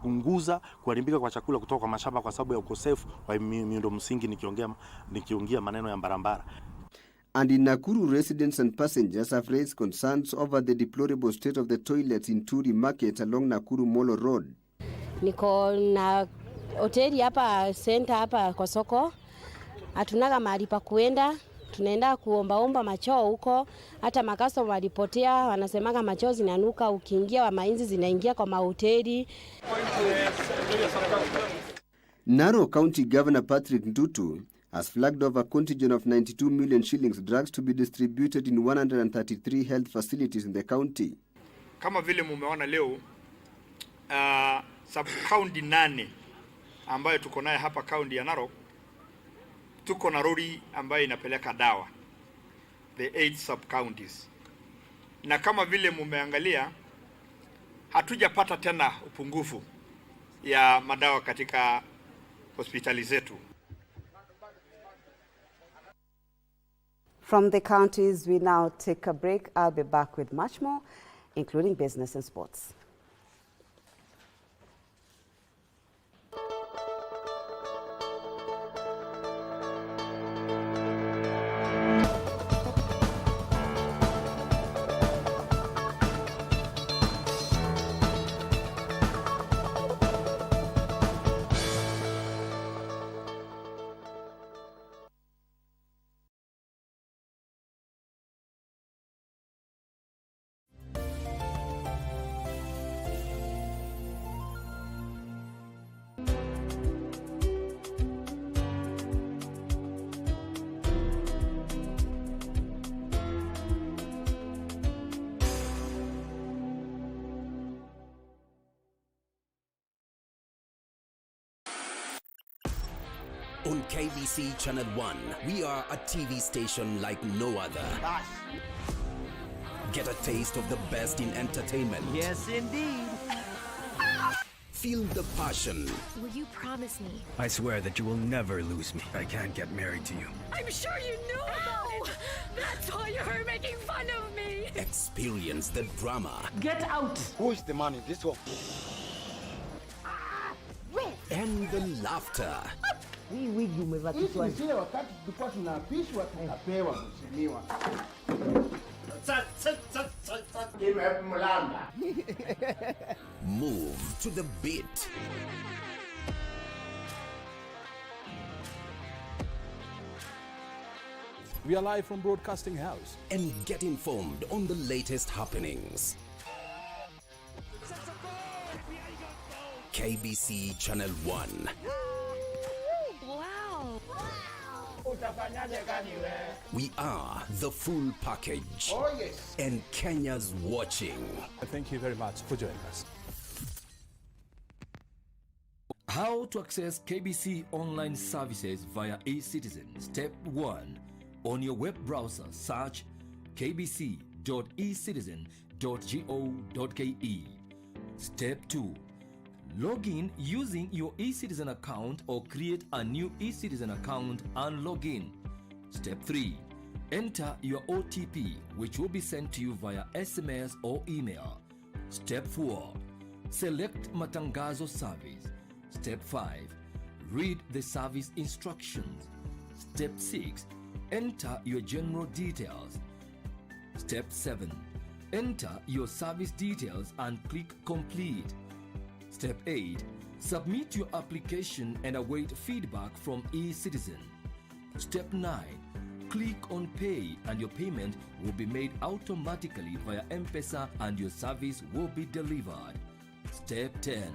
kupunguza kuharibika kwa chakula kutoka kwa mashamba kwa sababu ya ukosefu wa miundo msingi, nikiongea maneno ya barabara. And in Nakuru, residents and passengers have raised concerns over the deplorable state of the toilets in Turi Market along Nakuru Molo Road. Niko na hoteli hapa center hapa kwa soko. Hatunaga mahali pa kuenda. Tunaenda kuombaomba machoo huko. Hata makastoma walipotea, wanasemaga machoo zinanuka, ukiingia wa mainzi zinaingia kwa mahoteli. Narok County Governor Patrick Ntutu has flagged off a contingent of 92 million shillings drugs to be distributed in 133 health facilities in the county. Kama vile mumeona leo sub-county 8 ambayo tuko naye hapa county ya Narok, tuko na lori ambayo inapeleka dawa, the 8 sub-counties. Na kama vile mumeangalia, hatujapata tena upungufu ya madawa katika hospitali zetu. From the counties, we now take a break. I'll be back with much more, including business and sports. On KBC Channel 1, we are a TV station like no other. Get a taste of the best in entertainment. Yes, indeed. Feel the passion. Will you promise me? I swear that you will never lose me. I can't get married to you. I'm sure you knew about it. That's why you're making fun of me. Experience the drama. Get out. Who's the man in this one? And the laughter. Hii wigi umevaa kichwani. Sisi wakati tulikuwa tunapishwa tunapewa mheshimiwa. Move to the beat. We are live from Broadcasting House. And get informed on the latest happenings. KBC Channel 1. Wow. We are the full package. Oh yes. And Kenya's watching. Thank you very much for joining us. How to access KBC Online services via eCitizen. Step 1. On your web browser, search kbc.ecitizen.go.ke. Step 2. Log in using your eCitizen account or create a new eCitizen account and log in. Step 3. Enter your OTP, which will be sent to you via SMS or email. Step 4. Select Matangazo service. Step 5. Read the service instructions. Step 6. Enter your general details. Step 7. Enter your service details and click complete. Step 8. Submit your application and await feedback from eCitizen. Step 9. Click on Pay and your payment will be made automatically via M-Pesa and your service will be delivered. Step 10.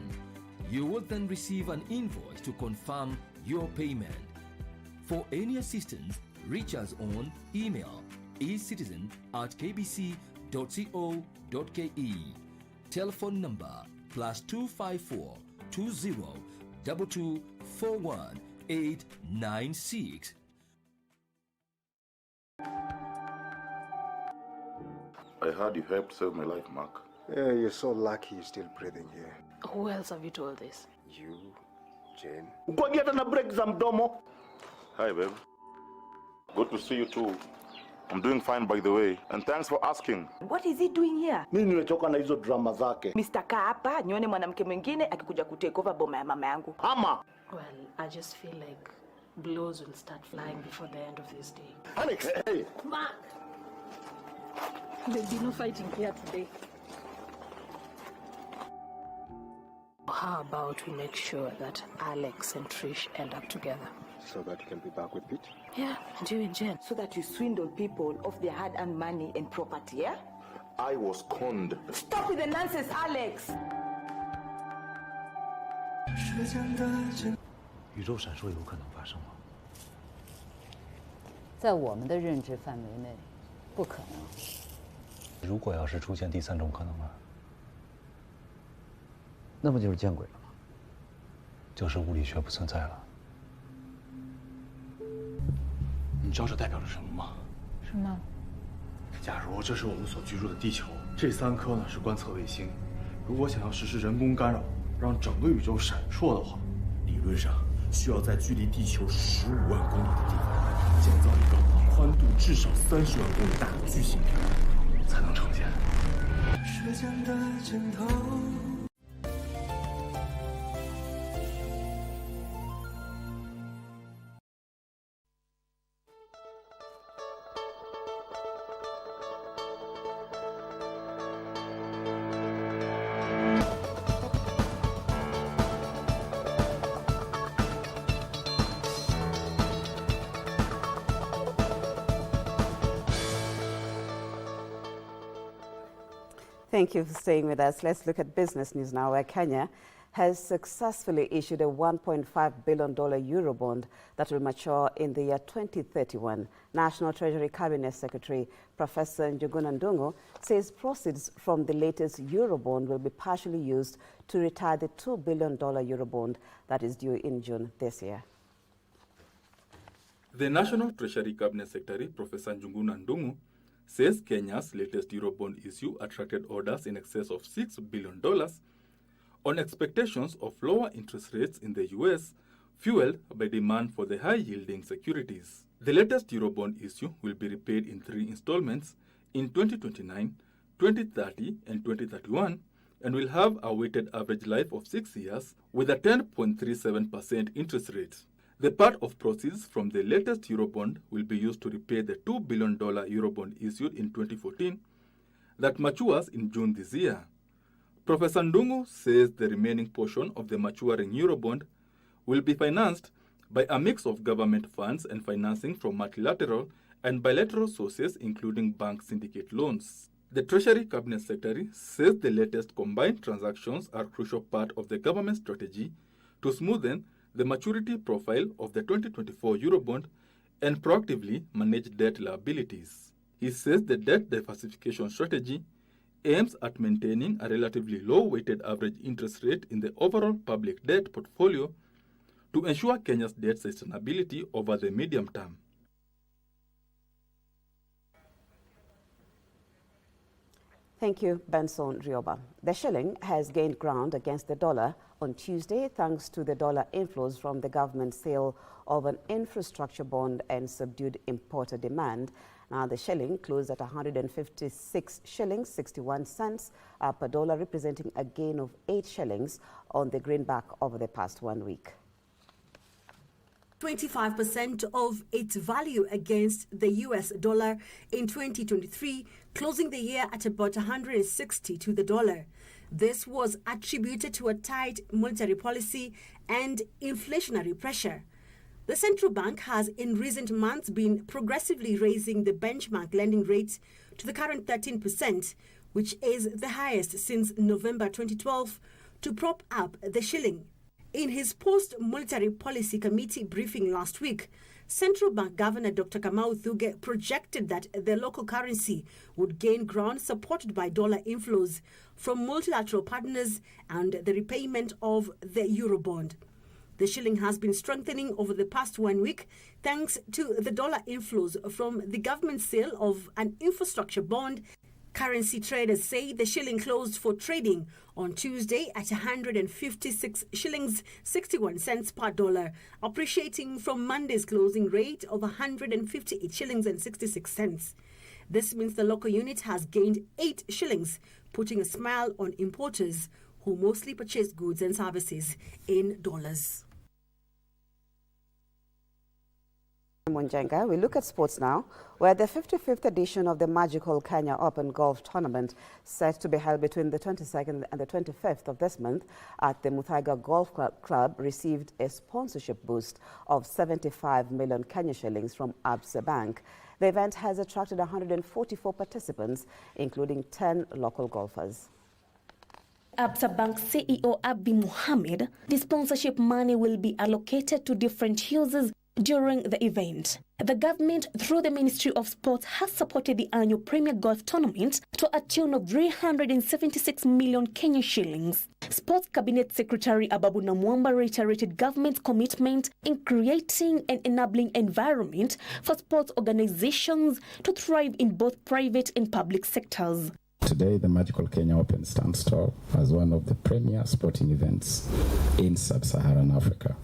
You will then receive an invoice to confirm your payment. For any assistance, reach us on email ecitizen@kbc.co.ke. Telephone number +254 20 22 41 896. I heard you helped save my life, Mark. Yeah, you're so lucky you're still breathing here. Who else have you told this? You, Jane. Hi, babe. Good to see you too. I'm doing fine, by the way, and thanks for asking. What is he doing here? Mimi nimechoka na hizo drama zake. Mr. Kaa hapa nione mwanamke mwingine akikuja kutake over boma ya mama yangu. Ama. Well, I just feel like blows will start flying before the end of this day. Alex, hey. Mark! There'll be no fighting here today. How about we make sure that Alex and Trish end up together? So that you can be back with Pete? Yeah, and you and Jen. So that you swindle people of their hard-earned money and property, yeah? I was conned. Stop with the nonsense, Alex! 宇宙闪烁有可能发生吗？在我们的认知范围内，不可能。如果要是出现第三种可能呢？那不就是见鬼了吗？就是物理学不存在了。你知道这代表着什么吗？什么？假如这是我们所居住的地球，这3颗呢是观测卫星。如果想要实施人工干扰，让整个宇宙闪烁的话，理论上需要在距离地球15万公里的地方建造一个宽度至少30万公里大的巨型天网，才能呈现。时间的尽头。Thank you for staying with us. Let's look at business news now, where Kenya has successfully issued a $1.5 billion Eurobond that will mature in the year 2031. National Treasury Cabinet Secretary Professor Njuguna Ndung'u says proceeds from the latest Eurobond will be partially used to retire the $2 billion Eurobond that is due in June this year. The National Treasury Cabinet Secretary Professor Njuguna Ndung'u says Kenya's latest Eurobond issue attracted orders in excess of $6 billion on expectations of lower interest rates in the US, fueled by demand for the high-yielding securities. The latest Eurobond issue will be repaid in 3 installments in 2029, 2030, and 2031, and will have a weighted average life of 6 years with a 10.37% interest rate. The part of proceeds from the latest Eurobond will be used to repay the $2 billion Eurobond issued in 2014 that matures in June this year. Professor Ndung'u says the remaining portion of the maturing Eurobond will be financed by a mix of government funds and financing from multilateral and bilateral sources, including bank syndicate loans. The Treasury Cabinet Secretary says the latest combined transactions are a crucial part of the government strategy to smoothen the maturity profile of the 2024 Eurobond and proactively manage debt liabilities. He says the debt diversification strategy aims at maintaining a relatively low weighted average interest rate in the overall public debt portfolio to ensure Kenya's debt sustainability over the medium term. Thank you, Benson Rioba. The shilling has gained ground against the dollar on Tuesday thanks to the dollar inflows from the government sale of an infrastructure bond and subdued importer demand. Now, the shilling closed at 156 shillings 61 cents per dollar, representing a gain of 8 shillings on the greenback over the past 1 week. 25% of its value against the US dollar in 2023, closing the year at about 160 to the dollar. This was attributed to a tight monetary policy and inflationary pressure. The central bank has in recent months been progressively raising the benchmark lending rate to the current 13%, which is the highest since November 2012, to prop up the shilling. In his post-monetary policy committee briefing last week, Central Bank Governor Dr. Kamau Thuge projected that the local currency would gain ground supported by dollar inflows from multilateral partners and the repayment of the Eurobond. The shilling has been strengthening over the past 1 week thanks to the dollar inflows from the government sale of an infrastructure bond Currency traders say the shilling closed for trading on Tuesday at 156 shillings 61 cents per dollar, appreciating from Monday's closing rate of 158 shillings and 66 cents. This means the local unit has gained 8 shillings, putting a smile on importers who mostly purchase goods and services in dollars. Munjenga. We look at sports now, where the 55th edition of the magical Kenya Open Golf Tournament, set to be held between the 22nd and the 25th of this month at the Muthaiga Golf Club, received a sponsorship boost of 75 million Kenya shillings from Absa Bank. The event has attracted 144 participants, including 10 local golfers. Absa Bank CEO Abdi Mohammed, the sponsorship money will be allocated to different uses during the event. The government, through the Ministry of Sports, has supported the annual Premier Golf Tournament to a tune of 376 million Kenya shillings. Sports Cabinet Secretary Ababu Namwamba reiterated government's commitment in creating an enabling environment for sports organizations to thrive in both private and public sectors. Today, the Magical Kenya Open stands tall as one of the premier sporting events in sub-Saharan Africa,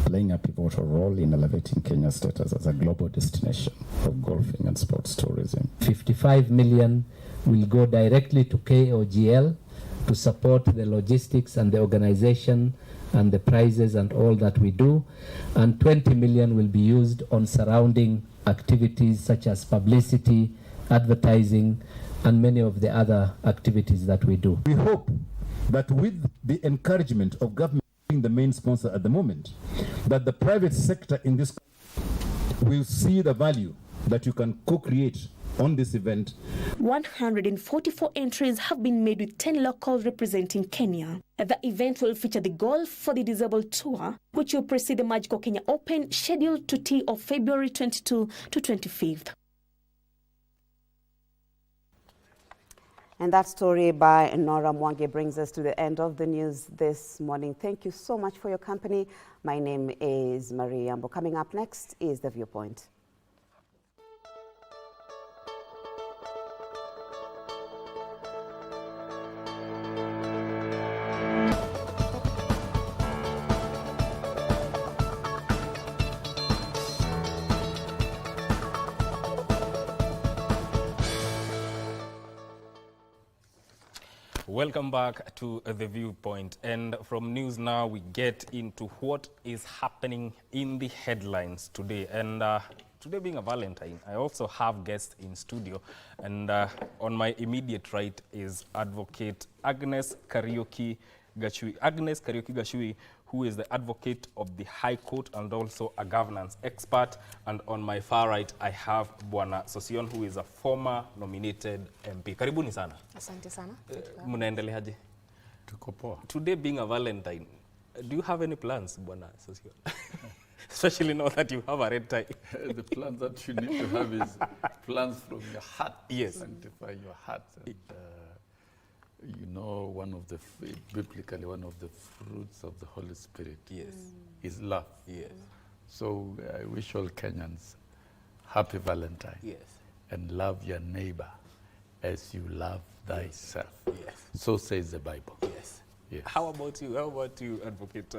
playing a pivotal role in elevating Kenya's status as a global destination of golfing and sports tourism. 55 million will go directly to KOGL to support the logistics and the organization and the prizes and all that we do, and 20 million will be used on surrounding activities such as publicity, advertising, and many of the other activities that we do. We hope that with the encouragement of government being the main sponsor at the moment, that the private sector in this will see the value that you can co-create on this event. 144 entries have been made with 10 locals representing Kenya. The event will feature the Golf for the Disabled Tour, which will precede the Magical Kenya Open, scheduled to tee off February 22 to 25th. And that story by Nora Mwangi brings us to the end of the news this morning. Thank you so much for your company. My name is Marie Ambo. Coming up next is The Viewpoint. Welcome back to The Viewpoint, and from news now we get into what is happening in the headlines today. And today being a Valentine, I also have guests in studio, and on my immediate right is Advocate Agnes Kariuki Gashui, who is the advocate of the High Court and also a governance expert. And on my far right, I have Bwana Sosion, who is a former nominated MP. Karibuni sana. Asante sana. Munaendeleaje? Tuko poa. Today being a Valentine, do you have any plans, Bwana Sosion? Especially now that you have a red tie. The plans that you need to have is plans from your heart. Yes. Sanctify your heart. And, you know, biblically, one of the fruits of the Holy Spirit is love. Yes. So I wish all Kenyans happy Valentine. Yes. And love your neighbor as you love thyself. Yes. So says the Bible. Yes. Yes. How about you? How about you, Advocate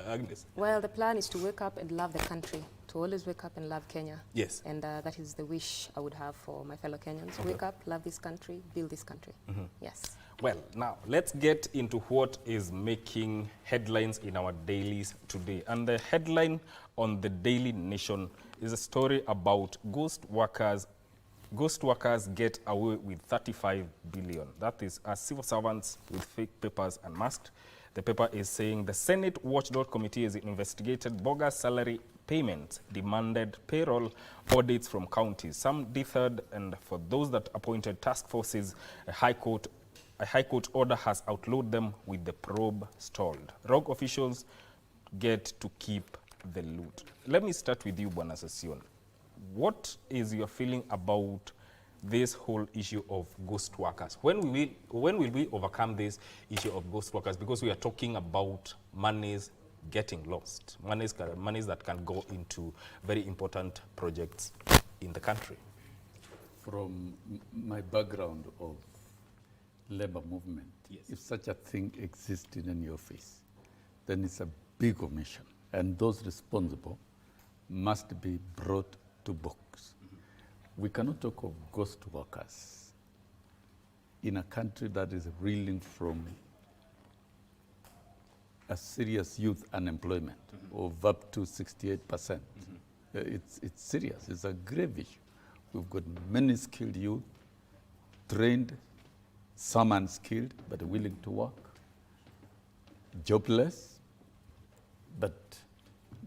Agnes? Well, the plan is to wake up and love the country, to always wake up and love Kenya. Yes. And that is the wish I would have for my fellow Kenyans. Okay. Wake up, love this country, build this country. Mm-hmm. Yes. Well, now let's get into what is making headlines in our dailies today. And the headline on the Daily Nation is a story about ghost workers. Ghost workers get away with 35 billion. That is civil servants with fake papers unmasked. The paper is saying the Senate Watchdog Committee has investigated bogus salary payments, demanded payroll audits from counties. Some deferred, and for those that appointed task forces, a High Court order has outlawed them with the probe stalled. Rogue officials get to keep the loot. Let me start with you, Bwana Sosion. What is your feeling about this whole issue of ghost workers? When will we overcome this issue of ghost workers? Because we are talking about monies getting lost, monies that can go into very important projects in the country. From my background of labor movement, if such a thing exists in any office, then it's a big omission, and those responsible must be brought to books. We cannot talk of ghost workers in a country that is reeling from a serious youth unemployment of up to 68%. It's serious, it's a grave issue. We've got many skilled youth, trained, some unskilled, but willing to work, jobless, but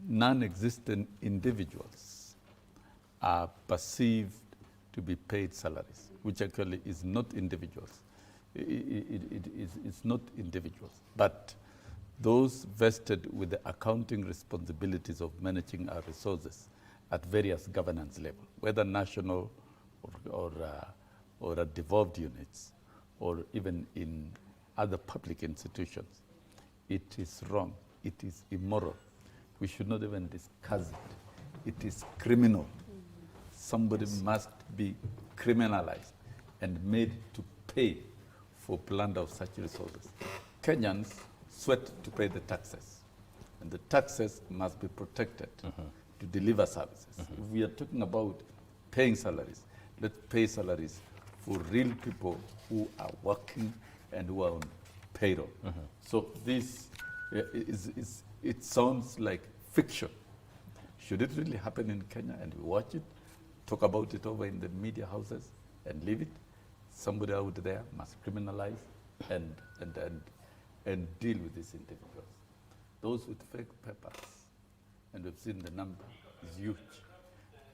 non-existent individuals are perceived to be paid salaries, which actually is not individuals. It's not individuals, but those vested with the accounting responsibilities of managing our resources at various governance levels, whether national or at devolved units, or even in other public institutions. It is wrong. It is immoral. We should not even discuss it. It is criminal. Somebody must be criminalized and made to pay for plunder of such resources. Kenyans sweat to pay the taxes, and the taxes must be protected to deliver services. If we are talking about paying salaries, let's pay salaries for real people who are working and who are on payroll. So this it sounds like fiction. Should it really happen in Kenya and we watch it, talk about it over in the media houses and leave it? Somebody out there must criminalize and deal with these individuals. Those with fake papers, and we've seen the number, is huge.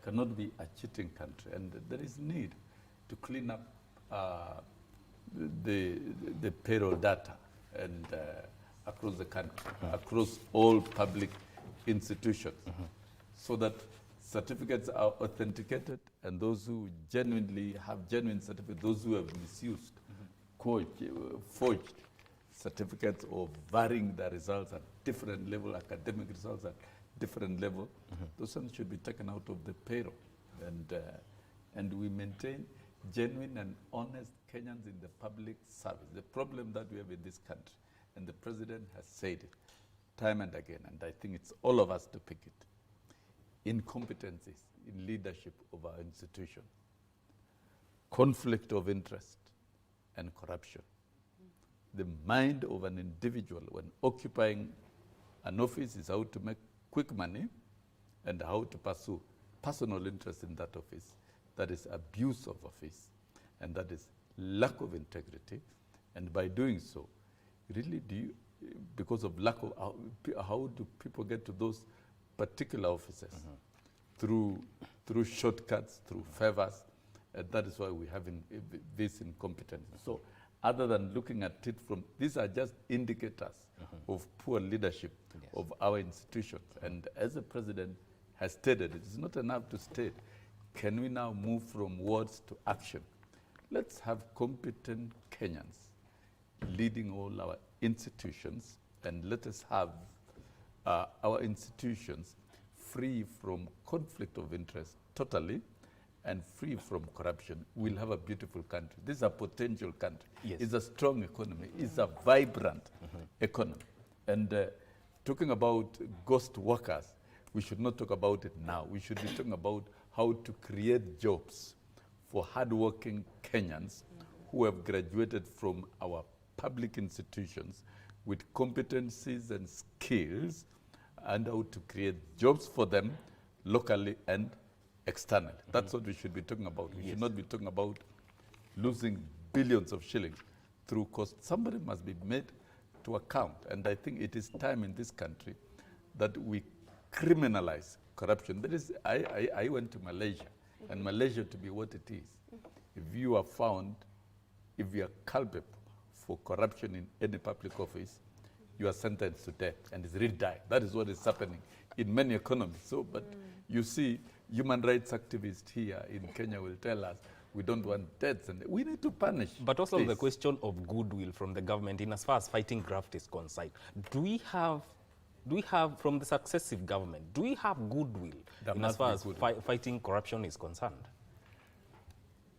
Cannot be a cheating country, and there is need to clean up the payroll data and across the country, across all public institutions, so that certificates are authenticated, and those who genuinely have genuine certificates, those who have misused, forged certificates or varying the results at different level, academic results at different level, those ones should be taken out of the payroll, and we maintain genuine and honest Kenyans in the public service. The problem that we have in this country, and the president has said it time and again, and I think it's all of us to pick it: incompetencies in leadership of our institution, conflict of interest, and corruption. The mind of an individual when occupying an office is how to make quick money and how to pursue personal interest in that office. That is abuse of office, and that is lack of integrity. And by doing so, really, because of lack of, how do people get to those particular offices? Through shortcuts, through favors, and that is why we have this incompetence. So other than looking at it from, these are just indicators of poor leadership of our institutions. And as the president has stated, it is not enough to state. Can we now move from words to action? Let's have competent Kenyans leading all our institutions, and let us have our institutions free from conflict of interest totally, and free from corruption. We'll have a beautiful country. This is a potential country. It's a strong economy. It's a vibrant economy. And talking about ghost workers, we should not talk about it now. We should be talking about how to create jobs for hardworking Kenyans who have graduated from our public institutions with competencies and skills, and how to create jobs for them locally and externally. That's what we should be talking about. We should not be talking about losing billions of shillings through cost. Somebody must be made to account. And I think it is time in this country that we criminalize corruption. There is, I went to Malaysia, and Malaysia, to be what it is, if you are found, if you are culpable for corruption in any public office, you are sentenced to death, and it's really die. That is what is happening in many economies. So, but you see, human rights activists here in Kenya will tell us we don't want deaths, and we need to punish. But also the question of goodwill from the government in as far as fighting graft is concerned. Do we have from the successive government, do we have goodwill in as far as fighting corruption is concerned?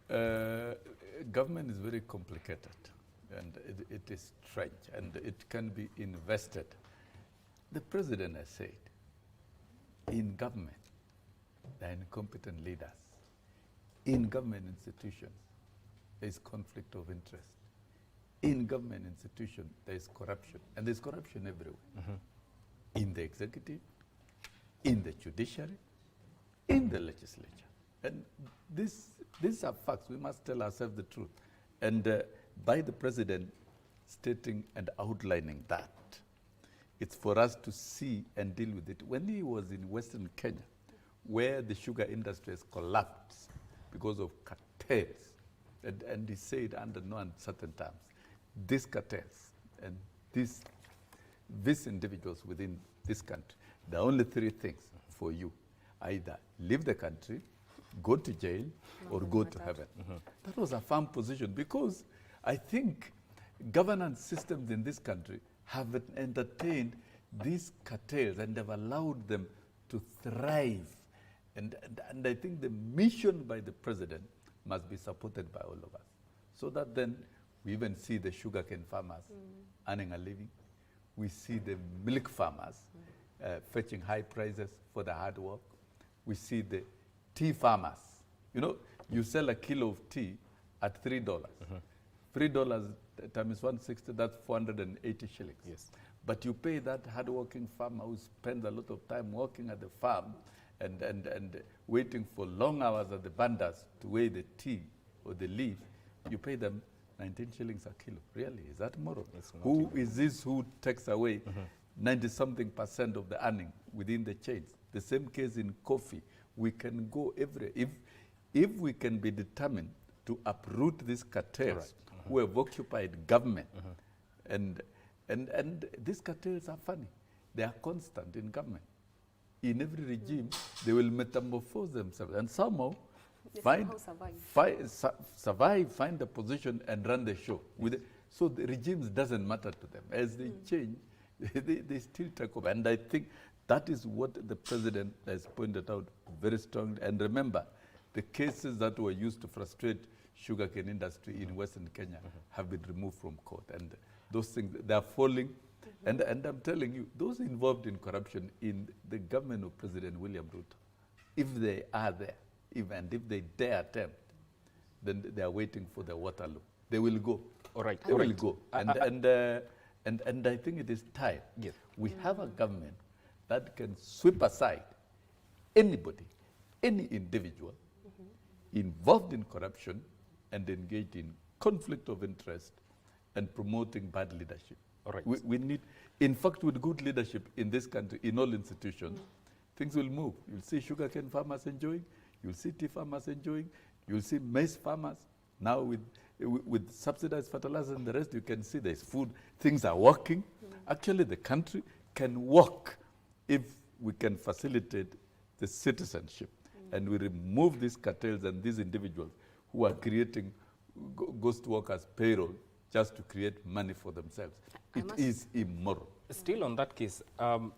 Government is very complicated, and it is strange, and it can be invested. The president has said, in government, there are incompetent leaders. In government institutions, there is conflict of interest. In government institutions, there is corruption, and there's corruption everywhere. In the executive, in the judiciary, in the legislature. And these are facts. We must tell ourselves the truth. And by the president stating and outlining that, it's for us to see and deal with it. When he was in Western Kenya, where the sugar industry has collapsed because of cartels, and he said under no uncertain terms, these cartels and these individuals within this country, there are only three things for you. Either leave the country, go to jail, or go to heaven. That was a firm position, because I think governance systems in this country have entertained these cartels and have allowed them to thrive. And I think the mission by the president must be supported by all of us, so that then we even see the sugarcane farmers earning a living. We see the milk farmers fetching high prices for the hard work. We see the tea farmers. You know, you sell a kilo of tea at $3. $3 times 160, that's 480 shillings. Yes. But you pay that hardworking farmer who spends a lot of time working at the farm and waiting for long hours at the banders to weigh the tea or the leaf, you pay them 19 shillings a kilo. Really, is that moral? Who is this who takes away 90-something% of the earning within the chains? The same case in coffee. We can go if we can be determined to uproot these cartels who have occupied government, and these cartels are funny. They are constant in government. In every regime, they will metamorphose themselves and somehow survive, find a position, and run the show. So the regimes doesn't matter to them. As they change, they still take over. And I think that is what the president has pointed out very strongly. And remember, the cases that were used to frustrate sugarcane industry in Western Kenya have been removed from court. And those things, they are falling. And I'm telling you, those involved in corruption in the government of President William Ruto, if they are there, and if they dare attempt, then they are waiting for the Waterloo. They will go. They will go. And I think it is time. Yes. We have a government that can sweep aside anybody, any individual involved in corruption and engaged in conflict of interest and promoting bad leadership. We need, in fact, with good leadership in this country, in all institutions, things will move. You'll see sugarcane farmers enjoying, you'll see tea farmers enjoying, you'll see maize farmers. Now with subsidized fertilizer and the rest, you can see there's food. Things are working. Actually, the country can work if we can facilitate the citizenship and we remove these cartels and these individuals who are creating ghost workers' payroll just to create money for themselves. It is immoral. Still on that case,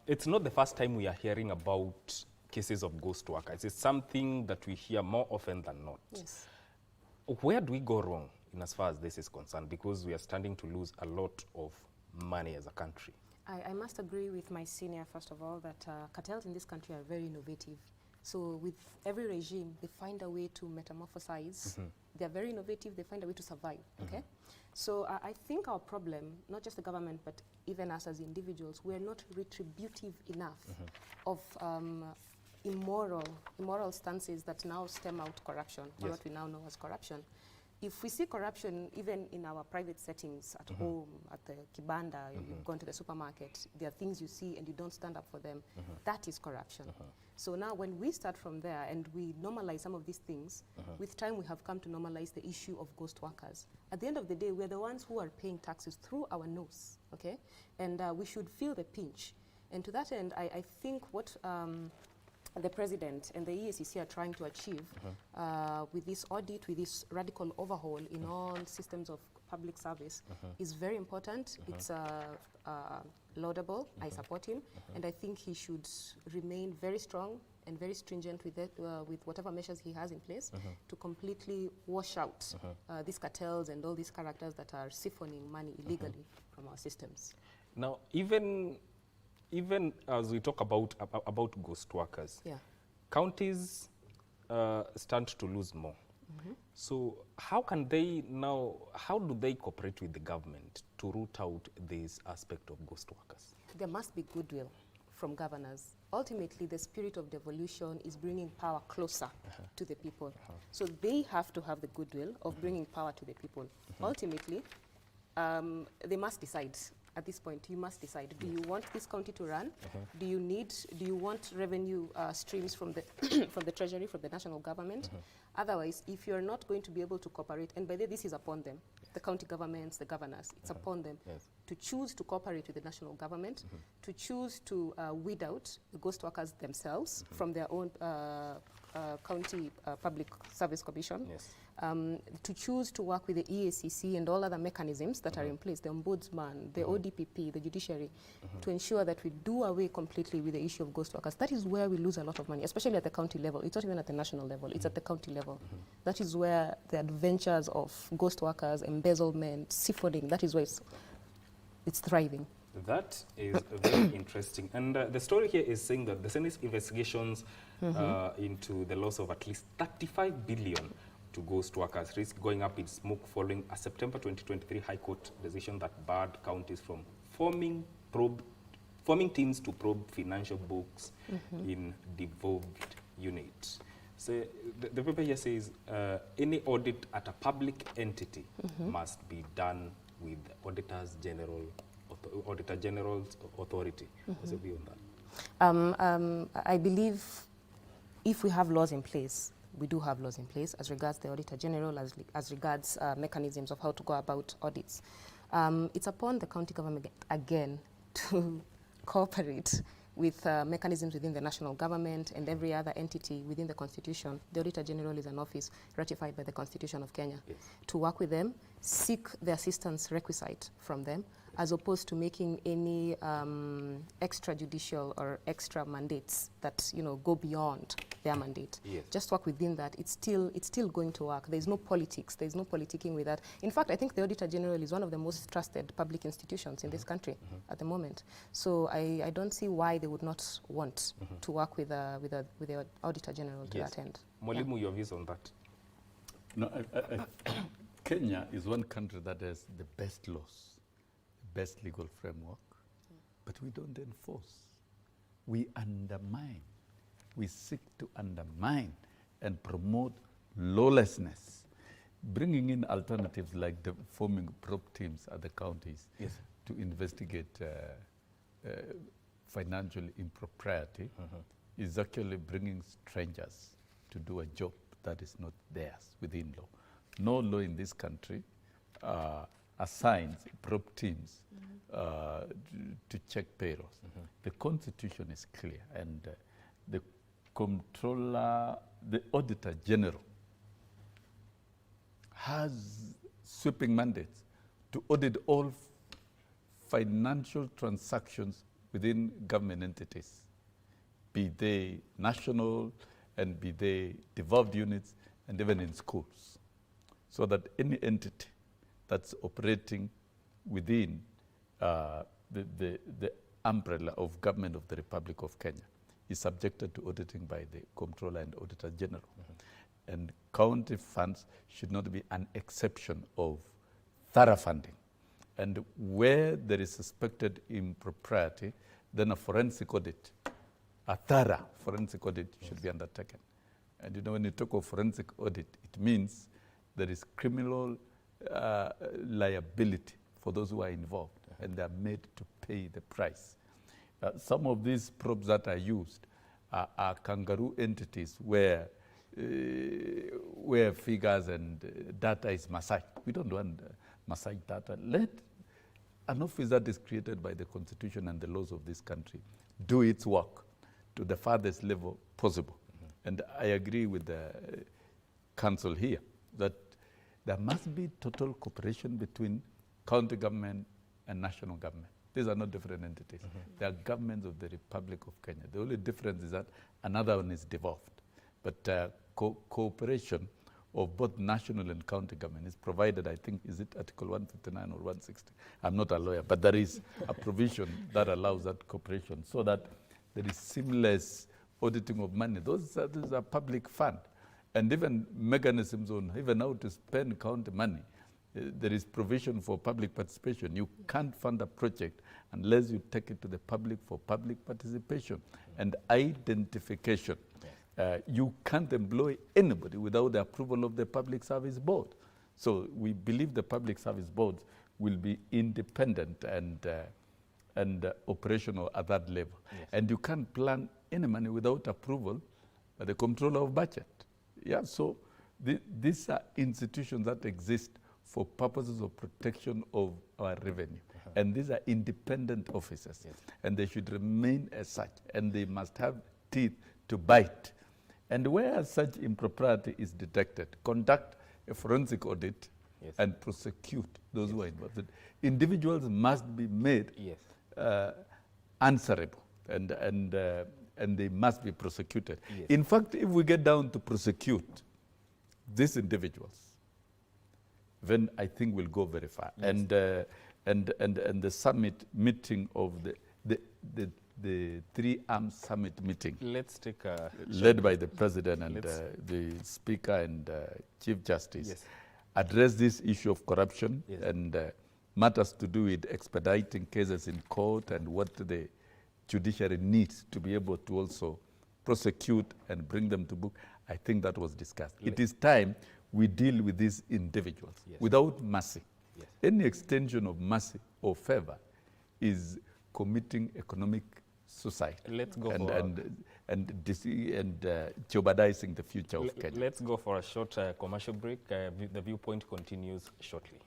it's not the first time we are hearing about cases of ghost workers. It's something that we hear more often than not. Yes. Where do we go wrong in as far as this is concerned? Because we are starting to lose a lot of money as a country. I must agree with my senior, first of all, that cartels in this country are very innovative. So with every regime, they find a way to metamorphosize. They're very innovative. They find a way to survive. Okay. So I think our problem, not just the government, but even us as individuals, we're not retributive enough of immoral stances that now stem out corruption, or what we now know as corruption. If we see corruption even in our private settings, at home, at the kibanda, you've gone to the supermarket, there are things you see and you don't stand up for them, that is corruption. So now when we start from there and we normalize some of these things, with time we have come to normalize the issue of ghost workers. At the end of the day, we're the ones who are paying taxes through our nose, okay? And we should feel the pinch. And to that end, I think what the president and the EACC are trying to achieve with this audit, with this radical overhaul in all systems of public service is very important. It's laudable. I support him. And I think he should remain very strong and very stringent with it, with whatever measures he has in place to completely wash out these cartels and all these characters that are siphoning money illegally from our systems. Now, even as we talk about ghost workers, counties stand to lose more. So how do they cooperate with the government to root out this aspect of ghost workers? There must be goodwill from governors. Ultimately, the spirit of devolution is bringing power closer to the people. So they have to have the goodwill of bringing power to the people. Ultimately, they must decide. At this point, you must decide, do you want this county to run? Do you want revenue streams from the from the treasury, from the national government? Otherwise, if you're not going to be able to cooperate, and by the way, this is upon them, the county governments, the governors, it's upon them to choose to cooperate with the national government, to choose to weed out the ghost workers themselves from their own county public service commission, to choose to work with the EACC and all other mechanisms that are in place, the ombudsman, the ODPP, the judiciary, to ensure that we do away completely with the issue of ghost workers. That is where we lose a lot of money, especially at the county level. It's not even at the national level, it's at the county level. That is where the adventures of ghost workers, embezzlement, siphoning, that is where it's thriving. That is very interesting. And the story here is saying that the Senate's investigations into the loss of at least 35 billion to ghost workers risk going up in smoke following a September 2023 High Court decision that barred counties from forming teams to probe financial books in devolved units. So the paper here says any audit at a public entity must be done with Auditor General's authority. What's your view on that? I believe if we have laws in place, we do have laws in place as regards the Auditor General, as regards mechanisms of how to go about audits. It's upon the county government again to cooperate with mechanisms within the national government and every other entity within the Constitution. The Auditor General is an office ratified by the Constitution of Kenya. To work with them, seek the assistance requisite from them, as opposed to making any extrajudicial or extra mandates that go beyond their mandate. Just work within that. It's still going to work. There's no politics. There's no politicking with that. In fact, I think the Auditor General is one of the most trusted public institutions in this country at the moment. So I don't see why they would not want to work with the Auditor General to that end. Mwalimu, your views on that? No, Kenya is one country that has the best laws, the best legal framework, but we don't enforce. We undermine. We seek to undermine and promote lawlessness, bringing in alternatives like the forming probe teams at the counties to investigate financial impropriety is actually bringing strangers to do a job that is not theirs within law. No law in this country assigns probe teams to check payrolls. The Constitution is clear, and the Comptroller, the Auditor General, has sweeping mandates to audit all financial transactions within government entities, be they national and be they devolved units and even in schools, so that any entity that's operating within the umbrella of government of the Republic of Kenya is subjected to auditing by the Comptroller and Auditor General. And county funds should not be an exception of thorough funding. And where there is suspected impropriety, then a forensic audit, a thorough forensic audit should be undertaken. And when you talk of forensic audit, it means there is criminal liability for those who are involved, and they are made to pay the price. Some of these probes that are used are kangaroo entities where figures and data is massaged. We don't want massaged data. Let an office that is created by the Constitution and the laws of this country do its work to the farthest level possible. And I agree with the council here that there must be total cooperation between county government and national government. These are not different entities. They are governments of the Republic of Kenya. The only difference is that another one is devolved. But cooperation of both national and county government is provided, I think, is it Article 159 or 160? I'm not a lawyer, but there is a provision that allows that cooperation so that there is seamless auditing of money. Those are public fund. And even mechanisms on even how to spend county money. There is provision for public participation. You can't fund a project unless you take it to the public for public participation and identification. You can't employ anybody without the approval of the Public Service Board. So we believe the Public Service Boards will be independent and operational at that level. Yes. And you can't plan any money without approval by the Comptroller of Budget. Yeah, so these are institutions that exist for purposes of protection of our revenue. And these are independent officers. Yes. And they should remain as such. And they must have teeth to bite. And where such impropriety is detected, conduct a forensic audit and prosecute those who are involved. Individuals must be made answerable and they must be prosecuted. Yes. In fact, if we get down to prosecute these individuals, then I think we'll go very far. Yes. And the summit meeting of the three-arm summit meeting. Let's take a led by the president and the speaker and chief justice. Yes. Address this issue of corruption and matters to do with expediting cases in court and what the judiciary needs to be able to also prosecute and bring them to book. I think that was discussed. It is time we deal with these individuals without mercy. Yes. Any extension of mercy or favor is committing economic suicide. Let's go and jeopardizing the future of Kenya. Let's go for a short commercial break. The Viewpoint continues shortly.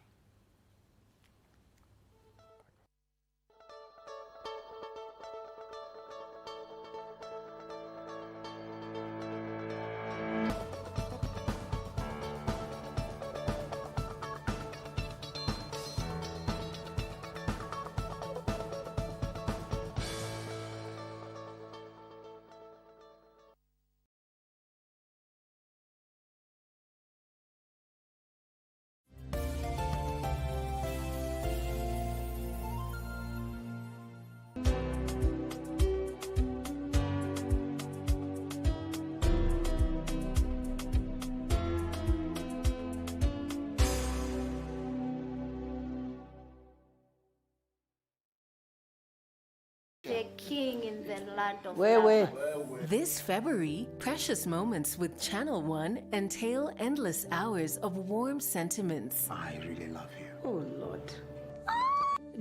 The king in the land of This February, precious moments with Channel One entail endless hours of warm sentiments. I really love you. Oh, Lord.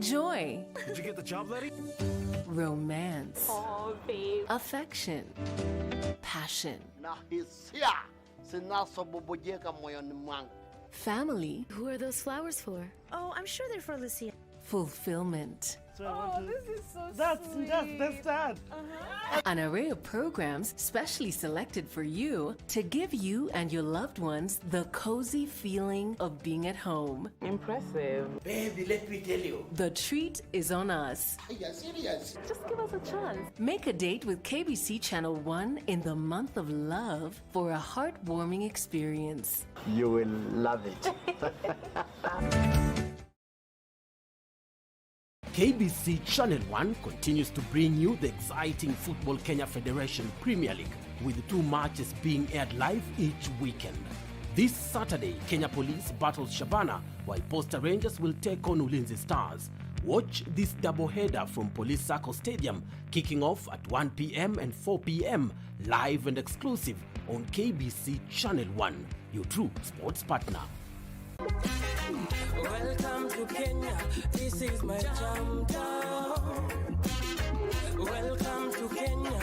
Joy. Did you get the job, Letty? Romance. Oh, babe. Affection. Passion. Family. Who are those flowers for? Oh, I'm sure they're for Lucia. Fulfillment. Oh, this is so sweet. That's Dad. An array of programs specially selected for you to give you and your loved ones the cozy feeling of being at home. Impressive. Baby, let me tell you. The treat is on us. Are you serious? Just give us a chance. Make a date with KBC Channel 1 in the month of love for a heartwarming experience. You will love it. KBC Channel 1 continues to bring you the exciting Football Kenya Federation Premier League, with 2 matches being aired live each weekend. This Saturday, Kenya Police battles Shabana, while Posta Rangers will take on Ulinzi Stars. Watch this doubleheader from Police Circle Stadium, kicking off at 1 p.m. and 4 p.m, live and exclusive on KBC Channel 1, your true sports partner. Welcome to Kenya, this is my jam town. Welcome to Kenya.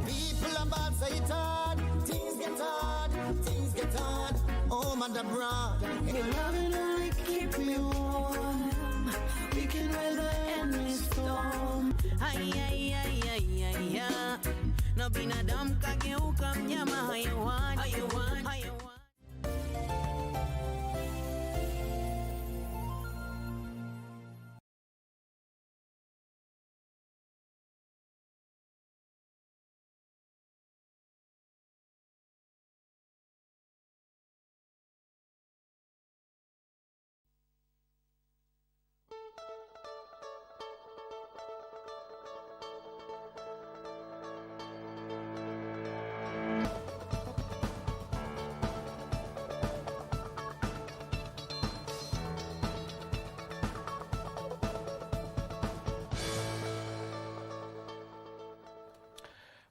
People about Satan, things get hard, home and abroad. Your loving will keep me warm. We can weather any storm. na binadamu kageuka mnyama hayawani, hayawani, hayawani.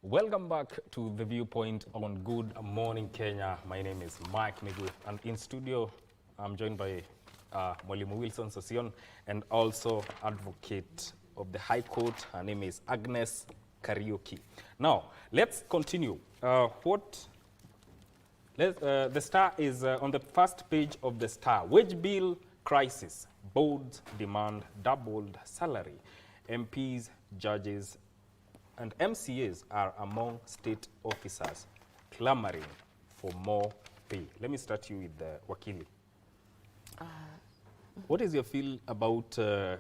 Welcome back to the Viewpoint on Good Morning Kenya. My name is Mike Migu, and in studio I'm joined by Mwalimu Wilson Sosion and also advocate of the High Court. Her name is Agnes Kariuki. Now, let's continue. The Star is on the first page of the Star. Wage bill crisis. Boards demand doubled salary. MPs, judges, and MCAs are among state officers clamoring for more pay. Let me start you with Wakili. What is your feel about the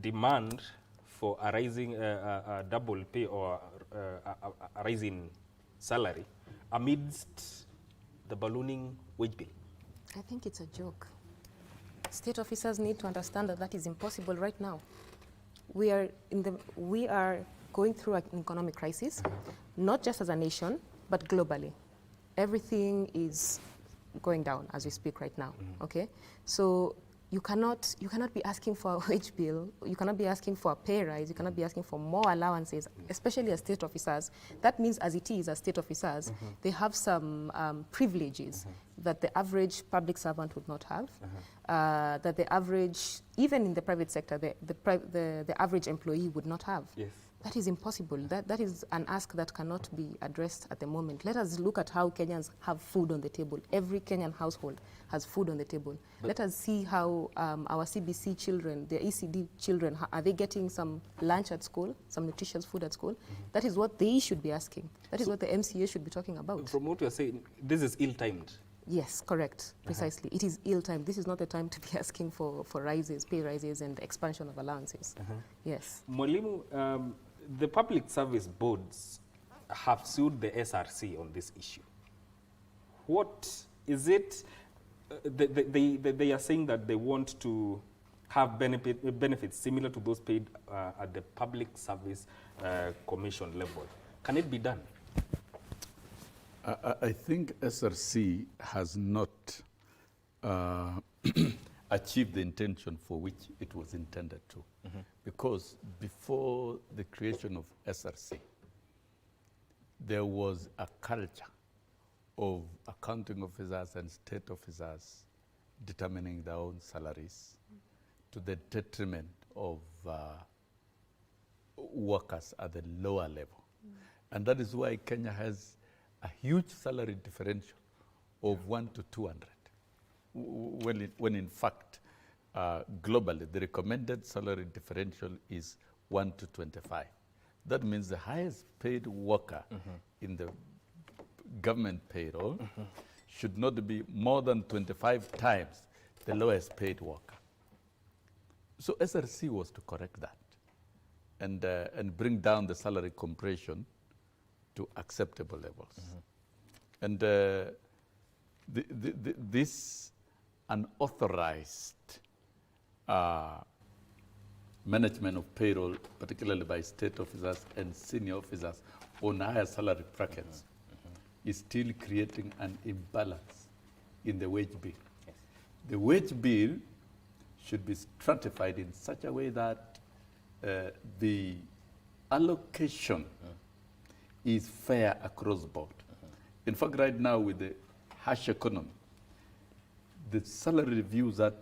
demand for a rising double pay or a rising salary amidst the ballooning wage bill? I think it's a joke. State officers need to understand that that is impossible right now. We are going through an economic crisis, not just as a nation, but globally. Everything is going down as we speak right now. Okay, so you cannot be asking for a wage bill. You cannot be asking for a pay rise. You cannot be asking for more allowances, especially as state officers. That means, as it is, as state officers, they have some privileges that the average public servant would not have. That the average, even in the private sector, the average employee would not have. Yes. That is impossible. That is an ask that cannot be addressed at the moment. Let us look at how Kenyans have food on the table. Every Kenyan household has food on the table. Let us see how our CBC children, the ECD children, are they getting some lunch at school, some nutritious food at school? That is what they should be asking. That is what the MCA should be talking about. From what you're saying, this is ill-timed. Yes, correct, precisely. It is ill-timed. This is not the time to be asking for rises, pay rises, and expansion of allowances. Yes. Mwalimu, the public service boards have sued the SRC on this issue. What is it? They are saying that they want to have benefits similar to those paid at the Public Service Commission level. Can it be done? I think SRC has not achieved the intention for which it was intended to. Because before the creation of SRC, there was a culture of accounting officers and state officers determining their own salaries to the detriment of workers at the lower level. And that is why Kenya has a huge salary differential of 1 to 200, when in fact, globally, the recommended salary differential is 1 to 25. That means the highest paid worker in the government payroll should not be more than 25 times the lowest paid worker. So SRC was to correct that and bring down the salary compression to acceptable levels. And this unauthorized management of payroll, particularly by state officers and senior officers on higher salary brackets, is still creating an imbalance in the wage bill. Yes. The wage bill should be stratified in such a way that the allocation is fair across board. In fact, right now with the harsh economy, the salary reviews that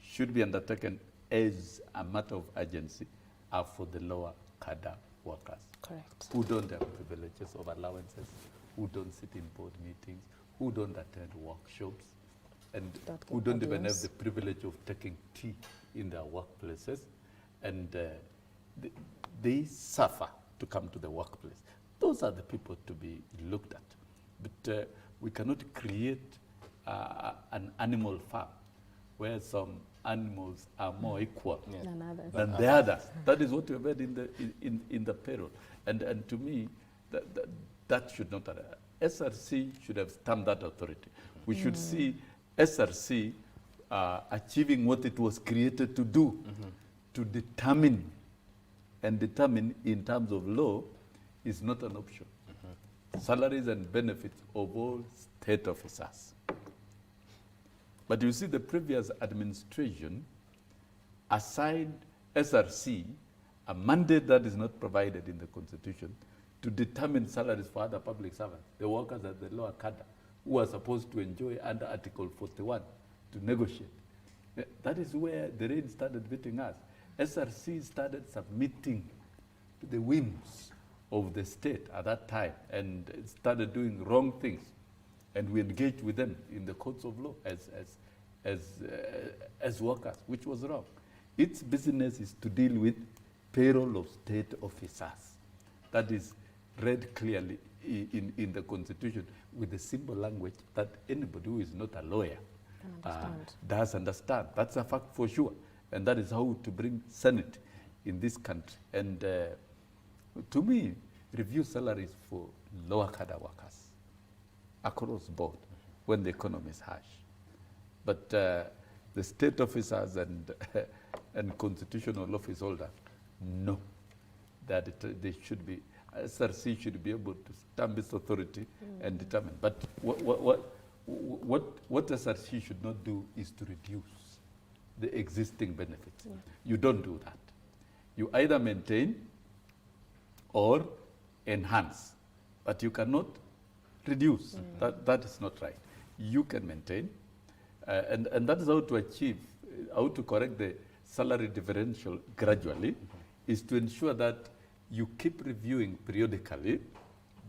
should be undertaken as a matter of urgency are for the lower cadre workers. Correct. Who don't have privileges of allowances, who don't sit in board meetings, who don't attend workshops, and who don't even have the privilege of taking tea in their workplaces. And they suffer to come to the workplace. Those are the people to be looked at. But we cannot create an animal farm where some animals are more equal than the others. That is what we have had in the payroll. And to me, that should not happen. SRC should have stamped that authority. We should see SRC achieving what it was created to do, to determine in terms of law is not an option. Salaries and benefits of all state officers. But you see, the previous administration assigned SRC a mandate that is not provided in the Constitution to determine salaries for other public servants, the workers at the lower cadre, who are supposed to enjoy under Article 41 to negotiate. That is where the rain started beating us. SRC started submitting to the whims of the state at that time and started doing wrong things. And we engaged with them in the courts of law as workers, which was wrong. Its business is to deal with payroll of state officers. That is read clearly in the Constitution with the simple language that anybody who is not a lawyer does understand. That's a fact for sure. And that is how to bring sanity in this country. And to me, review salaries for lower cadre workers across board when the economy is harsh. But the state officers and constitutional office holders, no, that they should be, SRC should be able to stamp its authority and determine. But what SRC should not do is to reduce the existing benefits. You don't do that. You either maintain or enhance, but you cannot reduce. That is not right. You can maintain, and that is how to achieve, how to correct the salary differential gradually, is to ensure that you keep reviewing periodically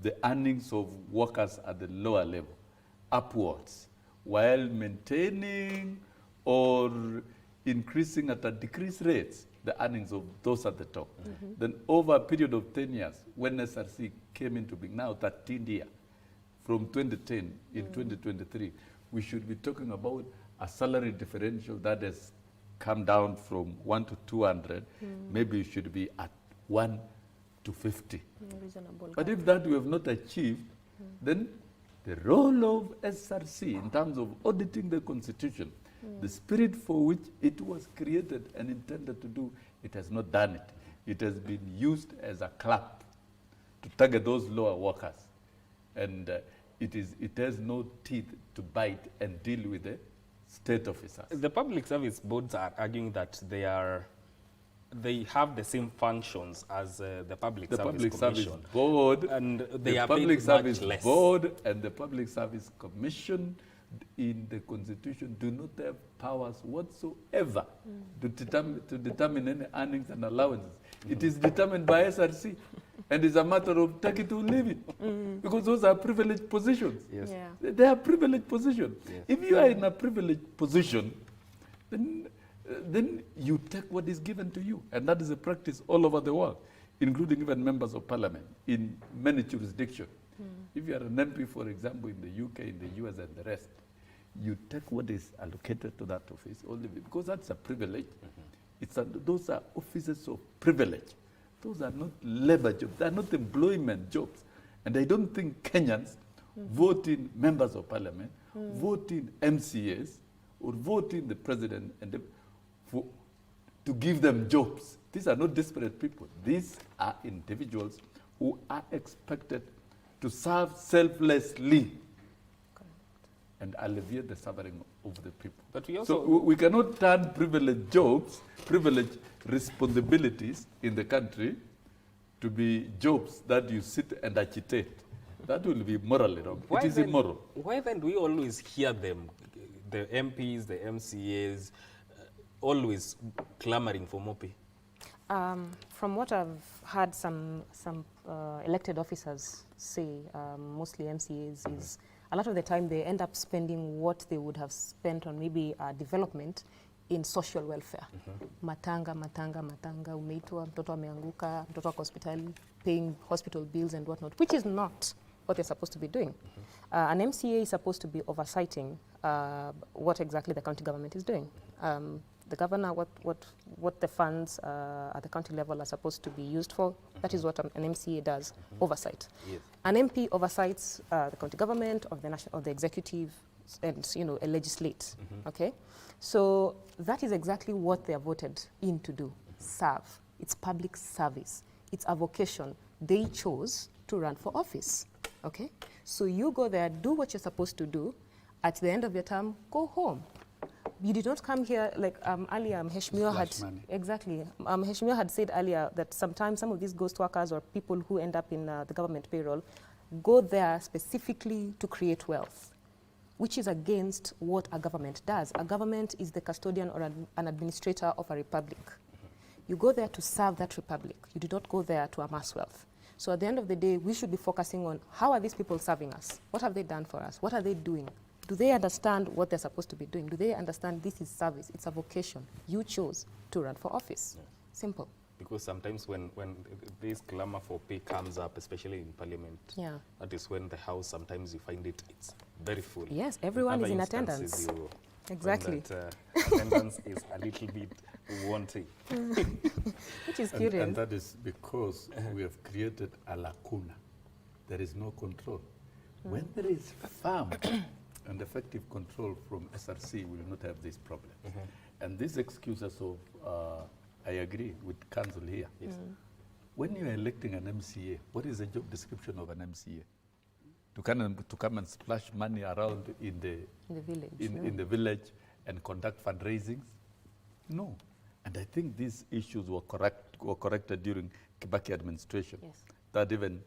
the earnings of workers at the lower level upwards, while maintaining or increasing at a decreased rates the earnings of those at the top. Then over a period of 10 years, when SRC came into being, now 13th year, from 2010 in 2023, we should be talking about a salary differential that has come down from 1 to 200. Maybe it should be at 1 to 50. Reasonable. But if that we have not achieved, then the role of SRC in terms of auditing the Constitution, the spirit for which it was created and intended to do, it has not done it. It has been used as a clap to target those lower workers. And it has no teeth to bite and deal with the state officers. The public service boards are arguing that they have the same functions as the Public Service Board, and they the are Public paid Service much less. Board and the Public Service Commission in the Constitution do not have powers whatsoever to determine any earnings and allowances. It is determined by SRC, and it's a matter of take it or leave it, because those are privileged positions. Yes. Yeah. They are privileged positions. Yes. If you are in a privileged position, then you take what is given to you. And that is a practice all over the world, including even members of parliament in many jurisdictions. If you are an MP, for example, in the UK, in the US, and the rest, you take what is allocated to that office only because that's a privilege. Those are offices of privilege. Those are not labor jobs. They are not employment jobs. And I don't think Kenyans voting members of parliament, voting MCAs, or voting the president and to give them jobs. These are not desperate people. These are individuals who are expected to serve selflessly and alleviate the suffering of the people. But we also, so we cannot turn privileged jobs, privileged responsibilities in the country to be jobs that you sit and agitate. That will be morally wrong. It is immoral. Why then do we always hear them, the MPs, the MCAs, always clamoring for more pay? From what I've heard some elected officers say, mostly MCAs, is a lot of the time they end up spending what they would have spent on maybe development in social welfare. Matanga, umeitwa, mtoto ameanguka, mtoto wako hospitali, paying hospital bills and whatnot, which is not what they're supposed to be doing. An MCA is supposed to be oversighting what exactly the county government is doing. The governor, what the funds at the county level are supposed to be used for, that is what an MCA does, oversight. Yes. An MP oversights the county government, of the national, of the executive, and legislate. Okay, so that is exactly what they are voted in to do: serve. It's public service. It's a vocation. They chose to run for office. Okay, so you go there, do what you're supposed to do. At the end of your term, go home. You did not come here like earlier. Heshmio had said earlier that sometimes some of these ghost workers or people who end up in the government payroll go there specifically to create wealth, which is against what a government does. A government is the custodian or an administrator of a republic. You go there to serve that republic. You do not go there to amass wealth. So at the end of the day, we should be focusing on how are these people serving us? What have they done for us? What are they doing? Do they understand what they're supposed to be doing? Do they understand this is service? It's a vocation. You chose to run for office. Yes. Simple. Because sometimes when this clamor for pay comes up, especially in parliament, that is when the house, sometimes you find it's very full. Yes, everyone is in attendance. Exactly. That, attendance is a little bit wanting. Which is curious. And that is because we have created a lacuna. There is no control. When there is firm and effective control from SRC, we will not have this problem. And these excuses of, I agree with council here. Yes. When you are electing an MCA, what is the job description of an MCA? To come and splash money around in the village, in the village and conduct fundraisings? No. And I think these issues were corrected during Kibaki administration. Yes. That even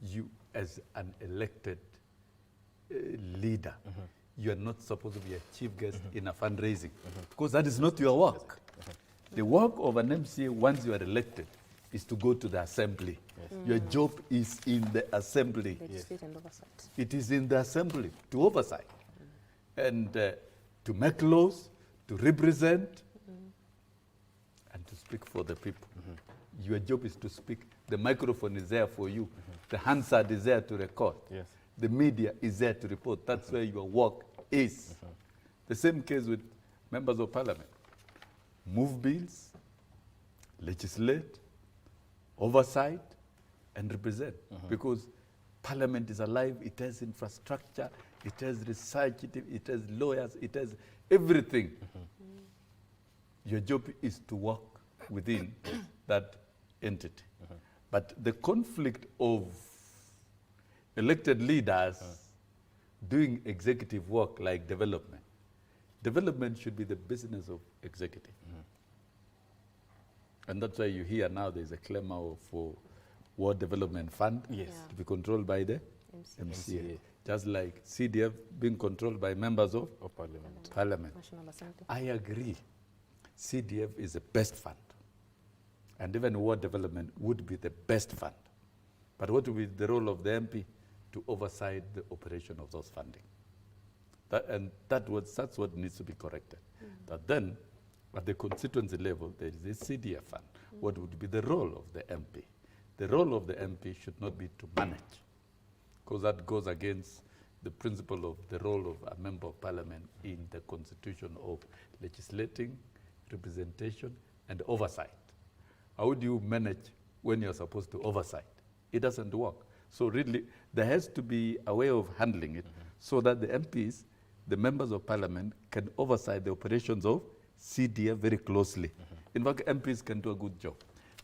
you, as an elected leader, you are not supposed to be a chief guest in a fundraising, because that is not your work. The work of an MCA, once you are elected, is to go to the assembly. Your job is in the assembly. Legislate and oversight. It is in the assembly to oversight and to make laws, to represent, and to speak for the people. Your job is to speak. The microphone is there for you. The Hansard is there to record. Yes. The media is there to report. That's where your work is. The same case with members of parliament. Move bills, legislate, oversight, and represent. Because parliament is alive, it has infrastructure, it has research, it has lawyers, it has everything. Your job is to work within that entity. But the conflict of elected leaders doing executive work like development. Development should be the business of executive. And that's why you hear now there's a clamor for World Development Fund to be controlled by the MCA. Just like CDF being controlled by members of Parliament. National Assembly. I agree. CDF is the best fund. And even World Development would be the best fund. But what will be the role of the MP? To oversight the operation of those funding. That's what needs to be corrected. That then, at the constituency level, there is a CDF fund. What would be the role of the MP? The role of the MP should not be to manage, because that goes against the principle of the role of a member of parliament in the constitution of legislating, representation, and oversight. How do you manage when you're supposed to oversight? It doesn't work. So really, there has to be a way of handling it so that the MPs, the members of parliament, can oversight the operations of CDF very closely. In fact, MPs can do a good job.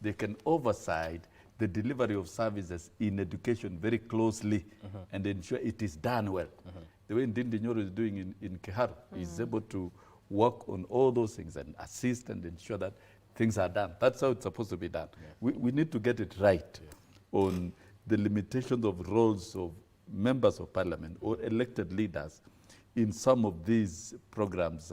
They can oversight the delivery of services in education very closely and ensure it is done well. The way Ndindi Nyoro is doing in Kiharu, is able to work on all those things and assist and ensure that things are done. That's how it's supposed to be done. We need to get it right on the limitations of roles of members of parliament or elected leaders in some of these programs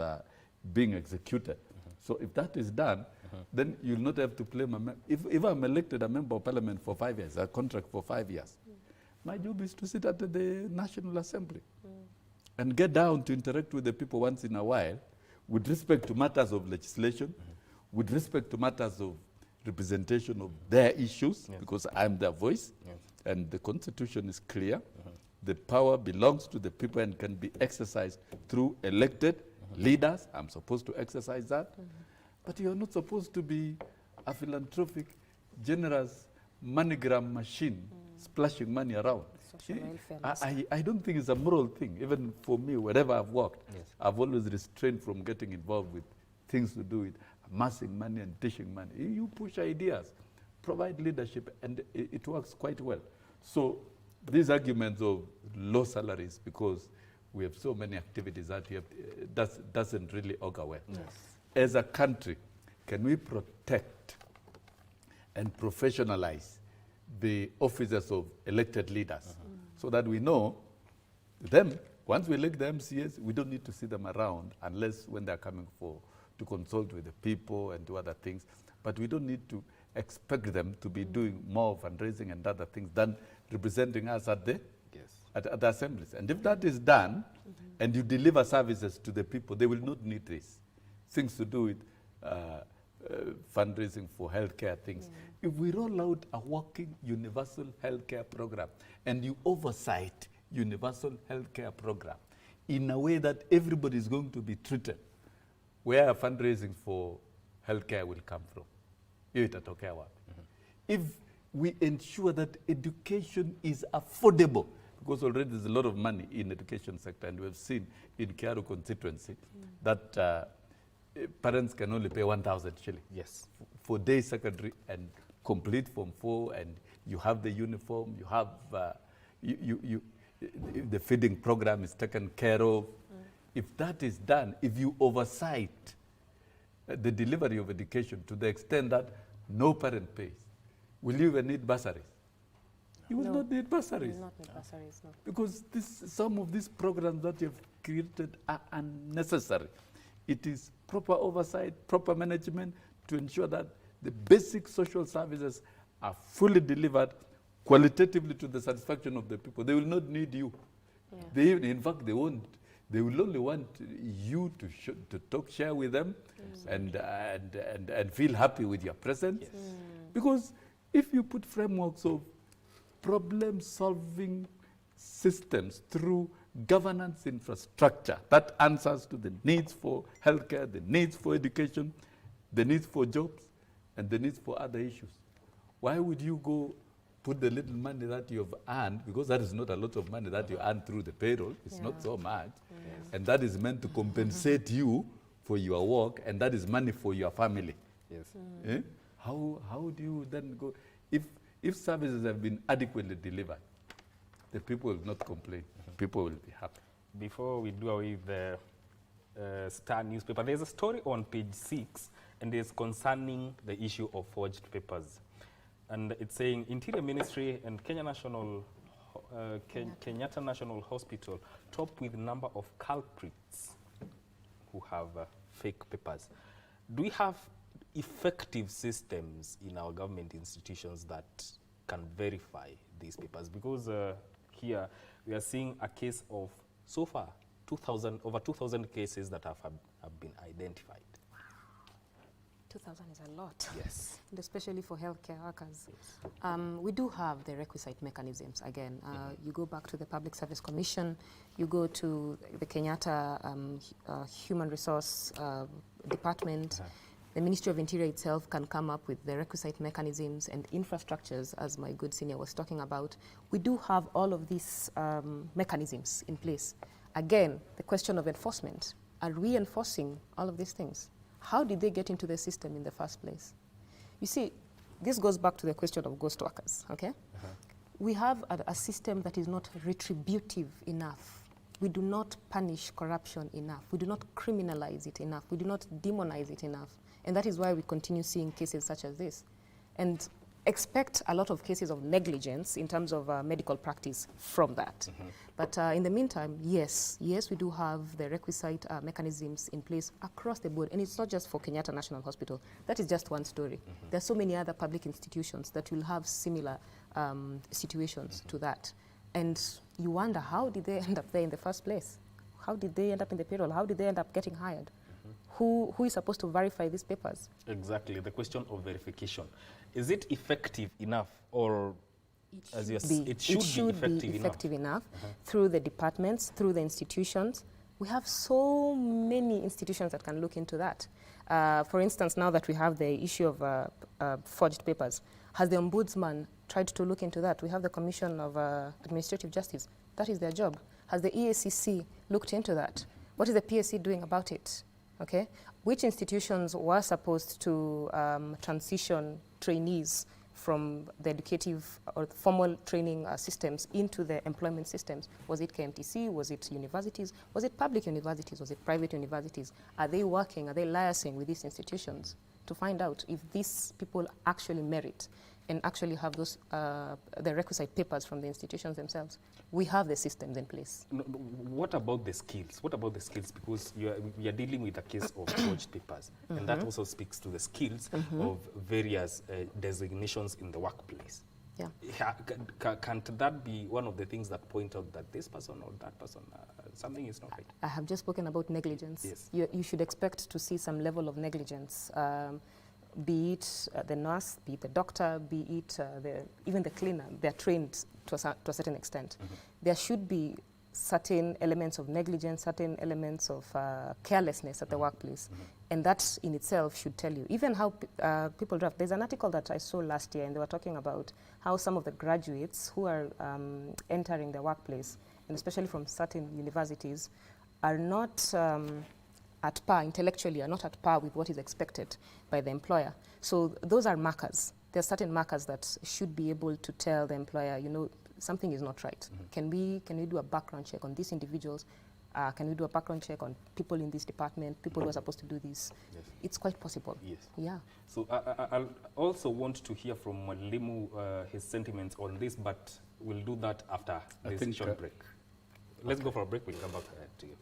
being executed. So if that is done, then you'll not have to blame if I'm elected a member of parliament for 5 years, a contract for 5 years, my job is to sit at the National Assembly and get down to interact with the people once in a while with respect to matters of legislation, with respect to matters of representation of their issues, because I'm their voice, and the Constitution is clear. The power belongs to the people and can be exercised through elected leaders. I'm supposed to exercise that. But you're not supposed to be a philanthropic, generous moneygram machine splashing money around. I don't think it's a moral thing. Even for me, wherever I've worked, I've always restrained from getting involved with things to do with amassing money and dishing money. You push ideas, provide leadership, and it works quite well. So these arguments of low salaries because we have so many activities that you have, doesn't really augur well. As a country, can we protect and professionalize the offices of elected leaders so that we know them, once we elect the MCAs, we don't need to see them around unless when they're coming to consult with the people and do other things. But we don't need to expect them to be doing more fundraising and other things than representing us at the at the assemblies. And if that is done, and you deliver services to the people, they will not need this. Things to do with fundraising for healthcare things. If we roll out a working universal healthcare program, and you oversight universal healthcare program in a way that everybody is going to be treated, where fundraising for healthcare will come from. If we ensure that education is affordable, because already there's a lot of money in the education sector, and we have seen in Kiaru constituency that parents can only pay 1,000 shillings for day secondary and complete Form 4, and you have the uniform, you have the feeding program is taken care of. If that is done, if you oversight the delivery of education to the extent that no parent pays, will you even need bursaries? You will not need bursaries. You will not need bursaries, no. Because some of these programs that you've created are unnecessary. It is proper oversight, proper management to ensure that the basic social services are fully delivered qualitatively to the satisfaction of the people. They will not need you. They, in fact, they won't. They will only want you to talk, share with them, and feel happy with your presence. Because if you put frameworks of problem-solving systems through governance infrastructure that answers to the needs for healthcare, the needs for education, the needs for jobs, and the needs for other issues, why would you go put the little money that you have earned, because that is not a lot of money that you earn through the payroll, it's not so much, and that is meant to compensate you for your work, and that is money for your family. How do you then go? If services have been adequately delivered, the people will not complain. People will be happy. Before we do away with the Star newspaper, there's a story on page 6, and it's concerning the issue of forged papers. And it's saying Interior Ministry and Kenyatta National Hospital top with number of culprits who have fake papers. Do we have effective systems in our government institutions that can verify these papers? Because here we are seeing a case of, so far, over 2,000 cases that have been identified. 2,000 is a lot. Yes. And especially for healthcare workers. We do have the requisite mechanisms. Again, you go back to the Public Service Commission, you go to the Kenyatta Human Resource Department. The Ministry of Interior itself can come up with the requisite mechanisms and infrastructures, as my good senior was talking about. We do have all of these mechanisms in place. Again, the question of enforcement. Are we enforcing all of these things? How did they get into the system in the first place? You see, this goes back to the question of ghost workers, okay? We have a system that is not retributive enough. We do not punish corruption enough. We do not criminalize it enough. We do not demonize it enough. And that is why we continue seeing cases such as this. And expect a lot of cases of negligence in terms of medical practice from that. But in the meantime, yes, we do have the requisite mechanisms in place across the board. And it's not just for Kenyatta National Hospital. That is just one story. There are so many other public institutions that will have similar situations to that. And you wonder, how did they end up there in the first place? How did they end up in the payroll? How did they end up getting hired? who is supposed to verify these papers? Exactly, the question of verification. Is it effective enough, or it should be effective enough through the departments, through the institutions? We have so many institutions that can look into that. For instance, now that we have the issue of forged papers, has the Ombudsman tried to look into that? We have the Commission of Administrative Justice. That is their job. Has the EACC looked into that? What is the PSC doing about it? Okay? Which institutions were supposed to transition trainees from the educative or formal training systems into the employment systems? Was it KMTC? Was it universities? Was it public universities? Was it private universities? Are they working? Are they liaising with these institutions to find out if these people actually merit and actually have those the requisite papers from the institutions themselves? We have the systems in place. No, what about the skills? What about the skills? Because we are dealing with a case of forged papers, and that also speaks to the skills of various designations in the workplace. Yeah. Can't that be one of the things that point out that this person or that person, something is not right? I have just spoken about negligence. Yes. You should expect to see some level of negligence. Be it the nurse, be it the doctor, be it even the cleaner. They're trained to a certain extent. There should be certain elements of negligence, certain elements of carelessness at the workplace. And that in itself should tell you. Even how people draft. There's an article that I saw last year, and they were talking about how some of the graduates who are entering the workplace, and especially from certain universities, are not at par, intellectually, are not at par with what is expected by the employer. So those are markers. There are certain markers that should be able to tell the employer, you know, something is not right. Can we do a background check on these individuals? Can we do a background check on people in this department, people who are supposed to do this? Yes. It's quite possible. Yes. Yeah. So I also want to hear from Mwalimu his sentiments on this, but we'll do that after this short break. Let's go for a break. We'll come back to you.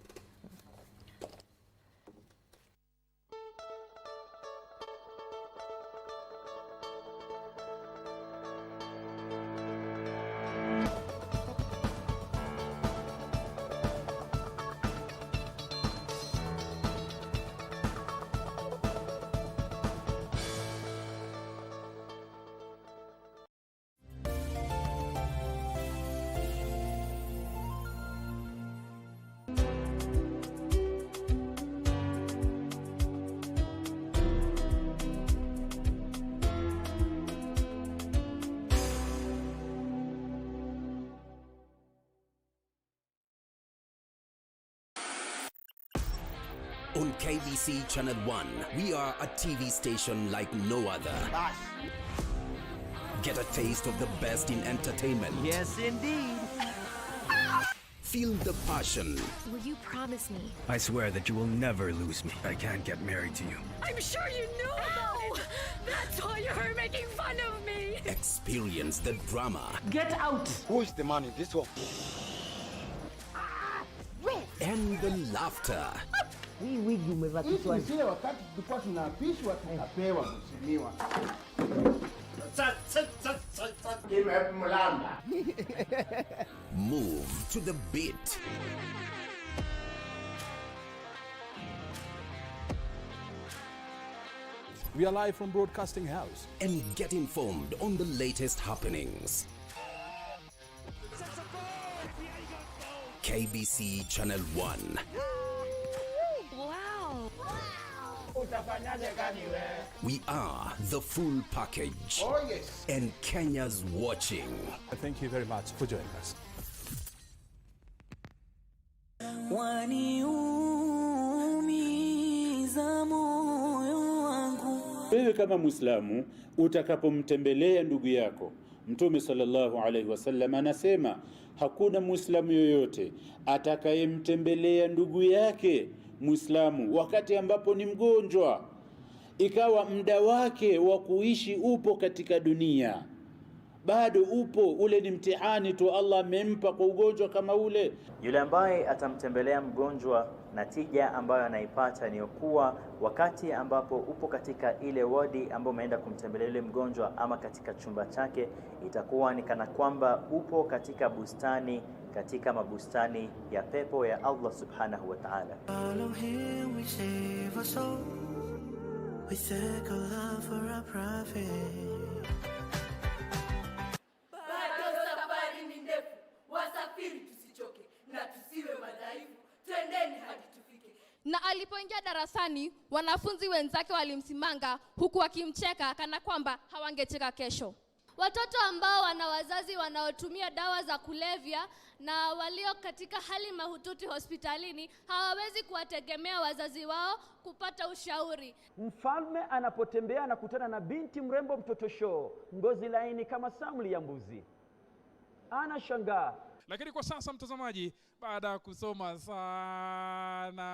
On KBC Channel 1, we are a TV station like no other. Get a taste of the best in entertainment. Yes, indeed. Feel the passion. Will you promise me? I swear that you will never lose me. I can't get married to you. I'm sure you knew about it. That's why you're making fun of me. Experience the drama. Get out! Who's the man in this one? And the laughter. Hii wigi umevakishwa. Sisi wakati tulikuwa tunapishwa tunapewa mheshimiwa. Move to the beat. We are live from Broadcasting House. And get informed on the latest happenings. KBC Channel 1. Wow. We are the full package. Oh, yes. And Kenya's watching. Thank you very much for joining us. Wewe kama Muislamu utakapomtembelea ndugu yako, Mtume sallallahu alaihi wasallam anasema hakuna Muislamu yoyote atakayemtembelea ndugu yake Muislamu wakati ambapo ni mgonjwa, ikawa muda wake wa kuishi upo katika dunia, bado upo, ule ni mtihani tu Allah amempa kwa ugonjwa kama ule. Yule ambaye atamtembelea mgonjwa, natija ambayo anaipata ni kuwa wakati ambapo upo katika ile wodi ambayo umeenda kumtembelea yule mgonjwa ama katika chumba chake, itakuwa ni kana kwamba upo katika bustani katika mabustani ya pepo ya Allah subhanahu wa ta'ala. Bado safari ni ndefu, wasafiri tusichoke na tusiwe madhaifu, twendeni hadi tufike. Na alipoingia darasani, wanafunzi wenzake walimsimanga huku wakimcheka kana kwamba hawangecheka kesho. Watoto ambao wana wazazi wanaotumia dawa za kulevya na walio katika hali mahututi hospitalini hawawezi kuwategemea wazazi wao kupata ushauri. Mfalme anapotembea anakutana na binti mrembo mtoto show, ngozi laini kama samli ya mbuzi. Anashangaa. Lakini kwa sasa mtazamaji, baada ya kusoma sana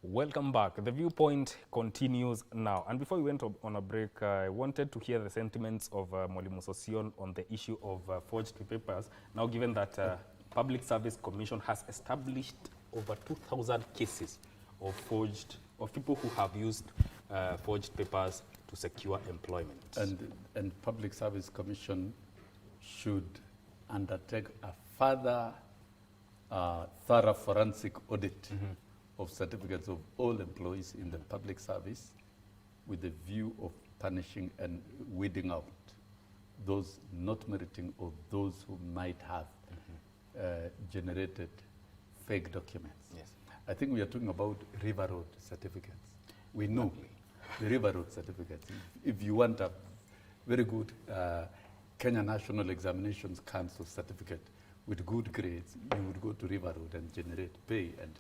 Welcome back. The Viewpoint continues now. And before we went on a break, I wanted to hear the sentiments of Mwalimu Sosion on the issue of forged papers. Now, given that Public Service Commission has established over 2,000 cases of people who have used forged papers to secure employment. And Public Service Commission should undertake a further thorough forensic audit of certificates of all employees in the public service with the view of punishing and weeding out those not meriting or those who might have generated fake documents. Yes. I think we are talking about River Road certificates. We know the River Road certificates. If you want a very good Kenya National Examinations Council certificate with good grades, you would go to River Road and pay and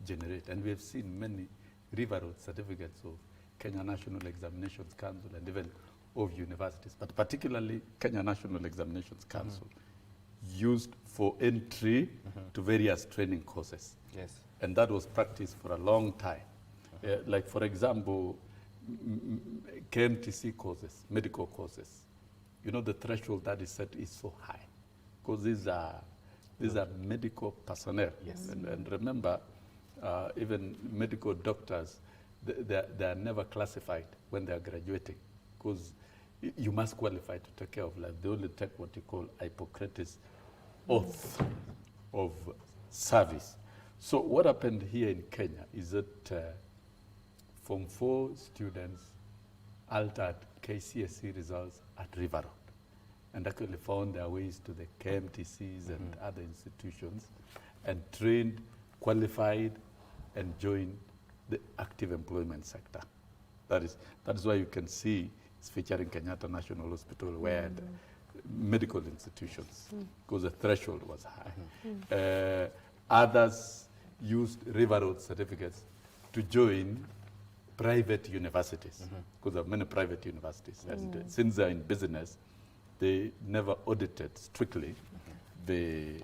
generate. And we have seen many River Road certificates of Kenya National Examinations Council and even of universities, but particularly Kenya National Examinations Council, used for entry to various training courses. Yes. And that was practiced for a long time. Like, for example, KMTC courses, medical courses. You know, the threshold that is set is so high because these are medical personnel. Yes. And remember, even medical doctors, they are never classified when they are graduating because you must qualify to take care of life. They only take what you call Hippocrates oath of service. So what happened here in Kenya is that Form 4 students altered KCSE results at River Road and actually found their ways to the KMTCs and other institutions and trained, qualified, and joined the active employment sector. That is why you can see it's featuring Kenyatta National Hospital where the medical institutions, because the threshold was high. Others used River Road certificates to join private universities, because there are many private universities. And since they're in business, they never audited strictly the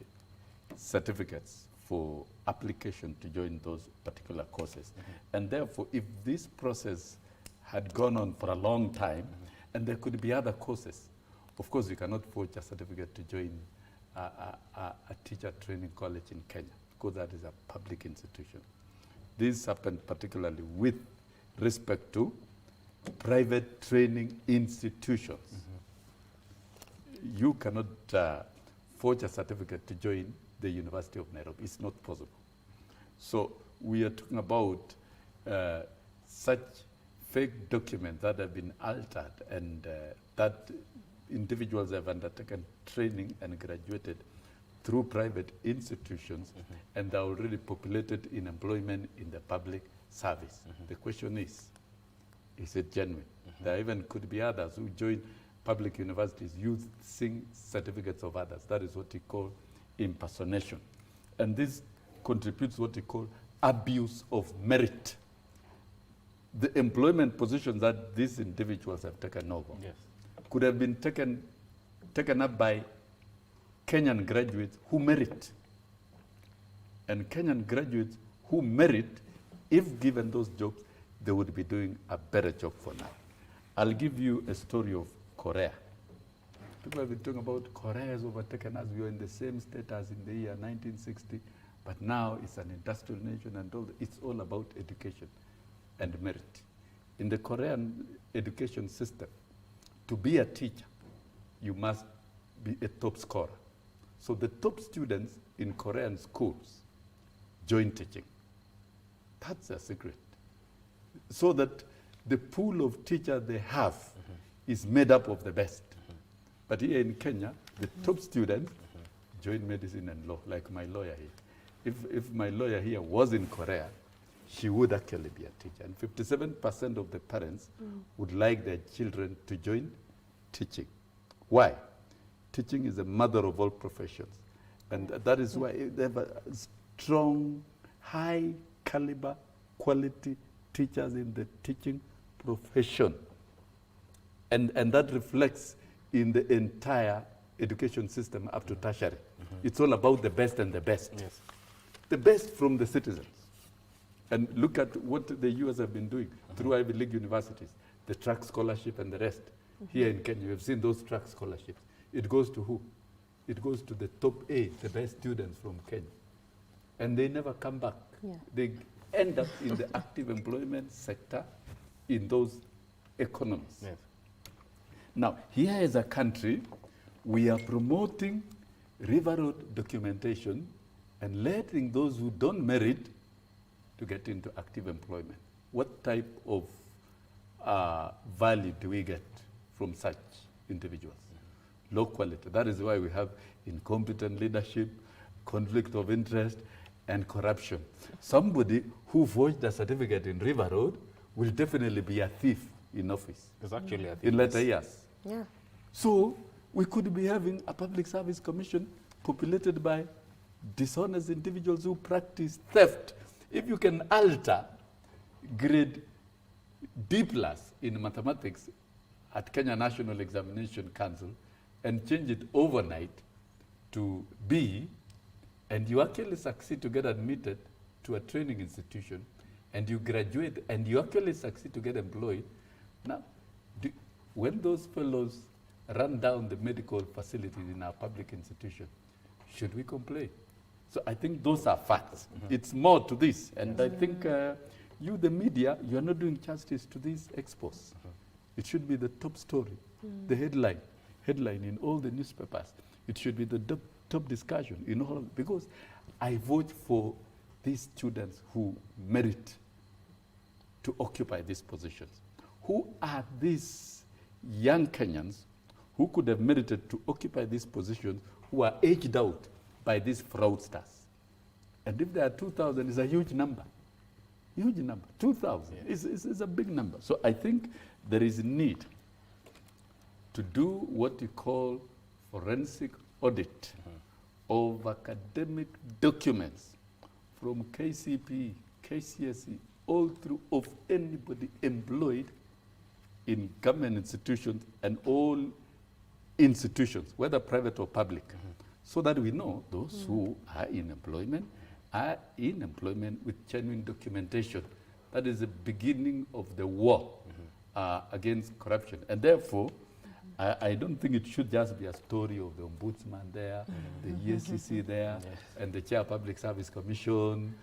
certificates for application to join those particular courses. And therefore, if this process had gone on for a long time, and there could be other courses, of course you cannot forge a certificate to join a teacher training college in Kenya, because that is a public institution. This happened particularly with respect to private training institutions. You cannot forge a certificate to join the University of Nairobi. It's not possible. So we are talking about such fake documents that have been altered and that individuals have undertaken training and graduated through private institutions and they're already populated in employment in the public service. The question is it genuine? There even could be others who join public universities using certificates of others. That is what we call impersonation. And this contributes what we call abuse of merit. the employment positions that these individuals have taken over could have been taken up by Kenyan graduates who merit. And Kenyan graduates who merit, if given those jobs, they would be doing a better job for now. I'll give you a story of Korea. People have been talking about Korea has overtaken us. We were in the same state as in the year 1960, but now it's an industrial nation and it's all about education and merit. In the Korean education system, to be a teacher, you must be a top scorer. So the top students in Korean schools join teaching. That's a secret. So that the pool of teachers they have is made up of the best. But here in Kenya, the top students join medicine and law, like my lawyer here. If my lawyer here was in Korea, she would actually be a teacher. And 57% of the parents would like their children to join teaching. Why? Teaching is the mother of all professions. And that is why they have a strong, high caliber, quality teachers in the teaching profession. And that reflects in the entire education system up to tertiary. It's all about the best and the best. Yes. The best from the citizens. And look at what the US have been doing through Ivy League universities, the track scholarship and the rest. Here in Kenya, you've seen those track scholarships. It goes to who? It goes to the top 8, the best students from Kenya. And they never come back. Yeah. They end up in the active employment sector in those economies. Yes. Now, here as a country, we are promoting river road documentation and letting those who don't merit to get into active employment. What type of value do we get from such individuals? Low quality. That is why we have incompetent leadership, conflict of interest, and corruption. Somebody who forged a certificate in River Road will definitely be a thief in office. It's actually a thief. In later years. Yeah. So we could be having a public service commission populated by dishonest individuals who practice theft. If you can alter grade D+ in mathematics at Kenya National Examination Council and change it overnight to B, and you actually succeed to get admitted to a training institution, and you graduate, and you actually succeed to get employed. Now, when those fellows run down the medical facilities in our public institution, should we complain? So I think those are facts. It's more to this, and I think you, the media, you are not doing justice to these expos. It should be the top story, the headline in all the newspapers. It should be the top discussion in all, because I vote for these students who merit to occupy these positions. Who are these young Kenyans who could have merited to occupy these positions who are aged out by these fraudsters? And if there are 2,000, it's a huge number. Huge number. 2,000 is a big number. So I think there is a need to do what you call forensic audit of academic documents from KCPE, KCSE, all through of anybody employed in government institutions and all institutions, whether private or public, so that we know those who are in employment with genuine documentation. That is the beginning of the war against corruption. And therefore, I don't think it should just be a story of the Ombudsman there, the ESCC there, and the Chair of Public Service Commission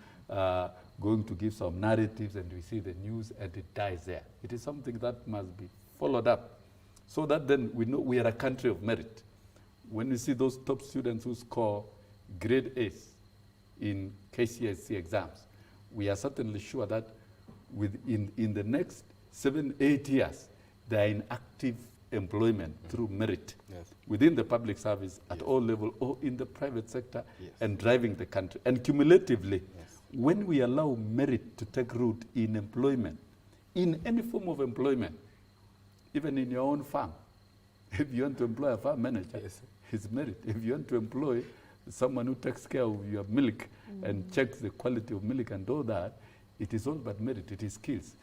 going to give some narratives, and we see the news and it dies there. It is something that must be followed up, so that then we know we are a country of merit. When we see those top students who score grade A's in KCSE exams, we are certainly sure that in the next 7-8 years, they are in active employment through merit within the public service at all levels or in the private sector and driving the country. And cumulatively, when we allow merit to take root in employment, in any form of employment, even in your own farm, if you want to employ a farm manager, it's merit. If you want to employ someone who takes care of your milk and checks the quality of milk and all that, it is all about merit, it is skills.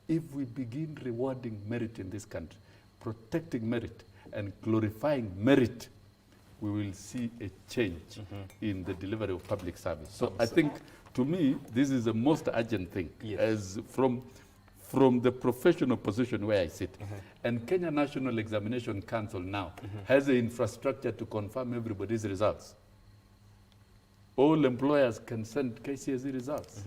if we begin rewarding merit in this country, protecting merit and glorifying merit, we will see a change in the delivery of public service. So I think, to me, this is the most urgent thing, as from the professional position where I sit. And Kenya National Examination Council now has the infrastructure to confirm everybody's results. All employers can send KCSE results.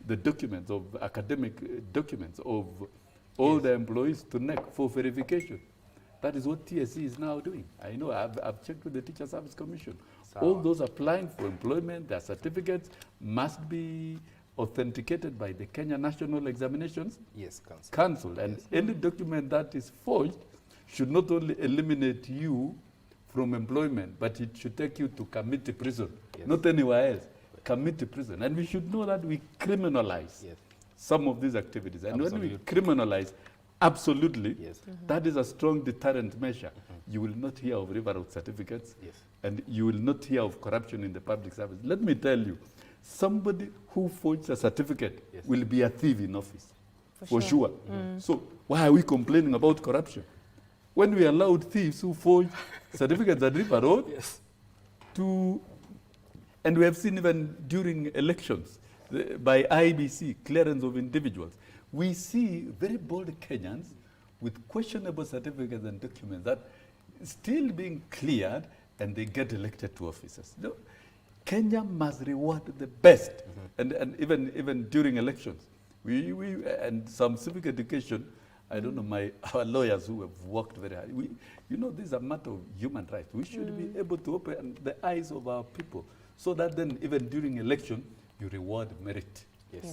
The documents of academic documents of all the employees to NEC for verification. That is what TSC is now doing. I know, I've checked with the Teacher Service Commission. All those applying for employment, their certificates must be authenticated by the Kenya National Examinations Council. And any document that is forged should not only eliminate you from employment, but it should take you to community prison, not anywhere else. Community prison. And we should know that we criminalize some of these activities. And when we criminalize, absolutely, that is a strong deterrent measure. You will not hear of river road certificates, and you will not hear of corruption in the public service. Let me tell you, somebody who forges a certificate will be a thief in office, for sure. So why are we complaining about corruption? When we allowed thieves who forge certificates at River Road and we have seen even during elections by IBC, clearance of individuals, we see very bold Kenyans with questionable certificates and documents that still being cleared and they get elected to offices. No, Kenya must reward the best, and even during elections, we and some civic education. I don't know, our lawyers who have worked very hard. You know, this is a matter of human rights. We should be able to open the eyes of our people so that then even during election, you reward merit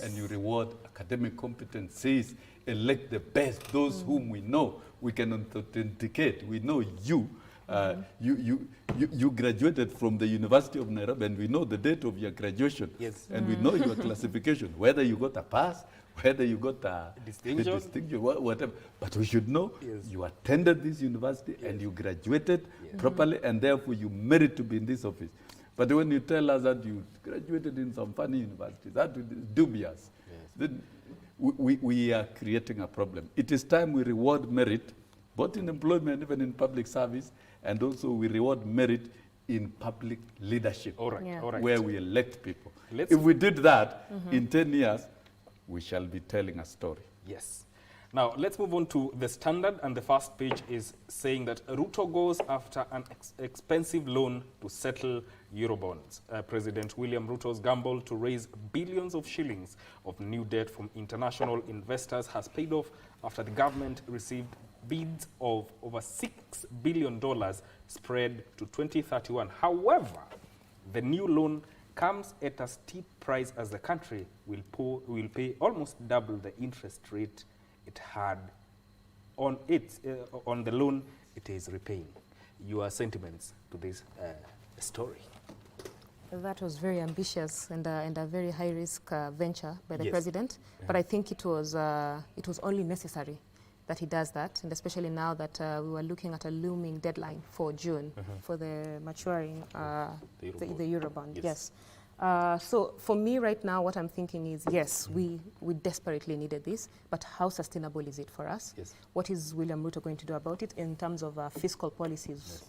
and you reward academic competencies, elect the best, those whom we know, we can authenticate. We know you. You graduated from the University of Nairobi, and we know the date of your graduation, and we know your classification, whether you got a pass, whether you got a distinction, whatever. But we should know you attended this university and you graduated properly, and therefore you merit to be in this office. But when you tell us that you graduated in some funny university, that is dubious. Then we are creating a problem. It is time we reward merit, both in employment, even in public service, and also we reward merit in public leadership, where we elect people. If we did that, in 10 years, we shall be telling a story. Yes. Now, let's move on to the Standard, and the first page is saying that Ruto goes after an expensive loan to settle Eurobonds. President William Ruto's gamble to raise billions of shillings of new debt from international investors has paid off after the government received bids of over $6 billion spread to 2031. However, the new loan comes at a steep price, as the country will pay almost double the interest rate it had on the loan it is repaying. Your sentiments to this story? That was very ambitious and a very high-risk venture by the president. But I think it was only necessary that he does that, and especially now that we were looking at a looming deadline for June for the maturing the Eurobond. Yes. So for me right now, what I'm thinking is, yes, we desperately needed this, but how sustainable is it for us? What is William Ruto going to do about it in terms of fiscal policies?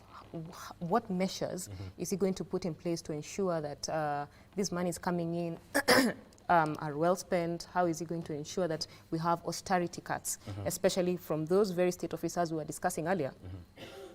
What measures is he going to put in place to ensure that this money is coming in are well spent? How is he going to ensure that we have austerity cuts, especially from those very state officers we were discussing earlier?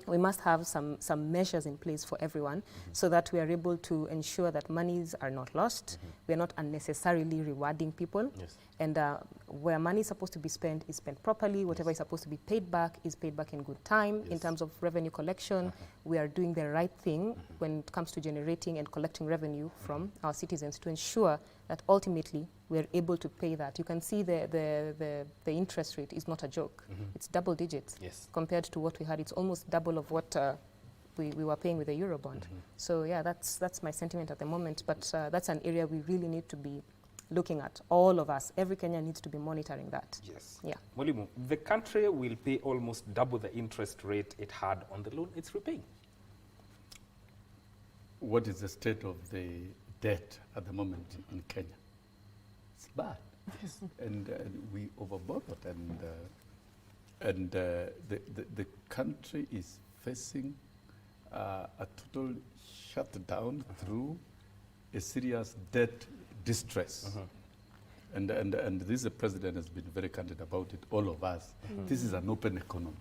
We must have some measures in place for everyone so that we are able to ensure that monies are not lost. We are not unnecessarily rewarding people. And where money is supposed to be spent is spent properly. Whatever is supposed to be paid back is paid back in good time. In terms of revenue collection, we are doing the right thing when it comes to generating and collecting revenue from our citizens to ensure that ultimately we are able to pay that. You can see the interest rate is not a joke. It's double digits compared to what we had. It's almost double of what we were paying with the Eurobond. So yeah, that's my sentiment at the moment. But that's an area we really need to be looking at. All of us, every Kenyan needs to be monitoring that. Yes. Yeah. Mwalimu, the country will pay almost double the interest rate it had on the loan it's repaying. What is the state of the debt at the moment in Kenya? It's bad. And we overborrowed, and the country is facing a total shutdown through a serious debt distress. And this the president has been very candid about it, all of us. This is an open economy.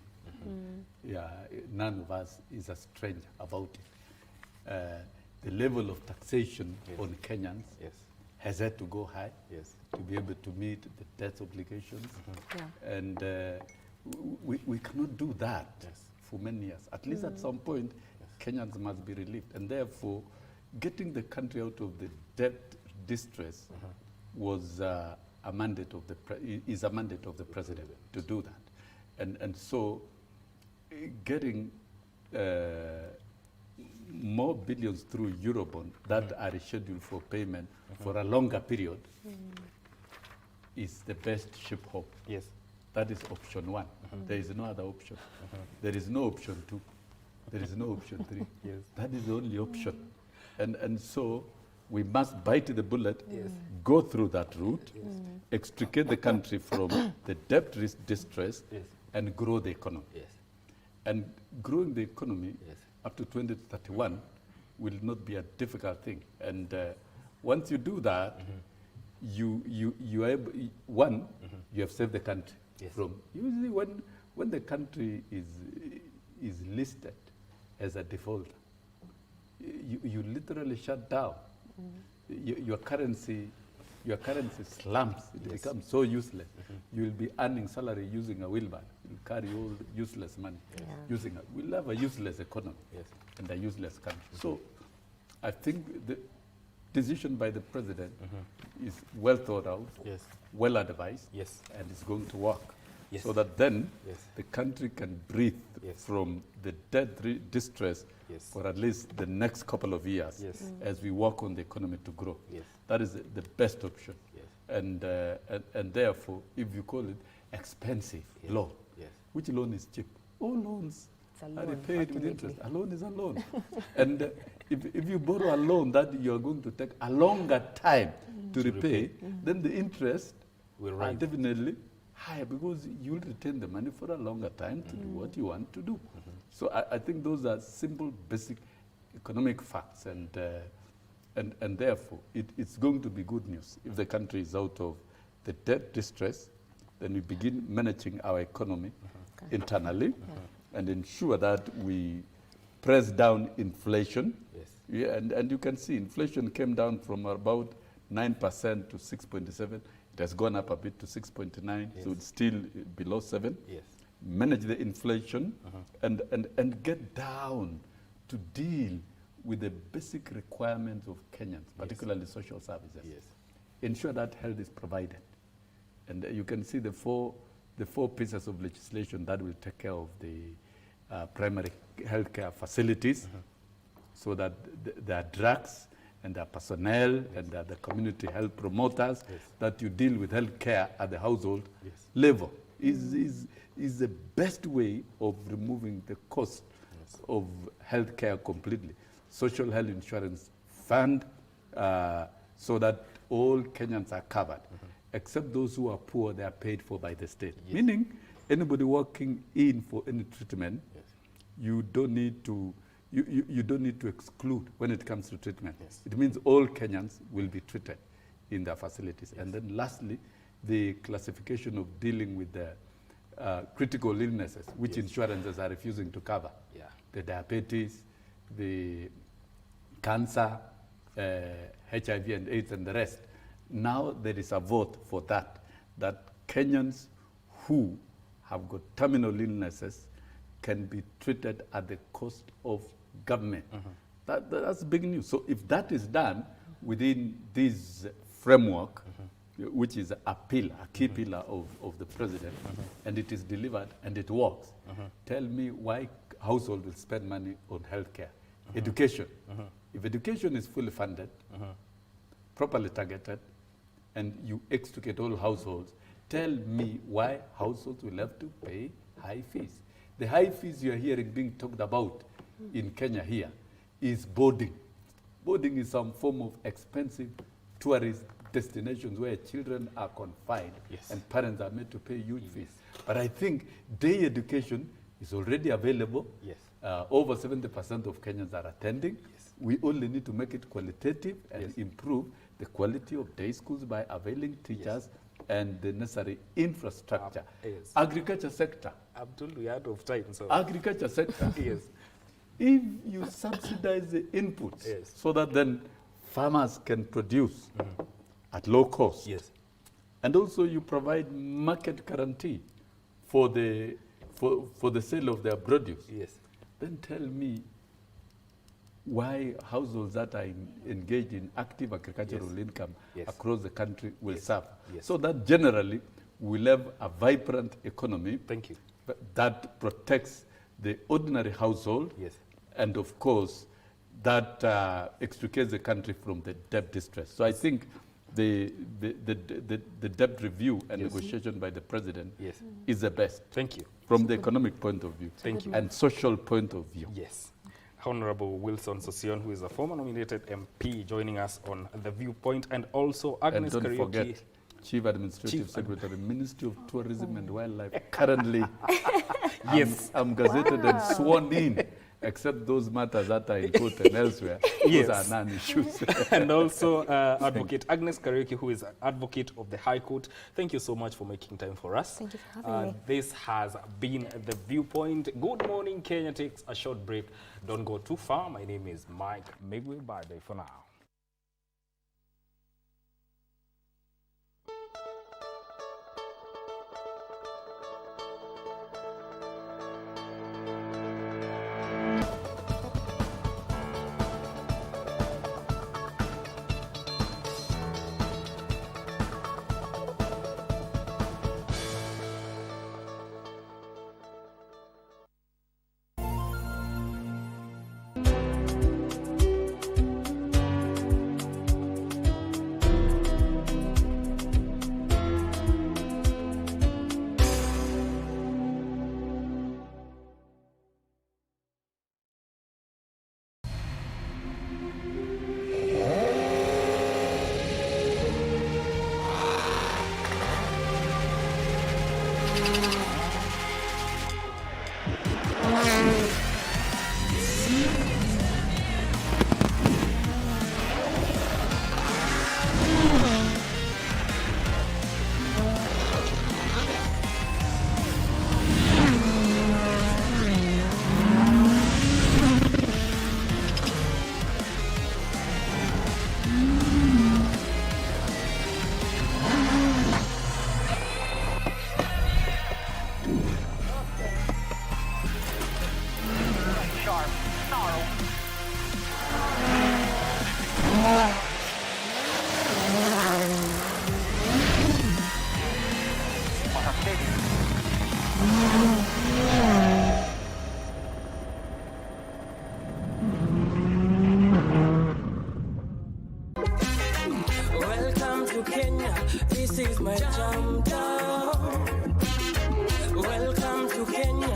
Yeah, none of us is a stranger about it. The level of taxation on Kenyans has had to go high to be able to meet the debt obligations. And we cannot do that for many years. At least at some point, Kenyans must be relieved. And therefore, getting the country out of the debt distress was a mandate of the is a mandate of the president to do that. And so getting more billions through Eurobond that are scheduled for payment for a longer period is the best ship hope. Yes. That is option one. There is no other option. There is no option two. There is no option three. Yes. That is the only option. And so we must bite the bullet, go through that route, extricate the country from the debt distress, and grow the economy. And growing the economy up to 2031 will not be a difficult thing. And once you do that, you are able, you have saved the country from. Usually, when the country is listed as a defaulter, you literally shut down. Your currency slumps. It becomes so useless. You will be earning salary using a wheelbarrow. You carry all useless money. We'll have a useless economy and a useless country. So I think the decision by the president is well thought out, well advised, and it's going to work. So that then the country can breathe from the debt distress for at least the next couple of years as we work on the economy to grow. That is the best option. And therefore, if you call it expensive loan, which loan is cheap? All loans are repaid with interest. A loan is a loan. And if you borrow a loan that you are going to take a longer time to repay, then the interest will definitely higher because you'll retain the money for a longer time to do what you want to do. So I think those are simple, basic economic facts, and therefore it's going to be good news if the country is out of the debt distress. Then we begin managing our economy internally and ensure that we press down inflation. And you can see inflation came down from about 9% to 6.7. It has gone up a bit to 6.9, so it's still below 7. Manage the inflation and get down to deal with the basic requirements of Kenyans, particularly social services. Ensure that health is provided. And you can see the four pieces of legislation that will take care of the primary healthcare facilities, so that there are drugs and there are personnel and there are the community health promoters, that you deal with health care at the household level is the best way of removing the cost of health care completely. Social health insurance fund, so that all Kenyans are covered. Except those who are poor, they are paid for by the state. Meaning, anybody walking in for any treatment, you don't need to you don't need to exclude when it comes to treatment. It means all Kenyans will be treated in their facilities. And then lastly, the classification of dealing with the critical illnesses, which insurances are refusing to cover. The diabetes, the cancer, HIV and AIDS and the rest. Now there is a vote for that Kenyans who have got terminal illnesses can be treated at the cost of government. That's big news. So if that is done within this framework, which is a key pillar of the president, and it is delivered and it works, tell me why household will spend money on healthcare. Education. If education is fully funded, properly targeted, and you extricate all households, tell me why households will have to pay high fees. The high fees you are hearing being talked about in Kenya here is boarding. Boarding is some form of expensive tourist destinations where children are confined and parents are made to pay huge fees. But I think day education is already available. Over 70% of Kenyans are attending. We only need to make it qualitative and improve the quality of day schools by availing teachers and the necessary infrastructure. Agriculture sector. Abdul, we are out of time. So. Agriculture sector. If you subsidize the inputs so that then farmers can produce at low cost, and also you provide market guarantee for the sale of their produce, then tell me why households that are engaged in active agricultural income across the country will suffer. So that generally we'll have a vibrant economy that protects the ordinary household and of course that extricates the country from the debt distress. So I think the debt review and negotiation by the president is the best. Thank you. From the economic point of view. Thank you. And social point of view. Yes. Honorable Wilson Sosion, who is a former nominated MP, joining us on The Viewpoint, and also Agnes And don't Kariuki. forget, Chief Administrative Secretary, Ministry of Tourism and Wildlife. Currently, I'm gazetted and sworn in, except those matters that are in court and elsewhere. Those are non-issues. And also Advocate Agnes Kariuki, who is an advocate of the High Court. Thank you so much for making time for us. Thank you for having me. This has been The Viewpoint. Good morning, Kenya takes a short break. Don't go too far. My name is Mike Migwe. Bye-bye for now. Welcome to Kenya, this is my jam town. Welcome to Kenya.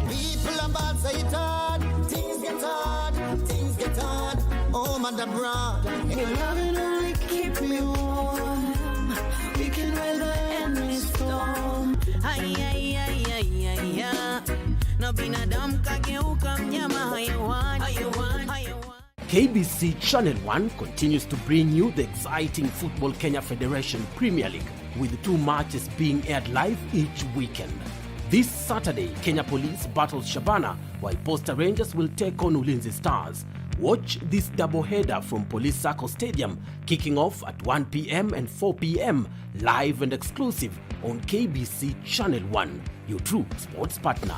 People about say it hard, things get hard, things get hard. Home and abroad, your loving only keep me warm. We can weather any storm. Ay, ay, ay, ay, ay, ay. Na binadamu kageuka mnyama hayawani. KBC Channel 1 continues to bring you the exciting Football Kenya Federation Premier League, with 2 matches being aired live each weekend. This Saturday, Kenya Police battles Shabana, while Posta Rangers will take on Ulinzi Stars. Watch this double-header from Police Circle Stadium, kicking off at 1 p.m. and 4 p.m, live and exclusive on KBC Channel 1, your true sports partner.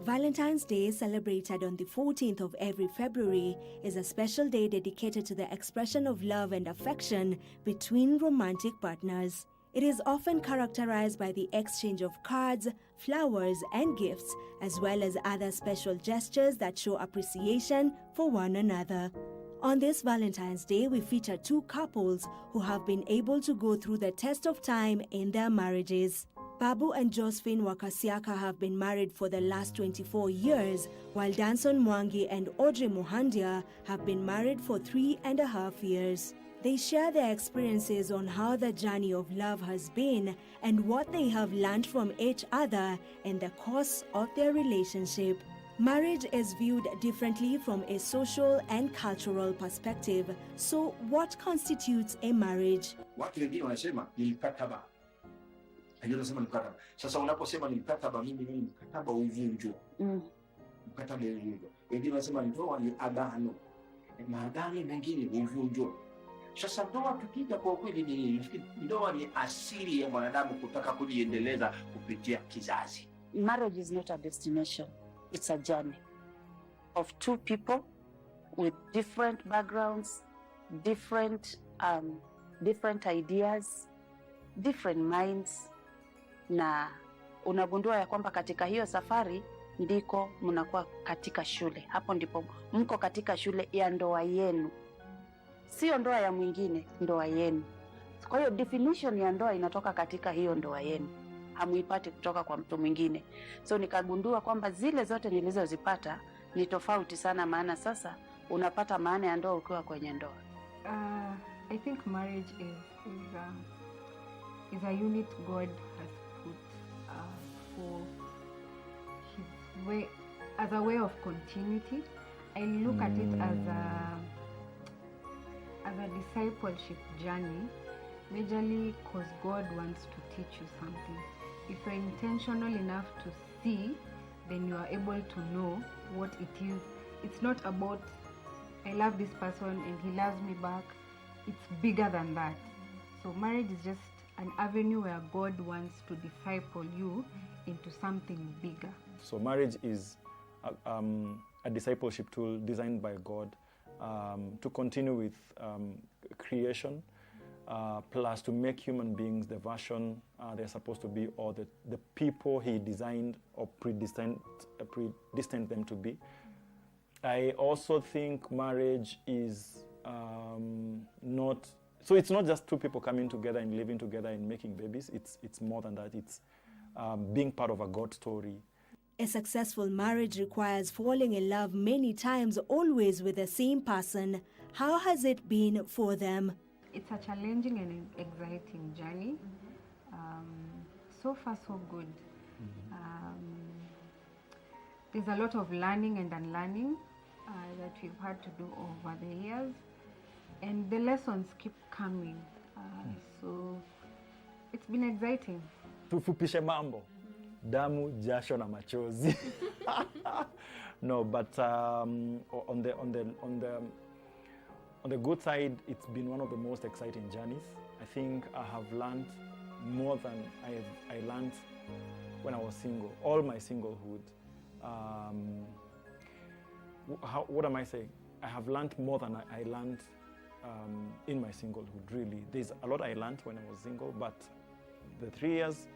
Valentine's Day, celebrated on the 14th of every February, is a special day dedicated to the expression of love and affection between romantic partners. It is often characterized by the exchange of cards, flowers, and gifts, as well as other special gestures that show appreciation for one another. On this Valentine's Day, we feature two couples who have been able to go through the test of time in their marriages. Babu and Josephine Wakasiaka have been married for the last 24 years, while Danson Mwangi and Audrey Muhandia have been married for 3.5 years. They share their experiences on how the journey of love has been and what they have learned from each other in the course of their relationship. Marriage is viewed differently from a social and cultural perspective. So what constitutes a marriage? Watu wengine wanasema ni mkataba. Anasema ni mkataba. Sasa unaposema ni mkataba, mimi mkataba uvunjwa. Mkataba uvunjwa. Wengine wanasema ndoa ni agano. Maagano mengine uvunjwa. Sasa ndoa tukija kwa kweli ni ndoa ni asili ya mwanadamu kutaka kujiendeleza kupitia kizazi. Marriage is not a destination. It's a journey of two people with different backgrounds, different ideas, different minds. Na unagundua ya kwamba katika hiyo safari ndiko mnakuwa katika shule. Hapo ndipo mko katika shule ya ndoa yenu. Sio ndoa ya mwingine, ndoa yenu. Kwa hiyo definition ya ndoa inatoka katika hiyo ndoa yenu. Hamuipati kutoka kwa mtu mwingine. So nikagundua kwamba zile zote nilizozipata ni tofauti sana, maana sasa unapata maana ya ndoa ukiwa kwenye ndoa. I think marriage is a unit God has put for his way, as a way of continuity. I look at it as a discipleship journey, majorly because God wants to teach you something. If you're intentional enough to see, then you are able to know what it is. It's not about, I love this person and he loves me back. It's bigger than that. So marriage is just an avenue where God wants to disciple you into something bigger. So marriage is a discipleship tool designed by God to continue with creation, plus to make human beings the version they're supposed to be, or the people he designed or predestined them to be. I also think marriage is not, so it's not just two people coming together and living together and making babies. It's more than that. It's being part of a God story. A successful marriage requires falling in love many times, always with the same person. How has it been for them? It's a challenging and exciting journey. So far, so good. There's a lot of learning and unlearning that we've had to do over the years. And the lessons keep coming. So it's been exciting. Tufupishe mambo. Damu, jasho na machozi. No, but on the good side, it's been one of the most exciting journeys. I think I have learned more than I learned when I was single. All my singlehood. What am I saying? I have learned more than I learned in my singlehood, really. There's a lot I learned when I was single, but the 3 years,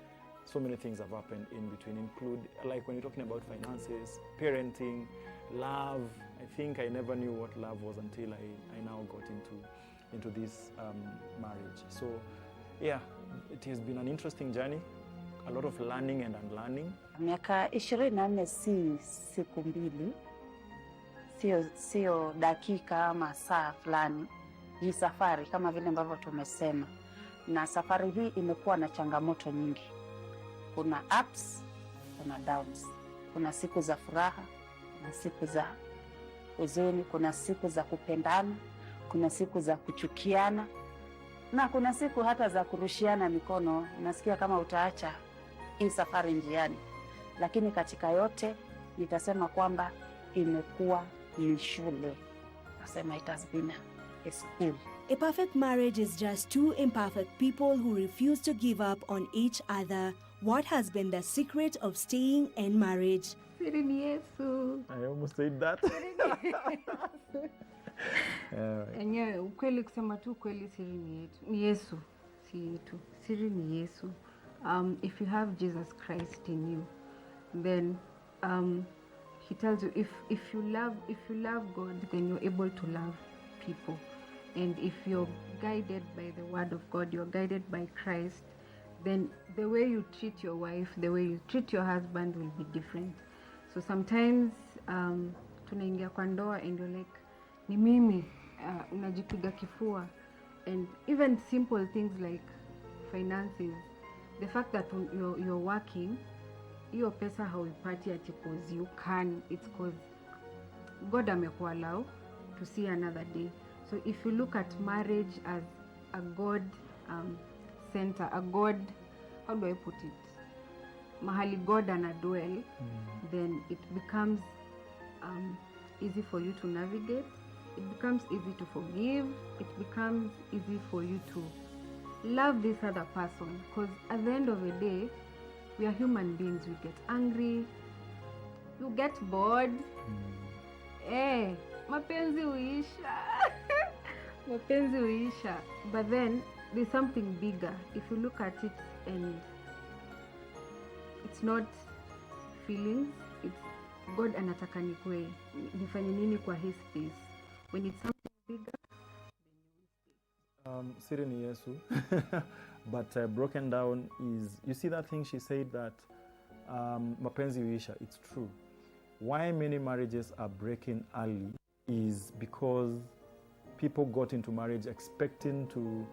so many things have happened in between, include, like when you're talking about finances, parenting, love. I think I never knew what love was until I now got into this marriage. So yeah, it has been an interesting journey, a lot of learning and unlearning. Miaka 24 si siku mbili, sio dakika ama saa fulani. Ni safari kama vile ambavyo tumesema. Na safari hii imekuwa na changamoto nyingi. Kuna ups, kuna downs. Kuna siku za furaha, kuna siku za huzuni, kuna siku za kupendana, kuna siku za kuchukiana, na kuna siku hata za kurushiana mikono. Nasikia kama utaacha hii safari njiani. Lakini katika yote nitasema kwamba imekuwa ni shule. Nasema it has been a school. A perfect marriage is just two imperfect people who refuse to give up on each other. what has been the secret of staying in marriage. Siri ni Yesu. I almost said that. Enyewe ukweli, kusema tu ukweli, siri ni Yesu, si yetu. Siri ni Yesu. If you have Jesus Christ in you, then he tells you if you love God, then you're able to love people. And if you're guided by the word of God, you're guided by Christ, then the way you treat your wife, the way you treat your husband will be different. So sometimes tunaingia kwa ndoa and you're like, ni mimi, unajipiga kifua. And even simple things like finances, the fact that you're working, hiyo pesa hauipati ati cause you can, it's cause God amekuallow to see another day. So if you look at marriage as a God center, a God, how do I put it? Mahali God anadwell, then it becomes easy for you to navigate. It becomes easy to forgive. It becomes easy for you to love this other person. Because at the end of the day, we are human beings. We get angry. You get bored. Mapenzi huisha. Mapenzi huisha. But then there's something bigger. If you look at it, and it's not feelings, it's God anataka nikue nifanye nini kwa his space. When it's something bigger, Siri ni Yesu. But broken down is, you see that thing she said that mapenzi huisha. It's true. Why many marriages are breaking early is because people got into marriage expecting to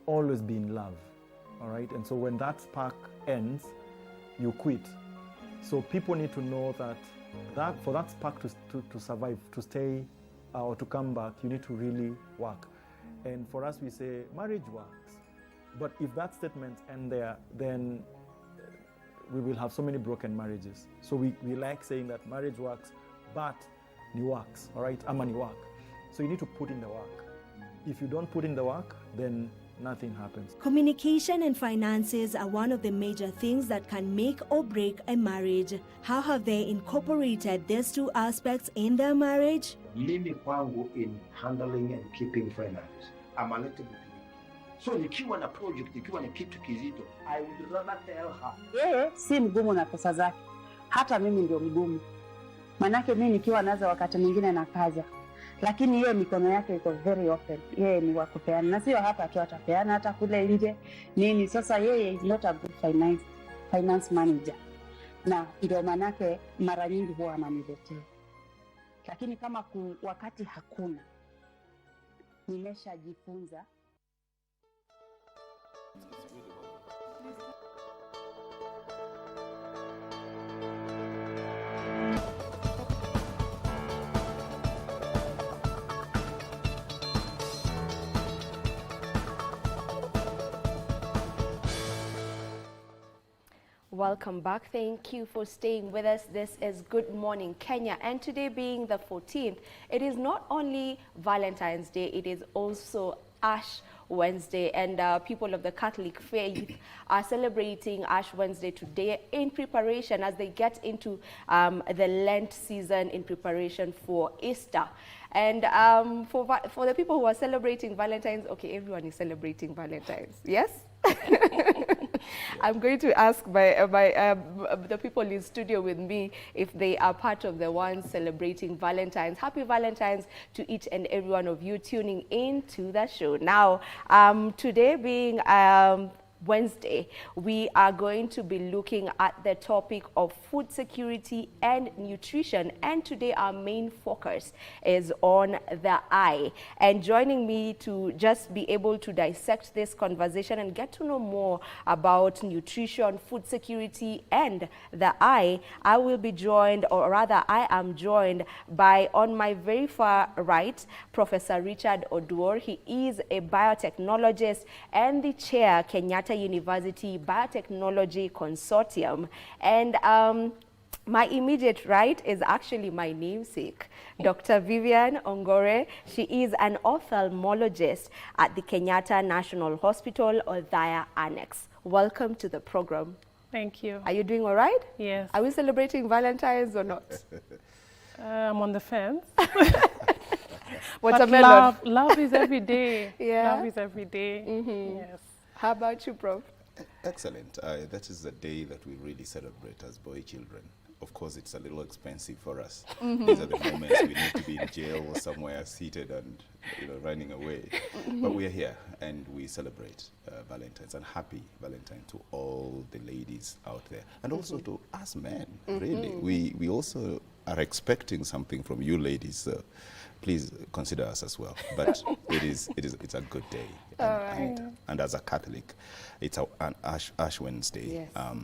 always be in love. All right? And so when that spark ends, you quit. So people need to know that for that spark to survive, to stay or to come back, you need to really work. And for us, we say marriage works. But if that statement ends there, then we will have so many broken marriages. So we like saying that marriage works, but ni works, all right? Ama ni work. So you need to put in the work. If you don't put in the work, then nothing happens. Communication and finances are one of the major things that can make or break a marriage. How have they incorporated these two aspects in their marriage? Mimi kwangu in handling and keeping finances, I'm a little bit weak. So nikiwa na project, nikiwa na kitu kizito, I would rather tell her. Yeye si mgumu na pesa zake. Hata mimi ndio mgumu. Manake mimi nikiwa nazo wakati mwingine na kaza. Lakini yeye mikono yake iko very open. Yeye ni wa kupeana. Na sio hapa tu atapeana, hata kule nje nini. Sasa yeye is not a good finance manager. Na ndio manake mara nyingi huwa ananiletea. Lakini kama wakati hakuna, nimeshajifunza. Welcome back. Thank you for staying with us. This is Good Morning Kenya, and today being the 14th, it is not only Valentine's Day, it is also Ash Wednesday, and people of the Catholic faith are celebrating Ash Wednesday today in preparation as they get into the Lent season in preparation for Easter. And for the people who are celebrating Valentine's, okay, everyone is celebrating Valentine's, yes? I'm going to ask the people in studio with me if they are part of the ones celebrating Valentine's. Happy Valentine's to each and every one of you tuning in to the show. Now, today being Wednesday, we are going to be looking at the topic of food security and nutrition, and today our main focus is on the eye. And joining me to just be able to dissect this conversation and get to know more about nutrition, food security, and the eye, I will be joined, or rather I am joined by, on my very far right, Professor Richard Oduor. He is a biotechnologist and the chair, Kenyatta University Biotechnology Consortium. And my immediate right is actually my namesake, Dr. Vivian Ongore. She is an ophthalmologist at the Kenyatta National Hospital, Othaya Annex. Welcome to the program. Thank you. Are you doing all right? Yes. Are we celebrating Valentine's or not? I'm on the fence. Watermelon. But love is every day. Yeah. Love is every day. Yes. How about you, Prof? Excellent. That is the day that we really celebrate as boy children. Of course, it's a little expensive for us. These are the moments we need to be in jail or somewhere seated and running away. But we are here and we celebrate Valentine's, and happy Valentine to all the ladies out there, and also to us men. Really, we also are expecting something from you ladies. So please consider us as well. But it's a good day. And as a Catholic, it's an Ash Wednesday. Yes.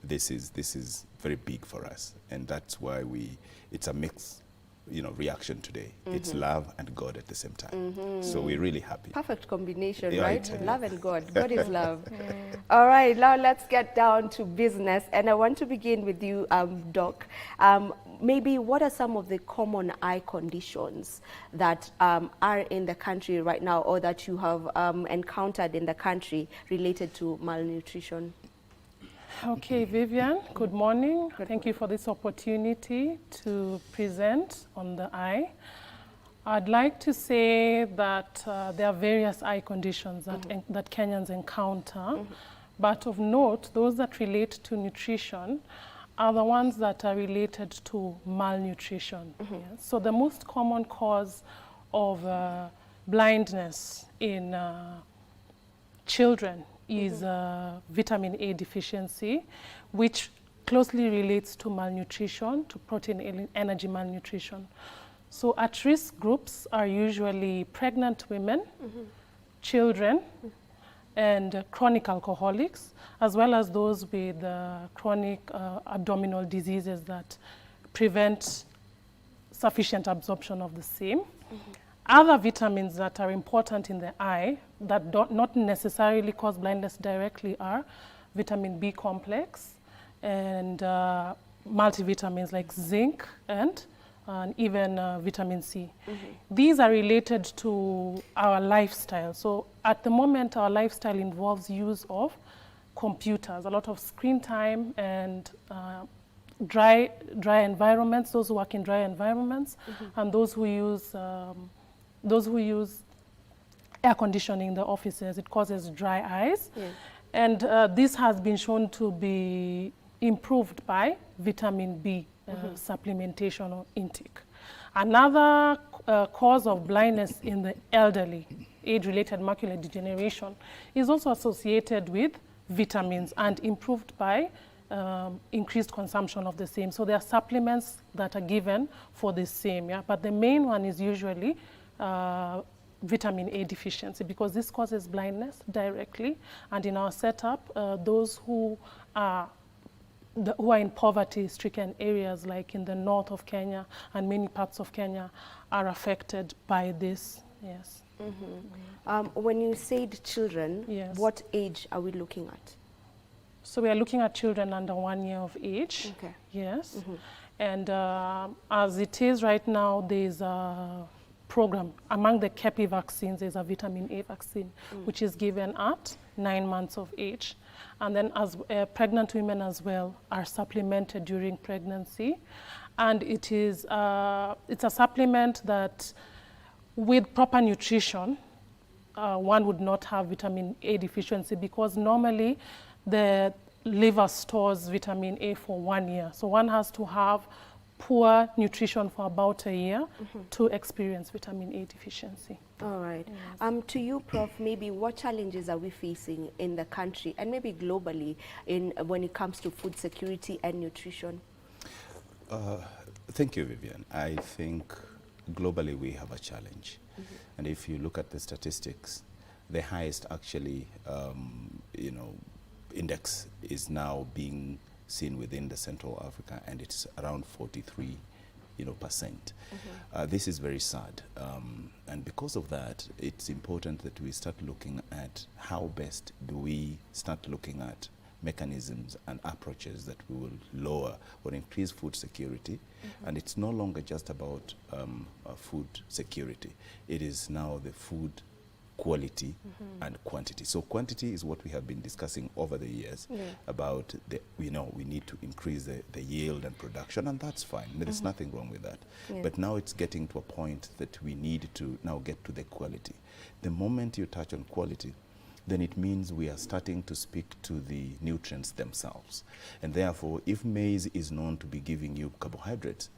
This is very big for us, and that's why it's a mixed reaction today. It's love and God at the same time. So we're really happy. Perfect combination, Yeah, right? Love and God. God is love. All right, now let's get down to business. And I want to begin with you, Doc. Maybe what are some of the common eye conditions that are in the country right now, or that you have encountered in the country related to malnutrition? Okay, Vivian, good morning. Thank you for this opportunity to present on the eye. I'd like to say that there are various eye conditions that Kenyans encounter, but of note, those that relate to nutrition are the ones that are related to malnutrition. Yes. So the most common cause of blindness in children is vitamin A deficiency, which closely relates to malnutrition, to protein energy malnutrition. So at-risk groups are usually pregnant women, children, and chronic alcoholics, as well as those with chronic abdominal diseases that prevent sufficient absorption of the same. Other vitamins that are important in the eye that not necessarily cause blindness directly are vitamin B complex and multivitamins like zinc and even vitamin C. These are related to our lifestyle. So at the moment, our lifestyle involves use of computers, a lot of screen time and dry environments, those who work in dry environments, and those who use air conditioning in the offices. It causes dry eyes. Yes. And this has been shown to be improved by vitamin B supplementation or intake. Another cause of blindness in the elderly, age-related macular degeneration, is also associated with vitamins and improved by increased consumption of the same. So there are supplements that are given for the same, but the main one is usually vitamin A deficiency, because this causes blindness directly. And in our setup, those who are in poverty-stricken areas, like in the north of Kenya and many parts of Kenya, are affected by this. Yes. When you said children, yes, what age are we looking at? So we are looking at children under 1 year of age. Okay. Yes. And as it is right now, there's a program among the KEPI vaccines. There's a vitamin A vaccine, which is given at 9 months of age. And then as pregnant women as well are supplemented during pregnancy. And it is it's a supplement that with proper nutrition, one would not have vitamin A deficiency, because normally the liver stores vitamin A for 1 year. So one has to have poor nutrition for about a year to experience vitamin A deficiency. All right. Yes. To you, Prof, maybe what challenges are we facing in the country and maybe globally when it comes to food security and nutrition? Thank you, Vivian. I think globally we have a challenge. And if you look at the statistics, the highest actually, index is now being seen within the Central Africa, and it's around 43%. This is very sad, and because of that, it's important that we start looking at how best do we start looking at mechanisms and approaches that we will lower or increase food security. And it's no longer just about food security. It is now the food quality and quantity. So quantity is what we have been discussing over the years about we need to increase the yield and production, and that's fine. There's nothing wrong with that. But now it's getting to a point that we need to now get to the quality. The moment you touch on quality, then it means we are starting to speak to the nutrients themselves. And therefore, if maize is known to be giving you carbohydrates,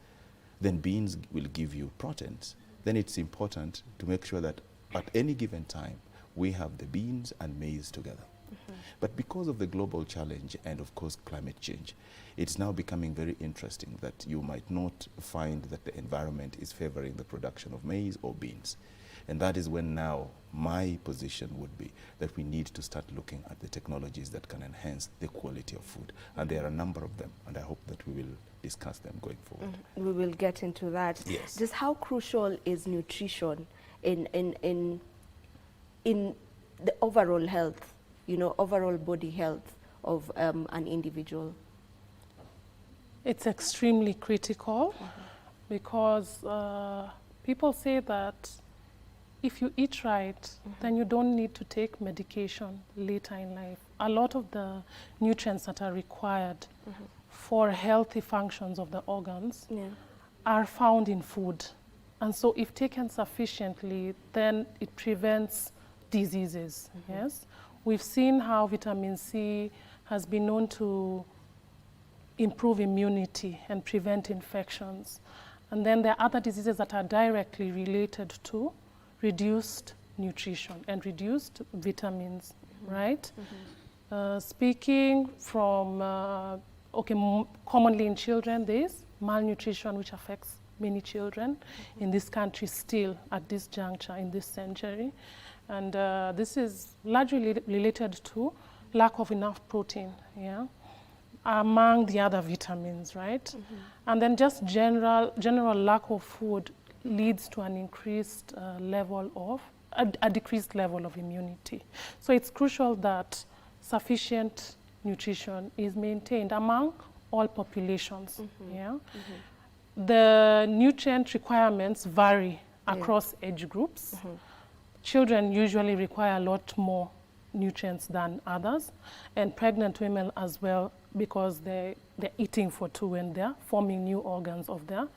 then beans will give you proteins. Then it's important to make sure that at any given time, we have the beans and maize together. But because of the global challenge and, of course, climate change, it's now becoming very interesting that you might not find that the environment is favoring the production of maize or beans. And that is when now my position would be that we need to start looking at the technologies that can enhance the quality of food. And there are a number of them, and I hope that we will discuss them going forward. We will get into that. Yes. Just how crucial is nutrition in the overall health, overall body health of an individual? It's extremely critical because people say that if you eat right, then you don't need to take medication later in life. A lot of the nutrients that are required for healthy functions of the organs are found in food. And so if taken sufficiently, then it prevents diseases, yes? We've seen how vitamin C has been known to improve immunity and prevent infections. And then there are other diseases that are directly related to reduced nutrition and reduced vitamins, right? Speaking from, commonly in children, there's malnutrition which affects many children in this country still at this juncture in this century. And this is largely related to lack of enough protein, among the other vitamins, right? And then just general lack of food leads to an increased level of, a decreased level of immunity. So it's crucial that sufficient nutrition is maintained among all populations, The nutrient requirements vary across age groups. Children usually require a lot more nutrients than others, and pregnant women as well, because they're eating for two and they're forming new organs of their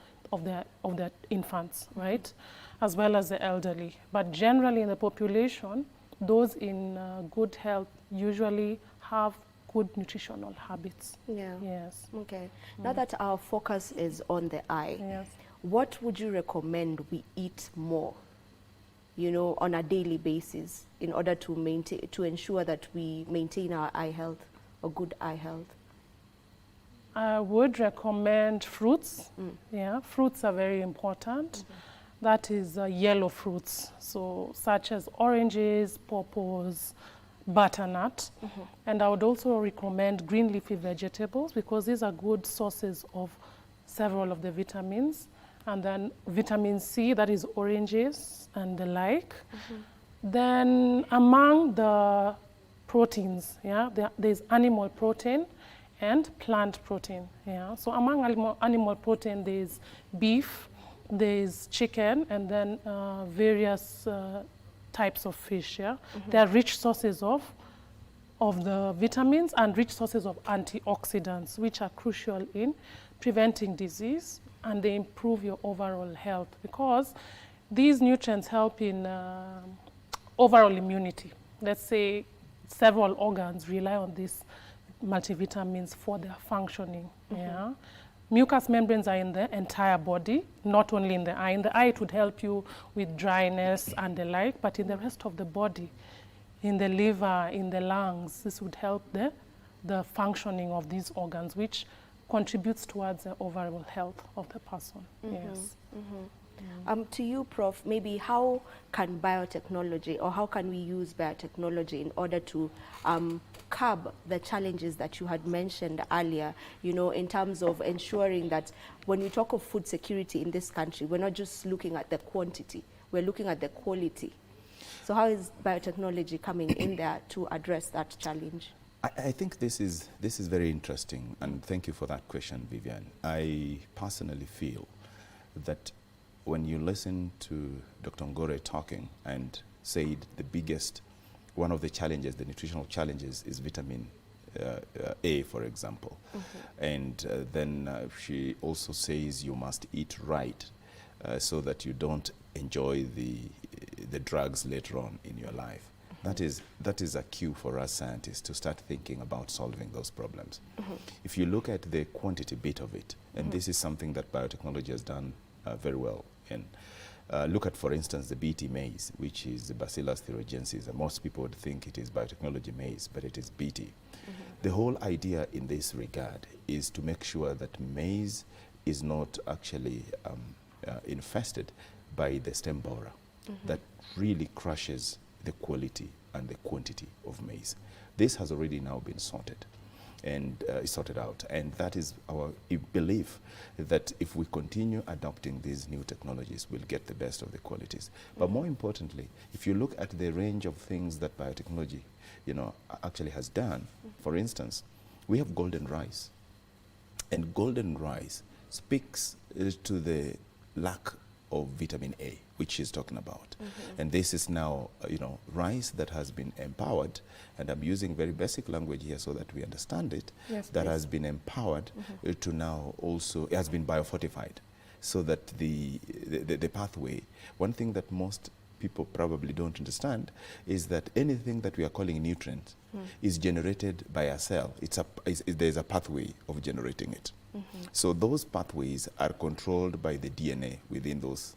infants, right? As well as the elderly. But generally in the population, those in good health usually have good nutritional habits. Yes. Okay. Now that our focus is on the eye, what would you recommend we eat more, on a daily basis in order to ensure that we maintain our eye health or good eye health? I would recommend fruits. Fruits are very important. That is yellow fruits, so such as oranges, pawpaws, butternut. And I would also recommend green leafy vegetables because these are good sources of several of the vitamins. And then vitamin C, that is oranges and the like. Then among the proteins, there's animal protein and plant protein. So among animal protein, there's beef, there's chicken, and then various types of fish. They are rich sources of the vitamins and rich sources of antioxidants, which are crucial in preventing disease, and they improve your overall health because these nutrients help in overall immunity. Let's say several organs rely on these multivitamins for their functioning. Mucous membranes are in the entire body, not only in the eye. In the eye, it would help you with dryness and the like, but in the rest of the body, in the liver, in the lungs, this would help the functioning of these organs, which contributes towards the overall health of the person. Yes. To you, Prof, maybe how can biotechnology, or how can we use biotechnology in order to curb the challenges that you had mentioned earlier, in terms of ensuring that when we talk of food security in this country, we're not just looking at the quantity, we're looking at the quality. So how is biotechnology coming in there to address that challenge? I think this is very interesting, and thank you for that question, Vivian. I personally feel that when you listen to Dr. Ngore talking and said one of the challenges, the nutritional challenges, is vitamin A, for example. And then she also says you must eat right so that you don't enjoy the drugs later on in your life. That is a cue for us scientists to start thinking about solving those problems. If you look at the quantity bit of it, and this is something that biotechnology has done very well in, look at, for instance, the BT maize, which is the Bacillus thuringiensis. And most people would think it is biotechnology maize, but it is BT. The whole idea in this regard is to make sure that maize is not actually infested by the stem borer that really crushes the quality and the quantity of maize. This has already now been sorted out, and that is our belief that if we continue adopting these new technologies, we'll get the best of the qualities. But more importantly, if you look at the range of things that biotechnology, actually has done, for instance, we have golden rice, and golden rice speaks to the lack of vitamin A, which she's talking about. And this is now, rice that has been empowered, and I'm using very basic language here so that we understand it, that has been empowered to now also, it has been biofortified, so that the pathway, one thing that most people probably don't understand is that anything that we are calling nutrient is generated by a cell. There's a pathway of generating it. So those pathways are controlled by the DNA within those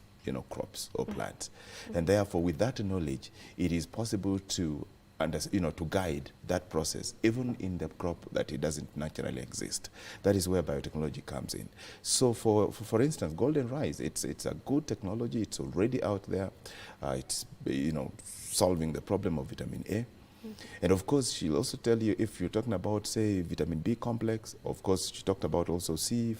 crops or plants. And therefore, with that knowledge, it is possible to to guide that process, even in the crop that it doesn't naturally exist. That is where biotechnology comes in. So for instance, golden rice, it's a good technology. It's already out there. It's solving the problem of vitamin A. And of course, she'll also tell you, if you're talking about, say, vitamin B complex, of course, she talked about also C,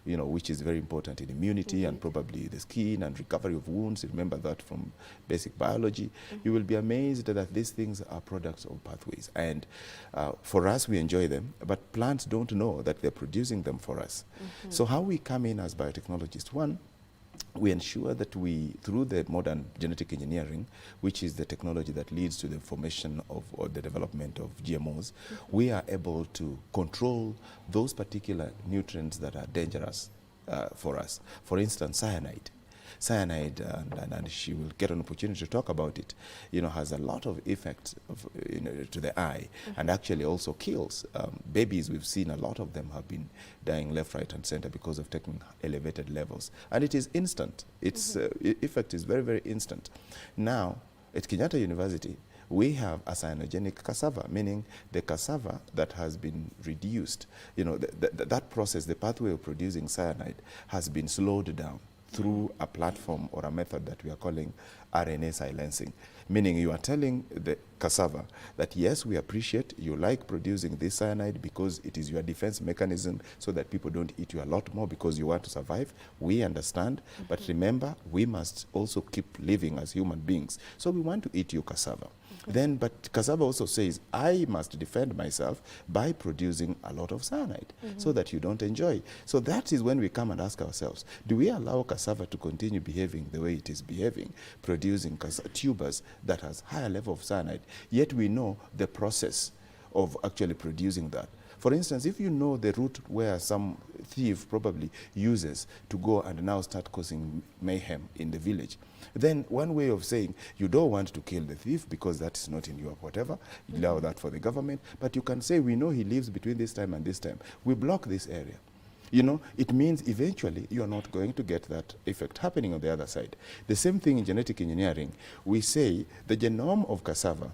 which is very important in immunity and probably the skin and recovery of wounds. Remember that from basic biology. You will be amazed that these things are products of pathways. And for us, we enjoy them, but plants don't know that they're producing them for us. So how we come in as biotechnologists, one, we ensure that through the modern genetic engineering, which is the technology that leads to the formation of or the development of GMOs, we are able to control those particular nutrients that are dangerous for us. For instance, cyanide. Cyanide, and she will get an opportunity to talk about it, has a lot of effects to the eye, and actually also kills. Babies, we've seen a lot of them have been dying left, right, and center because of taking elevated levels. And it is instant. Its effect is very, very instant. Now, at Kenyatta University, we have a cyanogenic cassava, meaning the cassava that has been reduced, that process, the pathway of producing cyanide, has been slowed down through a platform or a method that we are calling RNA silencing, meaning you are telling the cassava that, yes, we appreciate you like producing this cyanide because it is your defense mechanism so that people don't eat you a lot more because you want to survive. We understand, but remember, we must also keep living as human beings. So we want to eat you, cassava. But cassava also says, I must defend myself by producing a lot of cyanide so that you don't enjoy. So that is when we come and ask ourselves, do we allow cassava to continue behaving the way it is behaving, producing tubers that has higher level of cyanide, yet we know the process of actually producing that? For instance, if you know the route where some thief probably uses to go and now start causing mayhem in the village, then one way of saying you don't want to kill the thief because that is not in your whatever, you allow that for the government, but you can say, we know he lives between this time and this time. We block this area. It means eventually you are not going to get that effect happening on the other side. The same thing in genetic engineering. We say the genome of cassava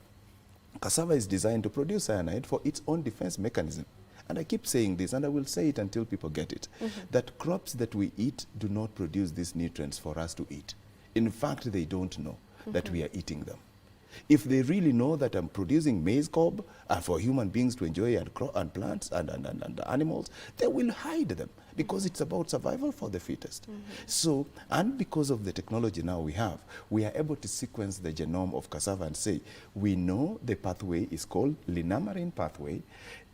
is designed to produce cyanide for its own defense mechanism. And I keep saying this, and I will say it until people get it, that crops that we eat do not produce these nutrients for us to eat. In fact, they don't know that we are eating them. If they really know that I'm producing maize cob for human beings to enjoy and plants and animals, they will hide them because it's about survival for the fittest. So, and because of the technology now we have, we are able to sequence the genome of cassava and say, we know the pathway is called linamarin pathway.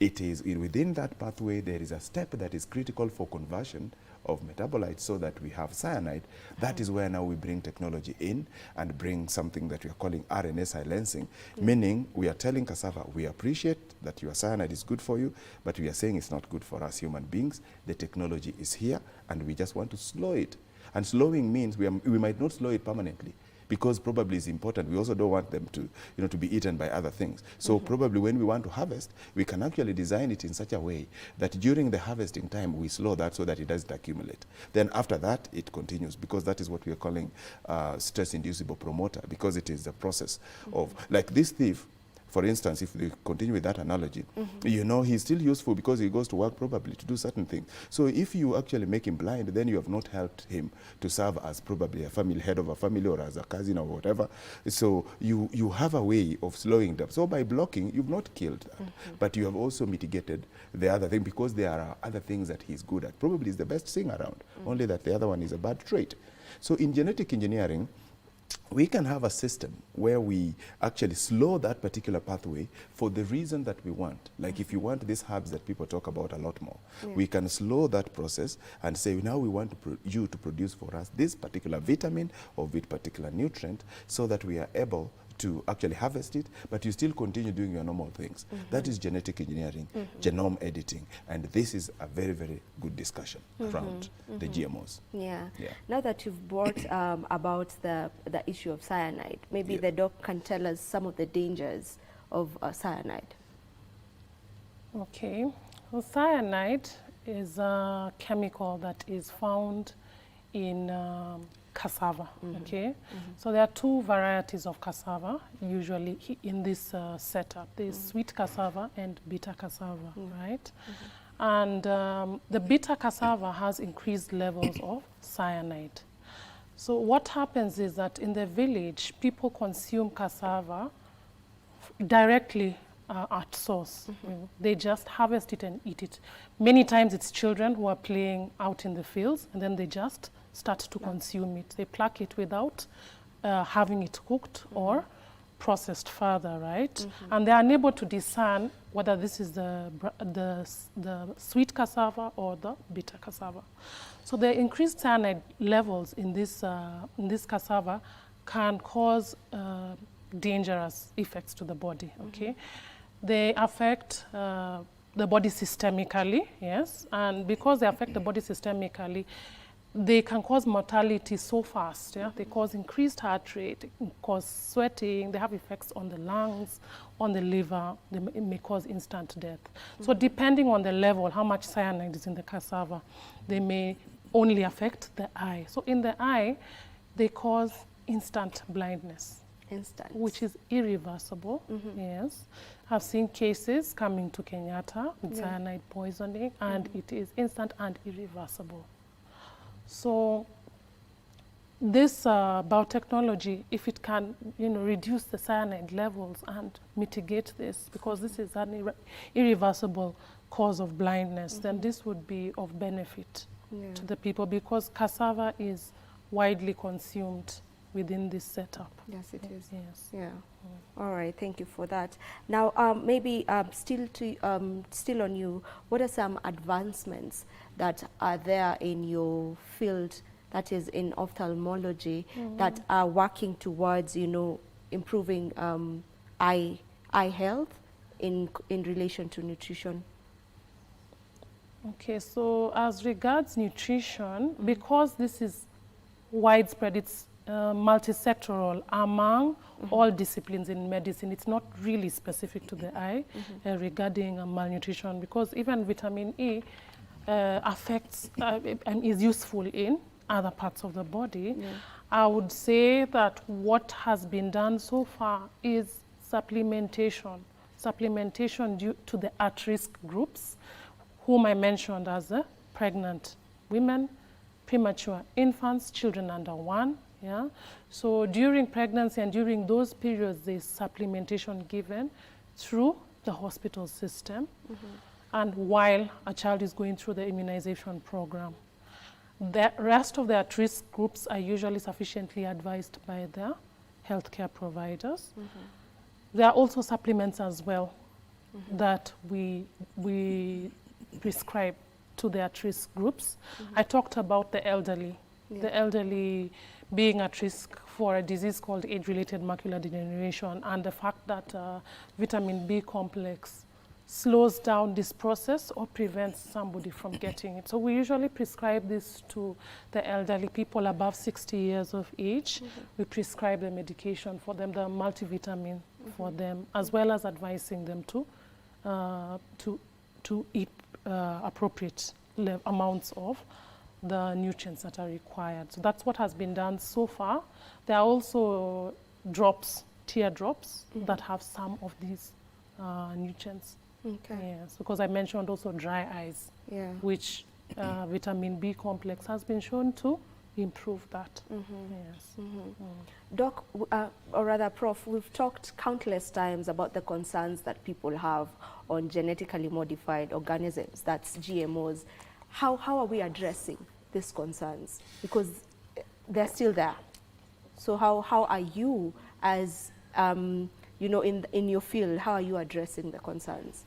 It is within that pathway, there is a step that is critical for conversion of metabolites so that we have cyanide. That is where now we bring technology in and bring something that we are calling RNA silencing, meaning we are telling cassava, we appreciate that your cyanide is good for you, but we are saying it's not good for us human beings. The technology is here and we just want to slow it. And slowing means we might not slow it permanently, because probably it's important. We also don't want them to, to be eaten by other things. So probably when we want to harvest, we can actually design it in such a way that during the harvesting time, we slow that so that it doesn't accumulate. Then after that, it continues, because that is what we are calling stress-inducible promoter, because it is a process of, like this thief, for instance, if we continue with that analogy, he's still useful because he goes to work probably to do certain things. So if you actually make him blind, then you have not helped him to serve as probably a family, head of a family, or as a cousin or whatever. So you have a way of slowing them. So by blocking, you've not killed that, but you have also mitigated the other thing, because there are other things that he's good at. Probably is the best thing around, only that the other one is a bad trait. So in genetic engineering, we can have a system where we actually slow that particular pathway for the reason that we want. Like if you want these herbs that people talk about a lot more, we can slow that process and say, now we want you to produce for us this particular vitamin or this particular nutrient, so that we are able to actually harvest it, but you still continue doing your normal things. That is genetic engineering, genome editing, and this is a very, very good discussion around the GMOs. Yeah. Now that you've brought about the issue of cyanide, maybe the doc can tell us some of the dangers of cyanide. Okay. Well, cyanide is a chemical that is found in cassava. Okay, so there are two varieties of cassava usually in this setup. There's sweet cassava and bitter cassava, right? And the bitter cassava has increased levels of cyanide. So what happens is that in the village, people consume cassava directly at source. They just harvest it and eat it. Many times it's children who are playing out in the fields, and then they just start to consume it. They pluck it without having it cooked or processed further, right? And they are unable to discern whether this is the sweet cassava or the bitter cassava. So the increased cyanide levels in this cassava can cause dangerous effects to the body, okay? They affect the body systemically, yes, and because they affect the body systemically, they can cause mortality so fast. Yeah? They cause increased heart rate, they cause sweating, they have effects on the lungs, on the liver, they may cause instant death. So depending on the level, how much cyanide is in the cassava, they may only affect the eye. So in the eye, they cause instant blindness. Which is irreversible, yes. I've seen cases coming to Kenyatta with cyanide poisoning, and it is instant and irreversible. So this biotechnology, if it can, reduce the cyanide levels and mitigate this, because this is an irreversible cause of blindness, then this would be of benefit to the people, because cassava is widely consumed within this setup. Yes, it is. Yes. Yeah. All right. Thank you for that. Now, maybe still on you, what are some advancements that are there in your field, that is in ophthalmology, that are working towards, improving eye health in relation to nutrition? Okay. So as regards nutrition, because this is widespread, it's multisectoral among all disciplines in medicine. It's not really specific to the eye regarding malnutrition, because even vitamin E affects and is useful in other parts of the body. I would say that what has been done so far is supplementation due to the at-risk groups, whom I mentioned as the pregnant women, premature infants, children under 1. Yeah. So during pregnancy and during those periods, there's supplementation given through the hospital system. and while a child is going through the immunization program. The rest of the at-risk groups are usually sufficiently advised by their healthcare providers. There are also supplements as well that we prescribe to the at-risk groups. I talked about the elderly. The elderly being at risk for a disease called age-related macular degeneration, and the fact that vitamin B complex slows down this process or prevents somebody from getting it. So we usually prescribe this to the elderly people above 60 years of age. We prescribe the medication for them, the multivitamin for them, as well as advising them to eat appropriate amounts of the nutrients that are required. So that's what has been done so far. There are also drops, tear drops, that have some of these nutrients. Yes, because I mentioned also dry eyes, which vitamin B complex has been shown to improve that. Yes. Doc, or rather Prof, we've talked countless times about the concerns that people have on genetically modified organisms, that's GMOs. How are we addressing these concerns? Because they're still there. So how are you, as you know, in your field, how are you addressing the concerns?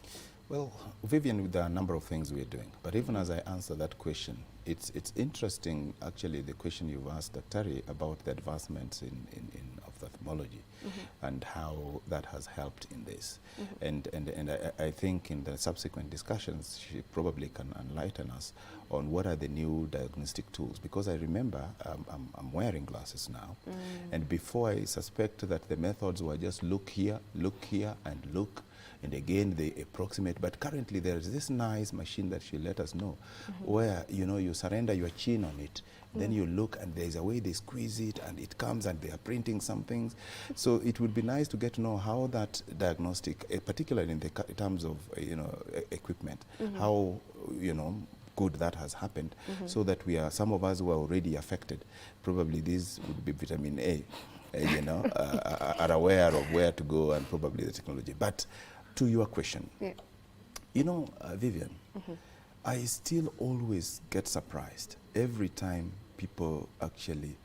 Well, Vivian, there are a number of things we're doing. But even as I answer that question, it's interesting, actually, the question you've asked, Daktari, about the advancements in ophthalmology and how that has helped in this. And I think in the subsequent discussions, she probably can enlighten us on what are the new diagnostic tools. Because I remember I'm wearing glasses now. And before, I suspect that the methods were just look here, and look. And again, they approximate. But currently, there is this nice machine that she let us know, where you surrender your chin on it, then you look, and there's a way they squeeze it, and it comes, and they are printing some things. So it would be nice to get to know how that diagnostic, particularly in the terms of equipment, how good that has happened, so that some of us who are already affected, probably this would be vitamin A, are aware of where to go and probably the technology. But to your question, Vivian, I still always get surprised every time people actually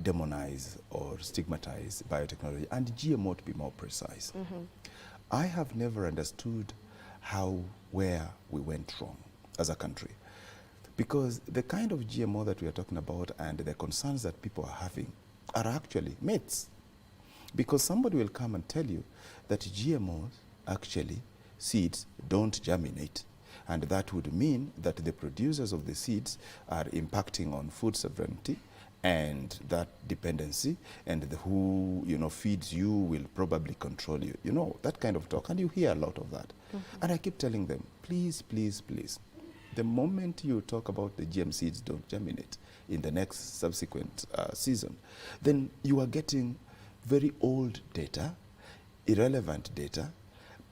demonize or stigmatize biotechnology, and GMO to be more precise. I have never understood where we went wrong as a country. Because the kind of GMO that we are talking about and the concerns that people are having are actually myths. Because somebody will come and tell you that GMOs, actually, seeds don't germinate. And that would mean that the producers of the seeds are impacting on food sovereignty and that dependency, and who feeds you will probably control you. That kind of talk, and you hear a lot of that. And I keep telling them, please, please, please, the moment you talk about the GM seeds don't germinate in the next subsequent season, then you are getting very old data, irrelevant data.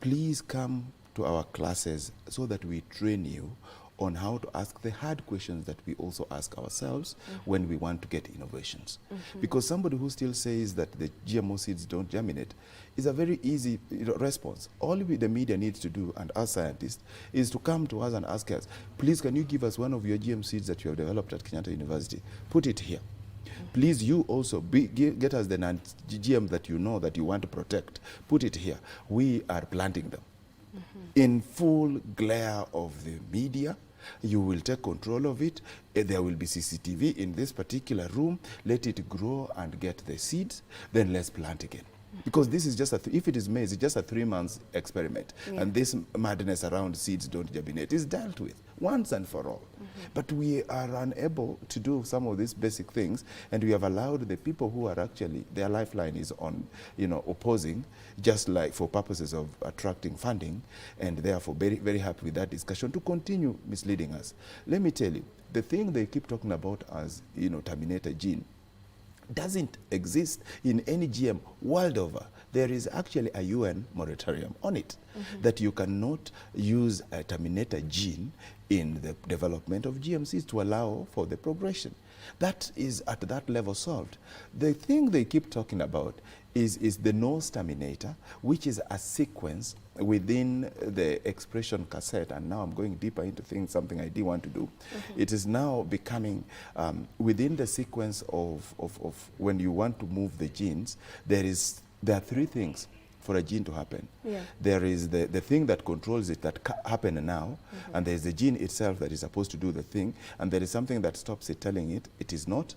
Please come to our classes so that we train you on how to ask the hard questions that we also ask ourselves when we want to get innovations. Because somebody who still says that the GMO seeds don't germinate is a very easy response. All the media needs to do, and us scientists, is to come to us and ask us, please, can you give us one of your GM seeds that you have developed at Kenyatta University? Put it here. Please, you also get us the GM that that you want to protect. Put it here. We are planting them. In full glare of the media, you will take control of it. There will be CCTV in this particular room. Let it grow and get the seeds. Then let's plant again. Because this is just if it is maize, it's just a 3-month experiment. And this madness around seeds don't germinate is dealt with once and for all. But we are unable to do some of these basic things, and we have allowed the people who are actually, their lifeline is on, opposing, just like for purposes of attracting funding, and therefore very, very happy with that discussion, to continue misleading us. Let me tell you, the thing they keep talking about as, terminator gene, doesn't exist in any GM world over. There is actually a UN moratorium on it, that you cannot use a terminator gene in the development of GMCs to allow for the progression. That is at that level solved. The thing they keep talking about is the nose terminator, which is a sequence within the expression cassette, and now I'm going deeper into things, something I did want to do, it is now becoming within the sequence of when you want to move the genes, there are three things for a gene to happen. Yeah. There is the thing that controls it that happen now, and there is the gene itself that is supposed to do the thing, and there is something that stops it telling it it is not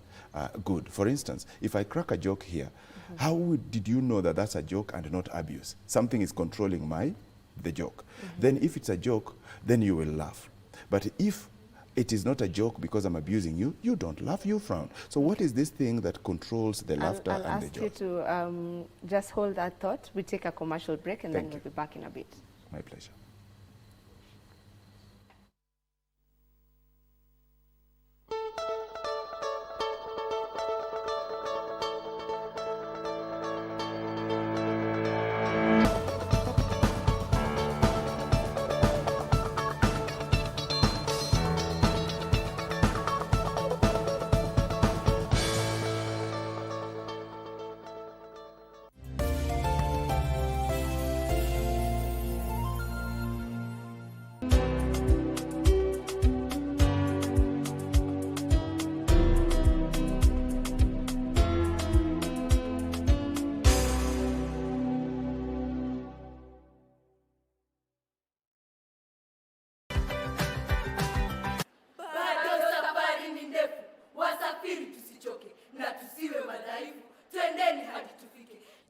good. For instance, if I crack a joke here, how did you know that that's a joke and not abuse? Something is controlling the joke. Then if it's a joke, then you will laugh. But if it is not a joke because I'm abusing you, you don't laugh, you frown. So what is this thing that controls the laughter and the joke? I'll ask you to just hold that thought. We take a commercial break and then we'll be back in a bit. My pleasure.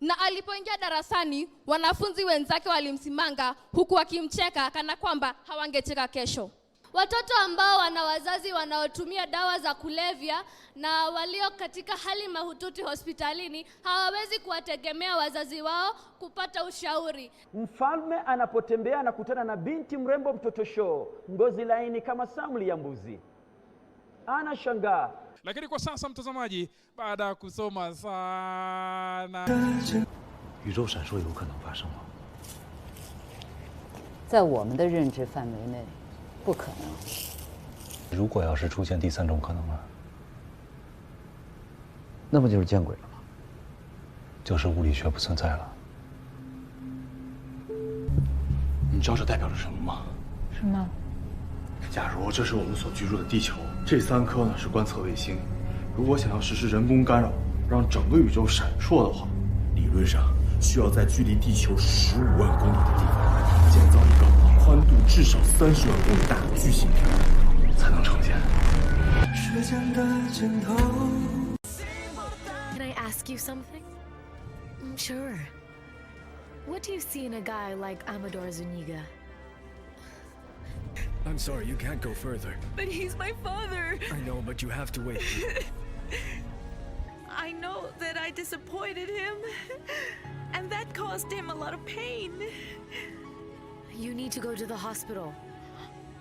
Na alipoingia darasani, wanafunzi wenzake walimsimanga huku wakimcheka kana kwamba hawangecheka kesho. Watoto ambao wana wazazi wanaotumia dawa za kulevya na walio katika hali mahututi hospitalini hawawezi kuwategemea wazazi wao kupata ushauri. Mfalme anapotembea anakutana na binti mrembo mtoto show, ngozi laini kama samli ya mbuzi. Anashangaa. Lakini kwa sasa mtazamaji, baada ya kusoma sana 宇宙闪烁有可能发生吗？在我们的认知范围内，不可能。如果要是出现第三种可能呢？那不就是见鬼了吗？就是物理学不存在了。你知道这代表着什么吗？是吗？假如这是我们所居住的地球，这3颗呢是观测卫星。如果想要实施人工干扰，让整个宇宙闪烁的话，理论上需要在距离地球15万公里的地方建造一个宽度至少30万公里大的巨型天体，才能呈现。Can I ask you something? Sure. What do you see in a guy like Amador Zuniga? I'm sorry, you can't go further. But he's my father. I know, but you have to wait. I know that I disappointed him, and that caused him a lot of pain. You need to go to the hospital.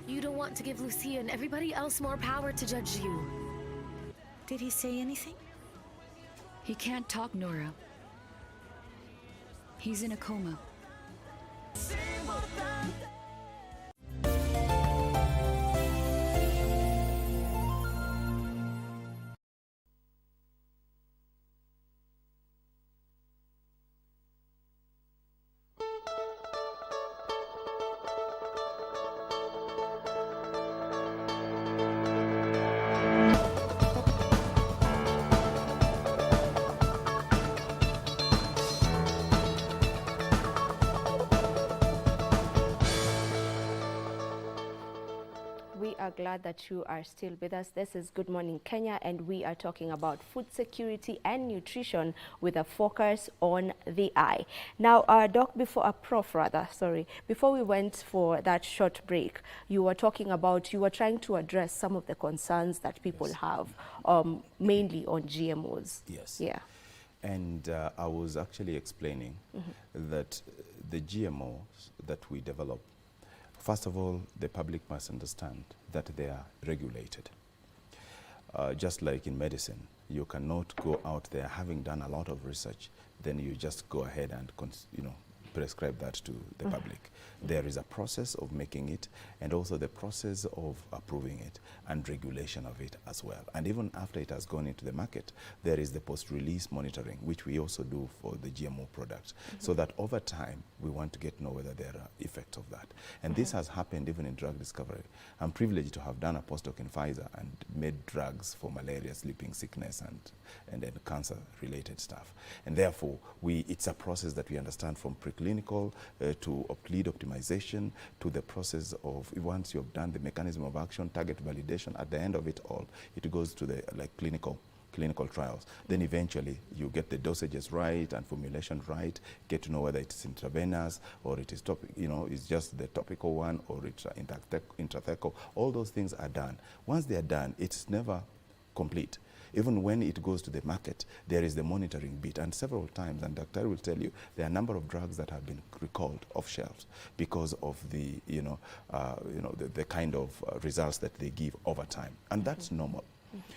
You don't want to give Lucia and everybody else more power to judge you. Did he say anything? He can't talk, Nora. He's in a coma. We are glad that you are still with us. This is Good Morning Kenya, and we are talking about food security and nutrition with a focus on the eye. Now, before we went for that short break, you were trying to address some of the concerns that people have, mainly on GMOs. Yes. Yeah. And I was actually explaining that the GMOs that we develop, first of all, the public must understand that they are regulated. Just like in medicine, you cannot go out there having done a lot of research, then you just go ahead and prescribe that to the public. There is a process of making it, and also the process of approving it and regulation of it as well. And even after it has gone into the market, there is the post-release monitoring, which we also do for the GMO products, so that over time we want to get to know whether there are effects of that. And this has happened even in drug discovery. I'm privileged to have done a postdoc in Pfizer and made drugs for malaria, sleeping sickness, and then cancer-related stuff. And therefore, it's a process that we understand from preclinical to lead optimization to the process of, once you've done the mechanism of action, target validation, at the end of it all, it goes to the clinical trials. Then eventually you get the dosages right and formulation right, get to know whether it's intravenous or it is it's just the topical one or it's intrathecal. All those things are done. Once they are done, it's never complete. Even when it goes to the market, there is the monitoring bit, and several times, and Dr. will tell you, there are a number of drugs that have been recalled off shelves because of the the kind of results that they give over time, and that's normal.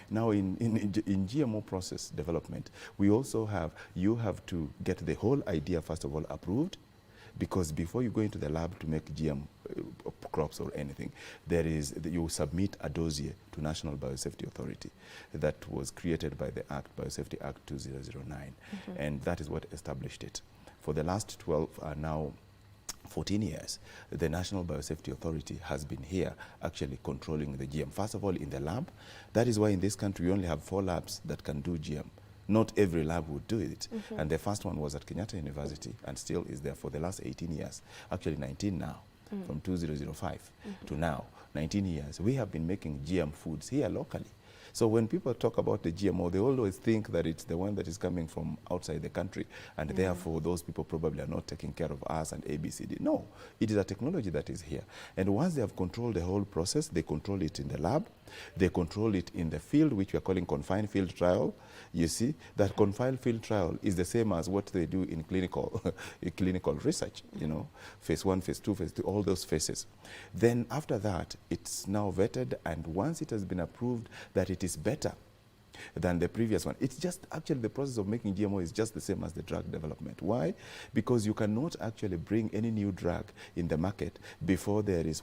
Now, in GMO process development, we also have, you have to get the whole idea, first of all, approved, because before you go into the lab to make GM crops or anything, you submit a dossier to National Biosafety Authority that was created by the Act, Biosafety Act 2009, and that is what established it. For the last 14 years, the National Biosafety Authority has been here actually controlling the GM. First of all, in the lab. That is why in this country we only have 4 labs that can do GM. Not every lab would do it. And the first one was at Kenyatta University and still is there for the last 18 years. Actually 19 now, from 2005 to now, 19 years. We have been making GM foods here locally. So when people talk about the GMO, they always think that it's the one that is coming from outside the country, and therefore those people probably are not taking care of us and ABCD. No, it is a technology that is here. And once they have controlled the whole process, they control it in the lab, they control it in the field, which we are calling confined field trial. You see, that confined field trial is the same as what they do in clinical research, phase 1, phase 2, phase 3, all those phases. Then after that, it's now vetted, and once it has been approved that it is better than the previous one. It's just actually the process of making GMO is just the same as the drug development. Why? Because you cannot actually bring any new drug in the market before there is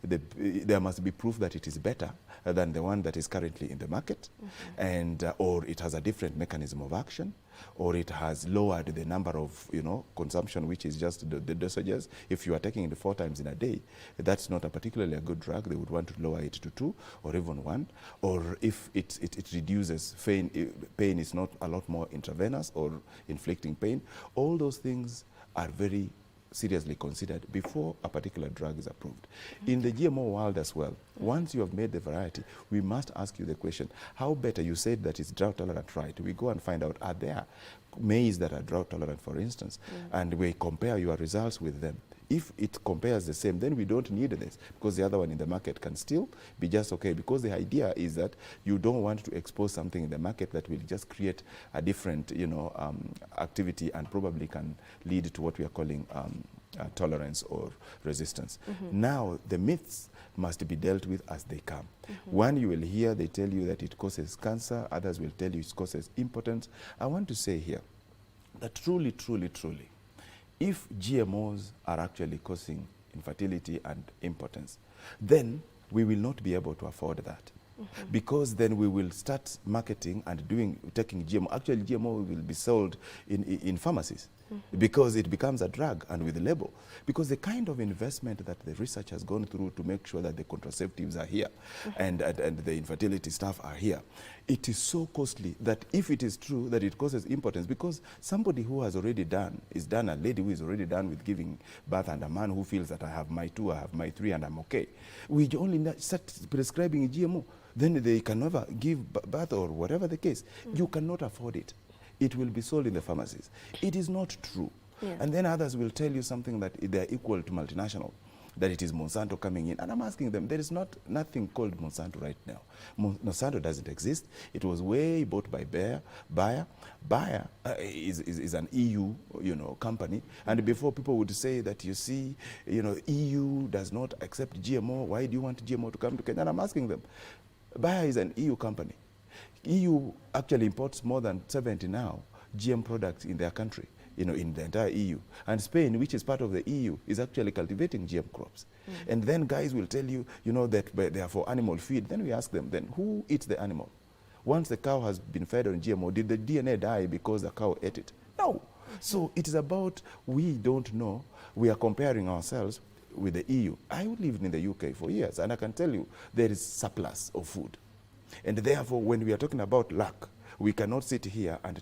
there must be proof that it is better than the one that is currently in the market, and or it has a different mechanism of action, or it has lowered the number of consumption, which is just the dosages. If you are taking it 4 times in a day, that's not a particularly a good drug. They would want to lower it to 2 or even 1. Or if it reduces pain is not a lot more intravenous or inflicting pain. All those things are very seriously considered before a particular drug is approved. In the GMO world as well, once you have made the variety, we must ask you the question, how better? You said that it's drought tolerant, right? We go and find out, are there maize that are drought tolerant, for instance, and we compare your results with them. If it compares the same, then we don't need this, because the other one in the market can still be just okay, because the idea is that you don't want to expose something in the market that will just create a different activity and probably can lead to what we are calling tolerance or resistance. Now, the myths must be dealt with as they come. One, you will hear, they tell you that it causes cancer. Others will tell you it causes impotence. I want to say here that truly, truly, truly, if GMOs are actually causing infertility and impotence, then we will not be able to afford that. Because then we will start marketing and taking GMO. Actually, GMO will be sold in pharmacies because it becomes a drug and with a label. Because the kind of investment that the research has gone through to make sure that the contraceptives are here and the infertility stuff are here, it is so costly that if it is true that it causes impotence, because somebody who has already a lady who is already done with giving birth, and a man who feels that I have my 2, I have my 3, and I'm okay, we only start prescribing GMO. Then they can never give birth or whatever the case. You cannot afford it. It will be sold in the pharmacies. It is not true. And then others will tell you something that they are equal to multinational, that it is Monsanto coming in. And I'm asking them, there is nothing called Monsanto right now. Monsanto doesn't exist. It was way bought by Bayer. Bayer is an EU company. And before, people would say that, you see, EU does not accept GMO. Why do you want GMO to come to Kenya? And I'm asking them, Bayer is an EU company. EU actually imports more than 70 now GM products in their country. you know, in the entire EU. And Spain, which is part of the EU, is actually cultivating GM crops. And then guys will tell you, you know, that they are for animal feed. Then we ask them, then who eats the animal? Once the cow has been fed on GMO, did the DNA die because the cow ate it? No. So it is about, we don't know. We are comparing ourselves with the EU. I lived in the UK for years, and I can tell you there is surplus of food. And therefore, when we are talking about lack, we cannot sit here and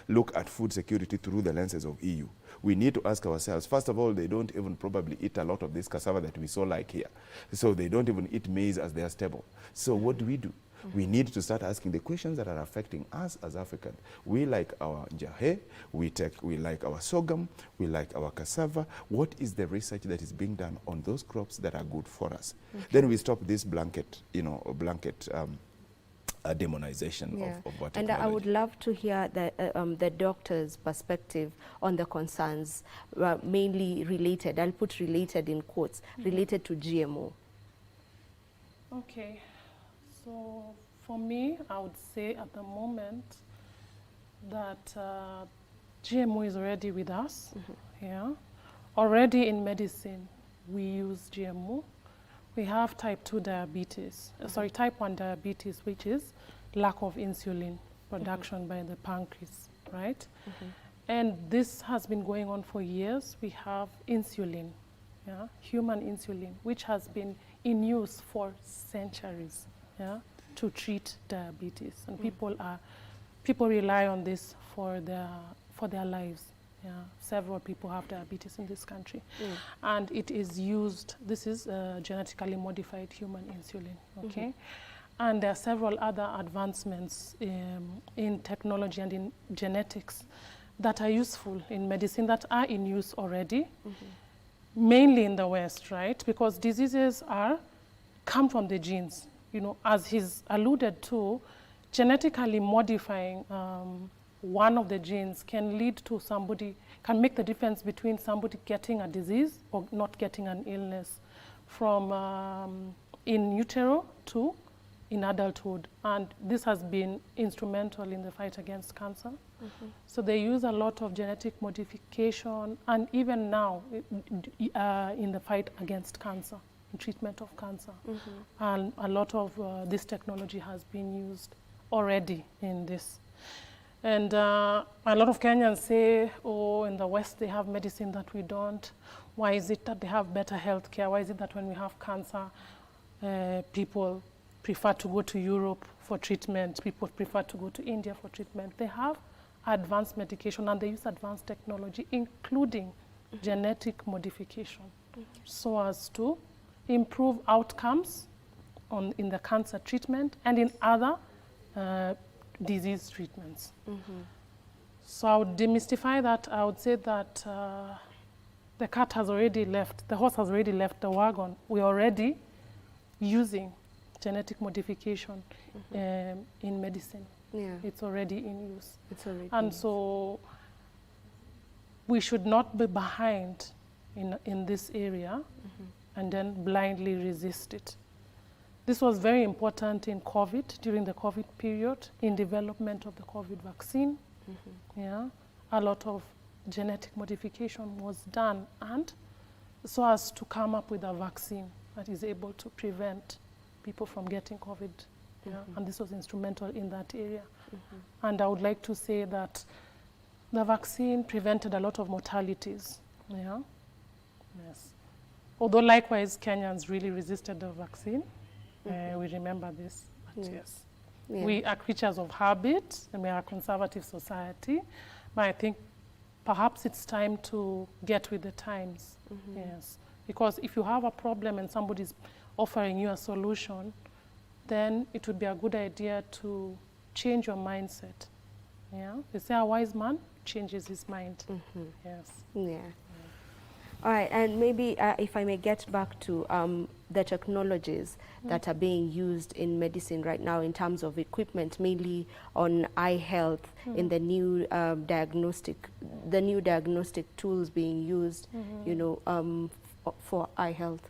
look at food security through the lenses of EU. We need to ask ourselves, first of all, they don't even probably eat a lot of this cassava that we so like here. So they don't even eat maize as their staple. So what do? We need to start asking the questions that are affecting us as Africans. We like our njahe, we like our sorghum, we like our cassava. What is the research that is being done on those crops that are good for us? Then we stop this blanket, you know, demonization of biotechnology. And I would love to hear the doctor's perspective on the concerns mainly related, I'll put related in quotes, related to GMO. Okay, so for me, I would say at the moment that GMO is already with us. Yeah, already in medicine, we use GMO. We have type 2 diabetes, type 1 diabetes, which is lack of insulin production by the pancreas, right? And this has been going on for years. We have insulin, human insulin, which has been in use for centuries, to treat diabetes. And people rely on this for their lives. Several people have diabetes in this country. And it is used, this is genetically modified human insulin, okay? And there are several other advancements in technology and in genetics that are useful in medicine, that are in use already, mainly in the West, right? Because diseases come from the genes. You know, as he's alluded to, genetically modifying one of the genes can lead to can make the difference between somebody getting a disease or not getting an illness from in utero to in adulthood. And this has been instrumental in the fight against cancer. So they use a lot of genetic modification, and even now in the fight against cancer, in treatment of cancer. And a lot of this technology has been used already in this. And a lot of Kenyans say, oh, in the West they have medicine that we don't. Why is it that they have better health care? Why is it that when we have cancer, people prefer to go to Europe for treatment, people prefer to go to India for treatment? They have advanced medication and they use advanced technology, including genetic modification, so as to improve outcomes in the cancer treatment and in other disease treatments. So I would demystify that. I would say that the cat has already left, the horse has already left the wagon. We're already using genetic modification in medicine. It's already in use. And so we should not be behind in this area and then blindly resist it. This was very important in COVID, during the COVID period, in development of the COVID vaccine. A lot of genetic modification was done, and so as to come up with a vaccine that is able to prevent people from getting COVID. And this was instrumental in that area. And I would like to say that the vaccine prevented a lot of mortalities. Yes. Although likewise, Kenyans really resisted the vaccine. We remember this, but yes. We are creatures of habit, and we are a conservative society. But I think perhaps it's time to get with the times. Yes. Because if you have a problem and somebody's offering you a solution, then it would be a good idea to change your mindset. They say a wise man changes his mind. Yes. All right, and maybe if I may get back to the technologies that are being used in medicine right now in terms of equipment, mainly on eye health, in the new diagnostic tools being used, you know, for eye health.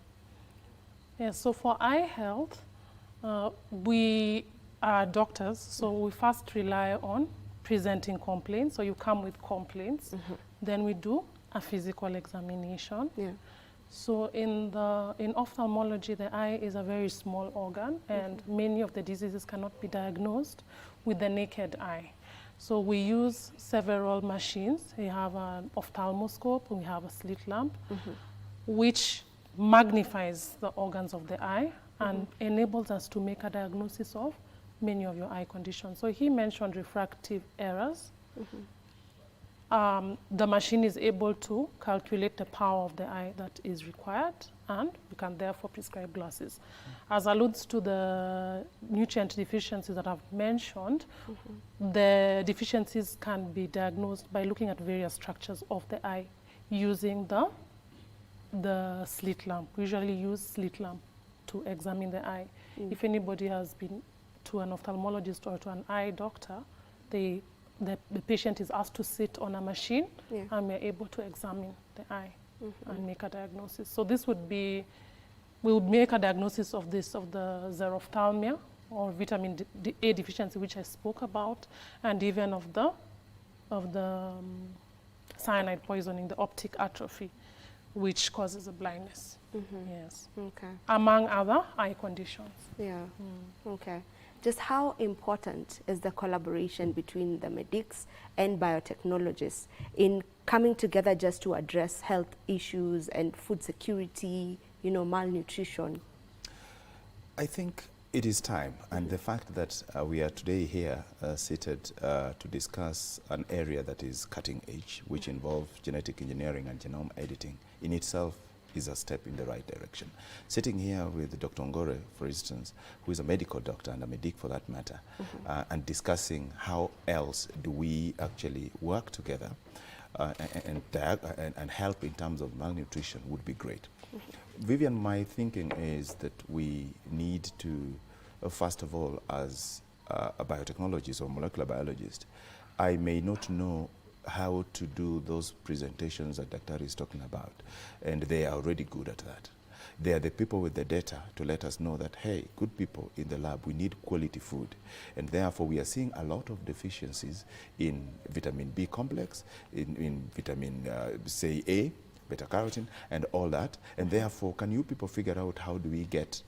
Yes, so for eye health, we are doctors, so we first rely on presenting complaints. So you come with complaints, Then we do a physical examination. Yeah. So in ophthalmology, the eye is a very small organ, and many of the diseases cannot be diagnosed with the naked eye. So we use several machines. We have an ophthalmoscope, we have a slit lamp, which magnifies the organs of the eye and enables us to make a diagnosis of many of your eye conditions. So he mentioned refractive errors. The machine is able to calculate the power of the eye that is required, and we can therefore prescribe glasses. As alludes to the nutrient deficiencies that I've mentioned, the deficiencies can be diagnosed by looking at various structures of the eye using the slit lamp. We usually use slit lamp to examine the eye. If anybody has been to an ophthalmologist or to an eye doctor, the patient is asked to sit on a machine, and we're able to examine the eye and make a diagnosis. So this would be, we would make a diagnosis of the xerophthalmia or vitamin A deficiency, which I spoke about, and even of the cyanide poisoning, the optic atrophy, which causes a blindness. Yes. Okay. Among other eye conditions. Yeah. Okay. Just how important is the collaboration between the medics and biotechnologists in coming together just to address health issues and food security, malnutrition? I think it is time, and the fact that we are today here seated to discuss an area that is cutting edge, which involves genetic engineering and genome editing, in itself is a step in the right direction. Sitting here with Dr. Ngore, for instance, who is a medical doctor and a medic for that matter, and discussing how else do we actually work together and help in terms of malnutrition would be great. Vivian, my thinking is that we need to, first of all, as a biotechnologist or molecular biologist, I may not know how to do those presentations that Dr. is talking about, and they are already good at that. They are the people with the data to let us know that, hey, good people in the lab, we need quality food. And therefore, we are seeing a lot of deficiencies in vitamin B complex, in vitamin, say, A, beta-carotene, and all that. And therefore, can you people figure out how do we get,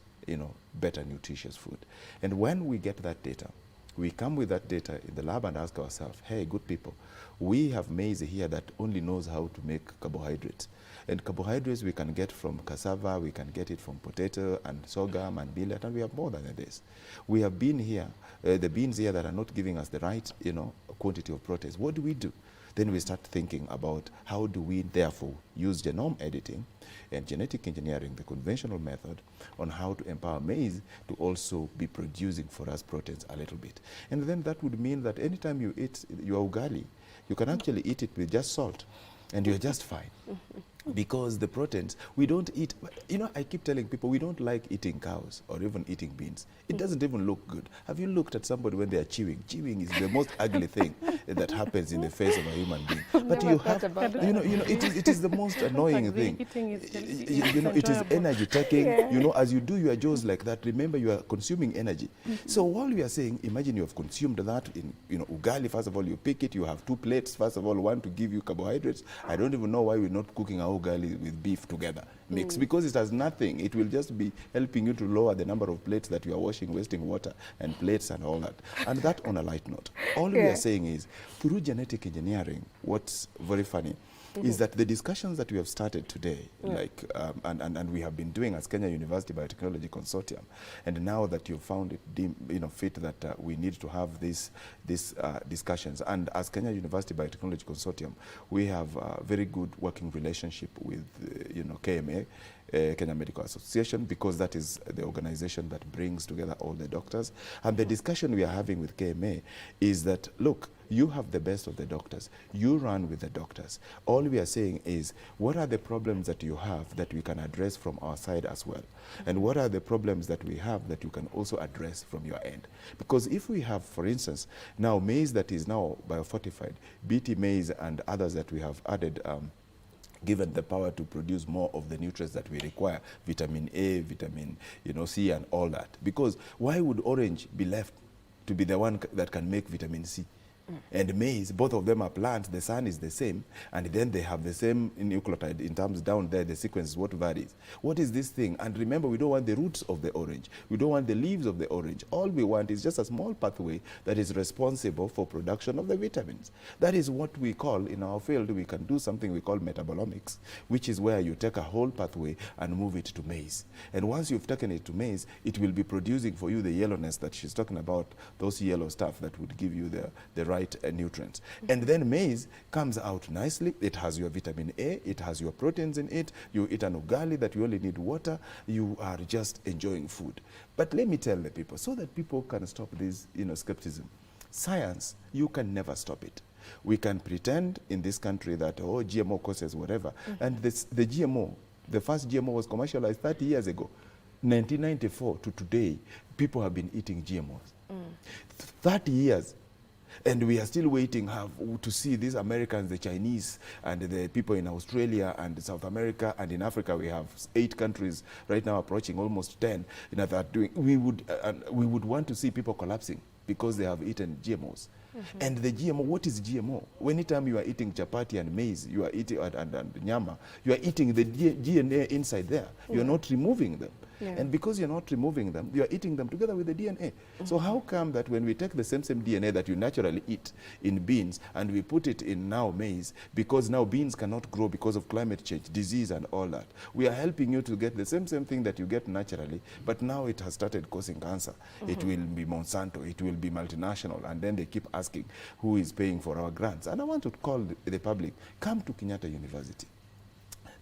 better nutritious food? And when we get that data, we come with that data in the lab and ask ourselves, hey, good people, we have maize here that only knows how to make carbohydrates. And carbohydrates we can get from cassava, we can get it from potato and sorghum and millet, and we have more than this. We have been here, the beans here that are not giving us the right, quantity of proteins. What do we do? Then we start thinking about how do we therefore use genome editing and genetic engineering, the conventional method, on how to empower maize to also be producing for us proteins a little bit. And then that would mean that anytime you eat your ugali, you can actually eat it with just salt, and you're just fine. Because the proteins, we don't eat, I keep telling people, we don't like eating cows or even eating beans. It doesn't even look good. Have you looked at somebody when they are chewing? Chewing is the most ugly thing that happens in the face of a human being. But you have, it is the most annoying thing. It is energy taking. As you do your jaws like that, remember you are consuming energy. So while we are saying, imagine you have consumed that in, ugali. First of all, you pick it. You have 2 plates. First of all, one to give you carbohydrates. I don't even know why we're not cooking our ugali with beef together mix, because it has nothing. It will just be helping you to lower the number of plates that you are washing, wasting water and plates and all that. And that on a light note. All we are saying is, through genetic engineering, what's very funny is that the discussions that we have started today, and we have been doing as Kenya University Biotechnology Consortium, and now that you've found it fit that we need to have these discussions, and as Kenya University Biotechnology Consortium, we have a very good working relationship with KMA, Kenya Medical Association, because that is the organization that brings together all the doctors. And the discussion we are having with KMA is that, look, you have the best of the doctors. You run with the doctors. All we are saying is, what are the problems that you have that we can address from our side as well? And what are the problems that we have that you can also address from your end? Because if we have, for instance, now maize that is now biofortified, BT maize and others that we have added, given the power to produce more of the nutrients that we require, vitamin A, vitamin C and all that. Because why would orange be left to be the one that can make vitamin C? and maize, both of them are plants, the sun is the same, and then they have the same nucleotide in terms down there, the sequence is what varies. What is this thing? And remember, we don't want the roots of the orange. We don't want the leaves of the orange. All we want is just a small pathway that is responsible for production of the vitamins. That is what we call, in our field, we can do something we call metabolomics, which is where you take a whole pathway and move it to maize. And once you've taken it to maize, it will be producing for you the yellowness that she's talking about, those yellow stuff that would give you the right nutrients. And then maize comes out nicely. It has your vitamin A, it has your proteins in it. You eat an ugali that you only need water. You are just enjoying food. But let me tell the people, so that people can stop this skepticism. Science, you can never stop it. We can pretend in this country that, oh, GMO causes whatever. And the GMO, the first GMO was commercialized 30 years ago. 1994 to today, people have been eating GMOs. 30 years. And we are still waiting to see these Americans, the Chinese, and the people in Australia and South America, and in Africa we have 8 countries right now approaching almost 10 that are doing. We would want to see people collapsing because they have eaten GMOs. And the GMO, what is GMO? Anytime you are eating chapati and maize, you are eating and nyama, you are eating the DNA inside there. You are not removing them. And because you're not removing them, you are eating them together with the DNA. So how come that when we take the same DNA that you naturally eat in beans and we put it in now maize, because now beans cannot grow because of climate change, disease and all that, we are helping you to get the same thing that you get naturally, but now it has started causing cancer. It will be Monsanto, it will be multinational, and then they keep asking who is paying for our grants. And I want to call the public, come to Kenyatta University.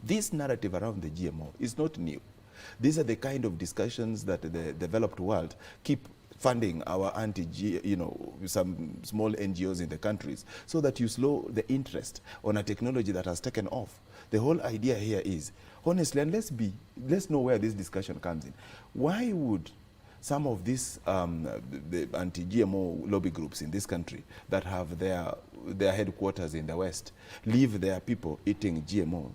This narrative around the GMO is not new. These are the kind of discussions that the developed world keep funding our some small NGOs in the countries, so that you slow the interest on a technology that has taken off. The whole idea here is, honestly, and let's know where this discussion comes in. Why would some of these the anti-GMO lobby groups in this country that have their headquarters in the West leave their people eating GMO?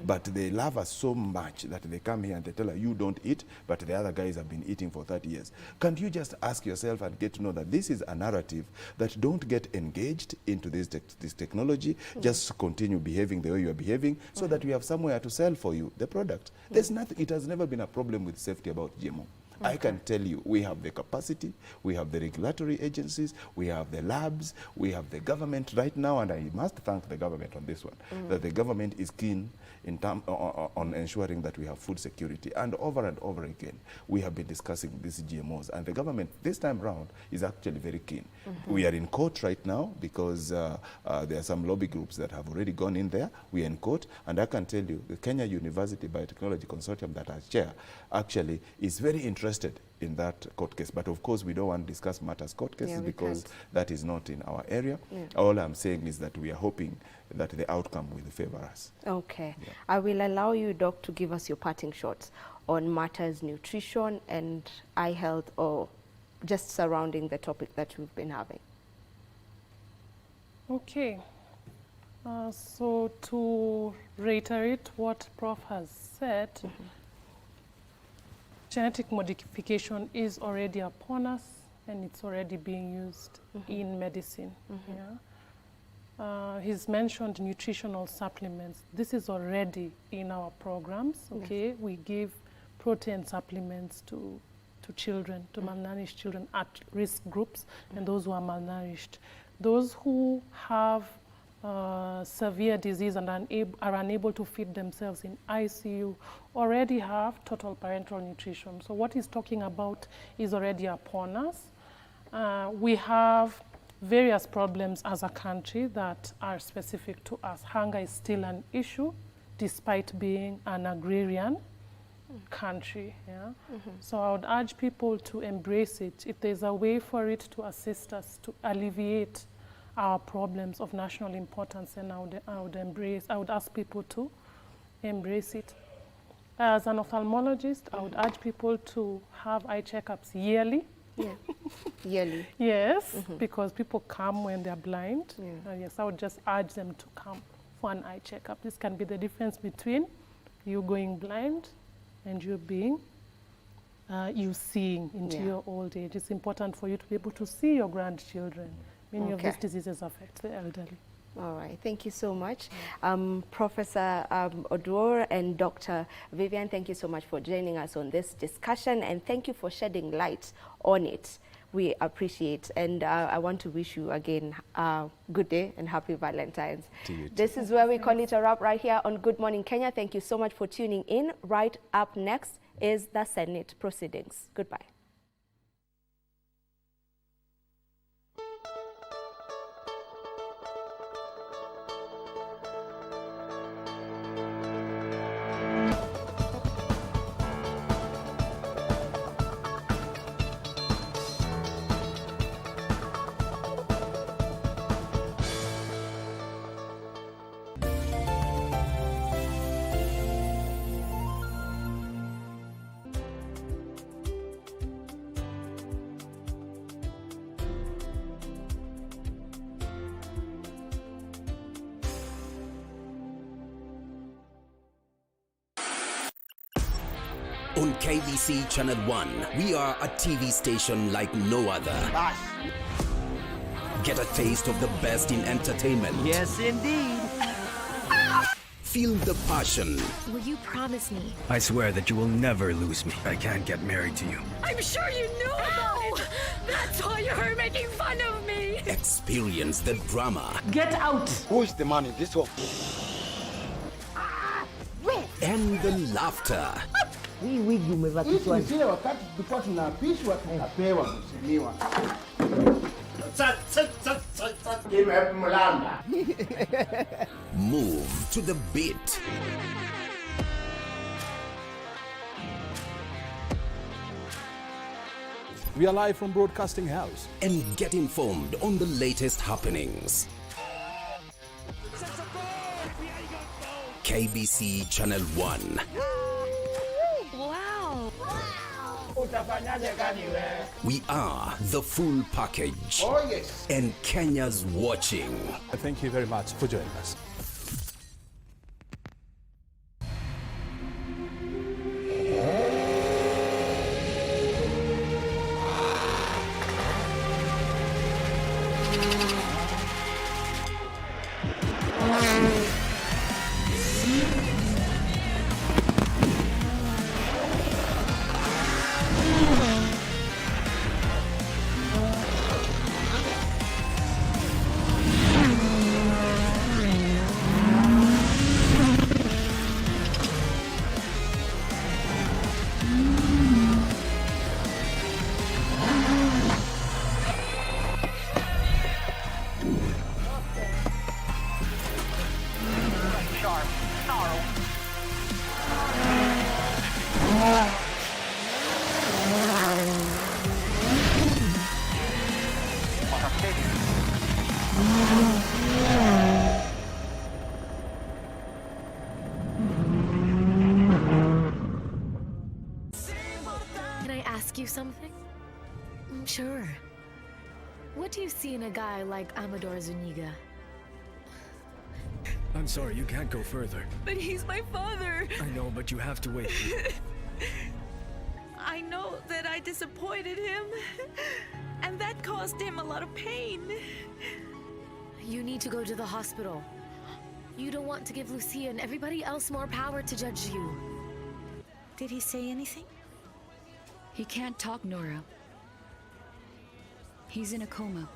But they love us so much that they come here and they tell us, you don't eat, but the other guys have been eating for 30 years. Can't you just ask yourself and get to know that this is a narrative that don't get engaged into this technology, just continue behaving the way you are behaving, so that we have somewhere to sell for you the product. There's nothing, it has never been a problem with safety about GMO. I can tell you, we have the capacity, we have the regulatory agencies, we have the labs, we have the government right now, and I must thank the government on this one, that the government is keen on ensuring that we have food security. And over again, we have been discussing these GMOs, and the government this time round is actually very keen. We are in court right now because there are some lobby groups that have already gone in there. We are in court, and I can tell you, the Kenya University Biotechnology Consortium that I chair actually is very interested in that court case. But of course, we don't want to discuss matters court cases because that is not in our area. All I'm saying is that we are hoping that the outcome will favor us. Okay. I will allow you, Doc, to give us your parting shots on matters nutrition and eye health, or just surrounding the topic that we've been having. Okay. So to reiterate what Prof has said, genetic modification is already upon us, and it's already being used in medicine. He's mentioned nutritional supplements. This is already in our programs. Okay, we give protein supplements to children, to malnourished children at risk groups, and those who are malnourished. Those who have severe disease and are unable to feed themselves in ICU already have total parental nutrition. So what he's talking about is already upon us. We have various problems as a country that are specific to us. Hunger is still an issue despite being an agrarian country. So I would urge people to embrace it. If there's a way for it to assist us to alleviate our problems of national importance, and I would ask people to embrace it. As an ophthalmologist, I would urge people to have eye checkups yearly. Yearly? Yes, because people come when they're blind. Yes, I would just urge them to come for an eye checkup. This can be the difference between you going blind and you being, you seeing into your old age. It's important for you to be able to see your grandchildren Many of these diseases affect the elderly. All right, thank you so much. Professor Oduor and Dr. Vivian, thank you so much for joining us on this discussion, and thank you for shedding light on it. We appreciate, and I want to wish you again good day and happy Valentine's. This is where we call it a wrap right here on Good Morning Kenya. Thank you so much for tuning in. Right up next is the Senate proceedings. Goodbye. On KBC Channel 1, we are a TV station like no other. Get a taste of the best in entertainment. Yes, indeed. Feel the passion. Will you promise me? I swear that you will never lose me. I can't get married to you. I'm sure you knew about it. That's why you're making fun of me. Experience the drama. Get out. Who is the man in this one? And the laughter. Hii wigi umevaa kichwani. Sisi wakati tulikuwa tunaapishwa tunapewa mheshimiwa. Move to the beat. We are live from Broadcasting House. And get informed on the latest happenings. KBC Channel 1. Wow. We are the full package. Oh, yes. And Kenya's watching. Thank you very much for joining us. Can I ask you something? Sure. What do you see in a guy like Amador Zuniga? I'm sorry, you can't go further. But he's my father. I know, but you have to wait. I know that I disappointed him, and that caused him a lot of pain. You need to go to the hospital. You don't want to give Lucia and everybody else more power to judge you. Did he say anything? He can't talk, Nora. He's in a coma.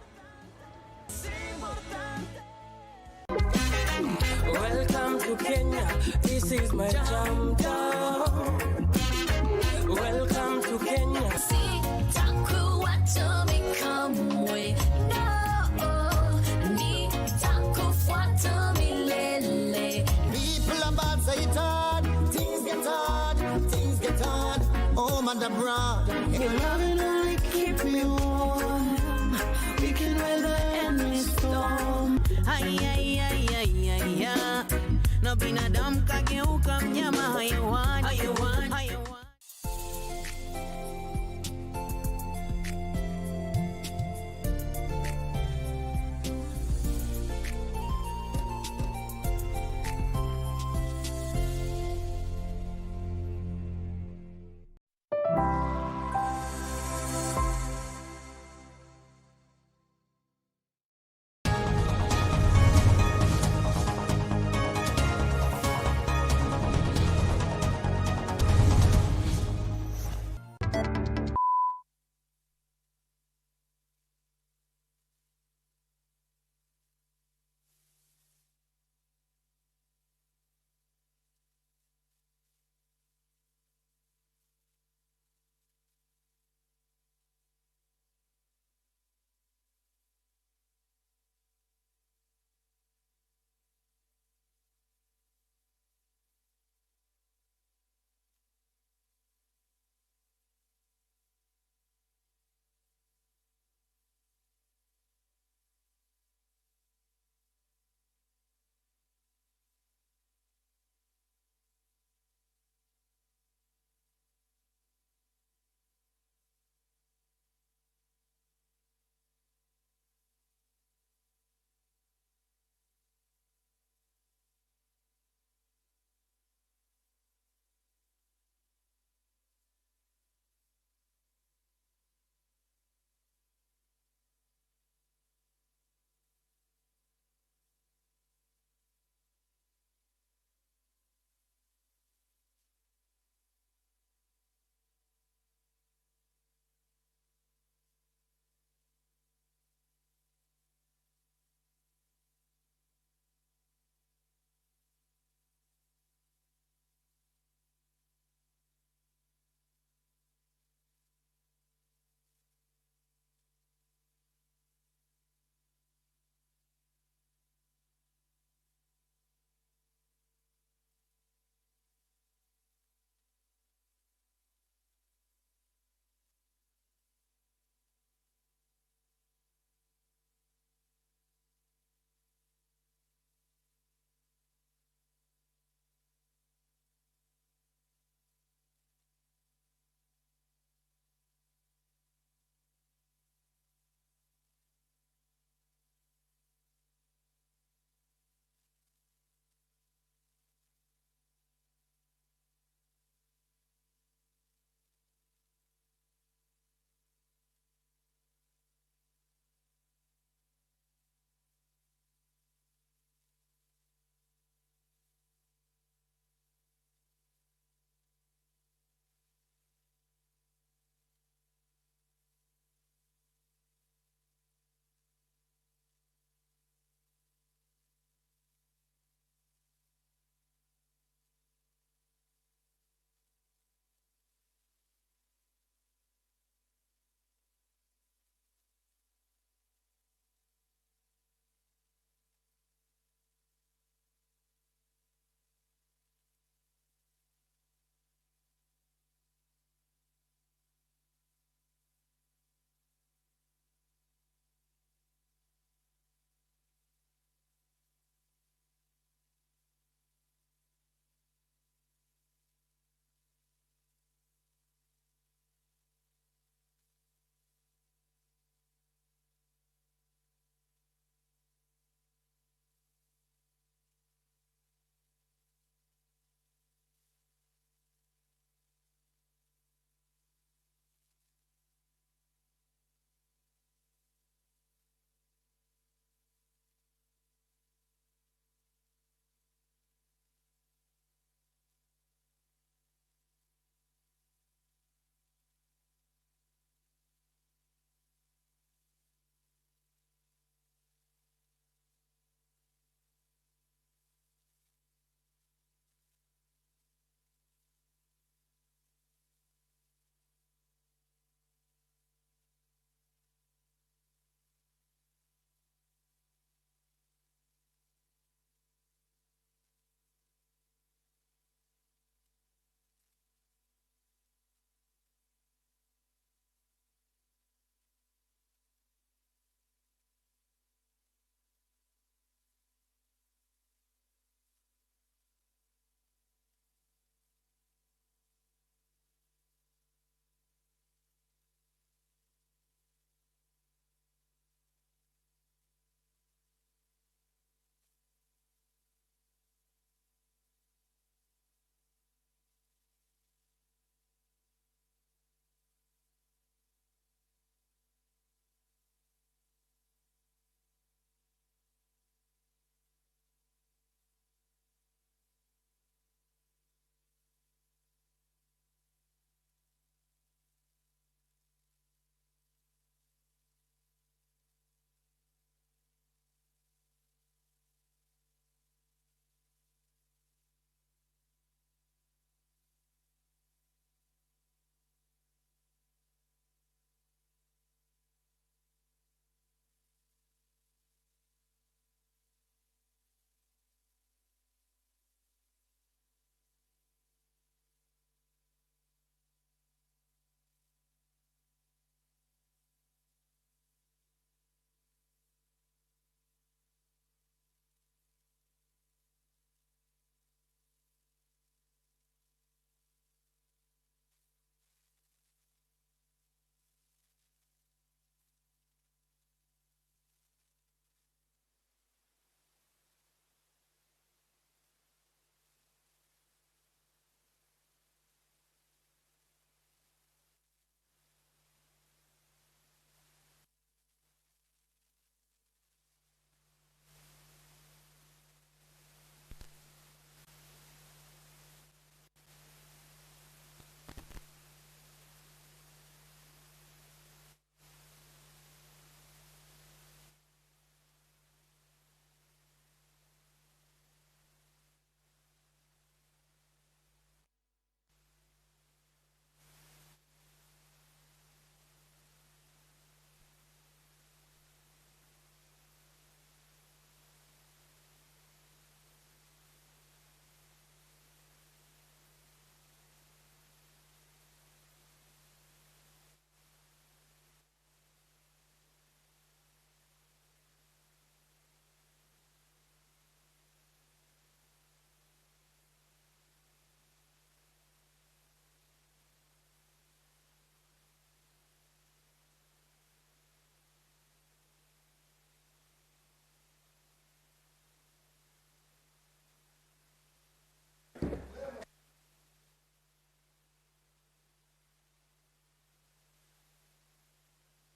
Welcome to Kenya. This is my jam town. Welcome to Kenya. People are bad, say it hard. Things get hard. Things get hard. Home and abroad. Your loving only keep me warm. We can weather any storm. Ay, ay, ay, ay, ay, ay. Na binadamu kageuka mnyama hayawani.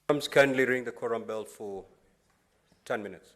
Kindly ring the quorum bell for 10 minutes.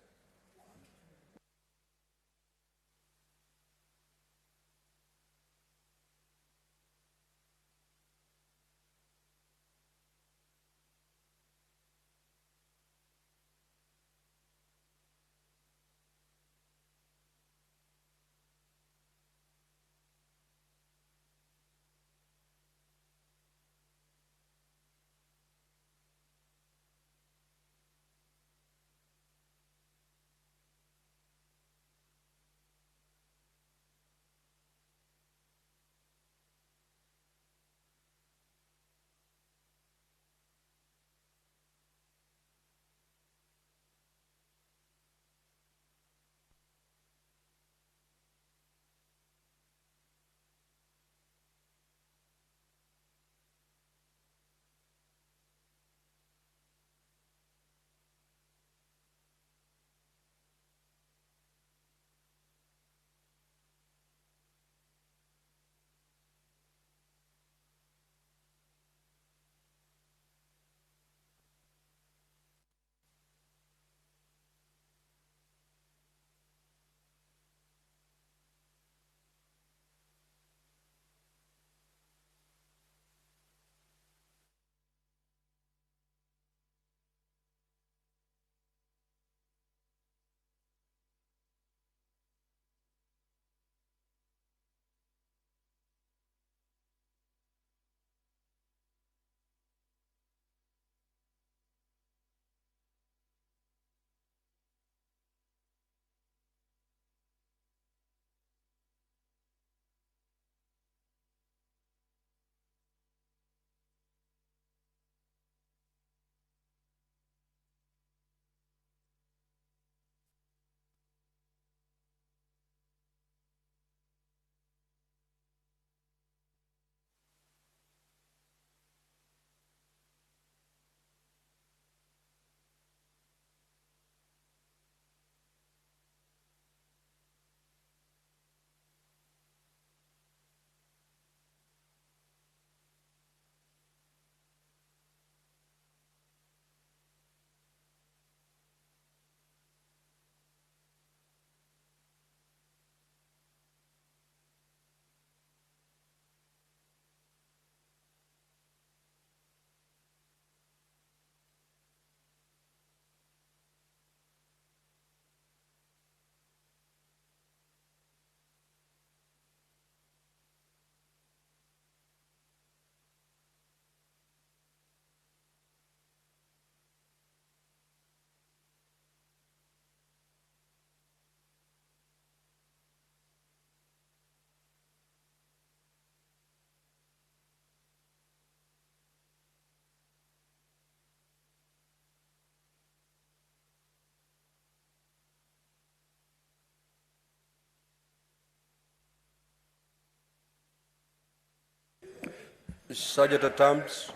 Sergeant at Arms,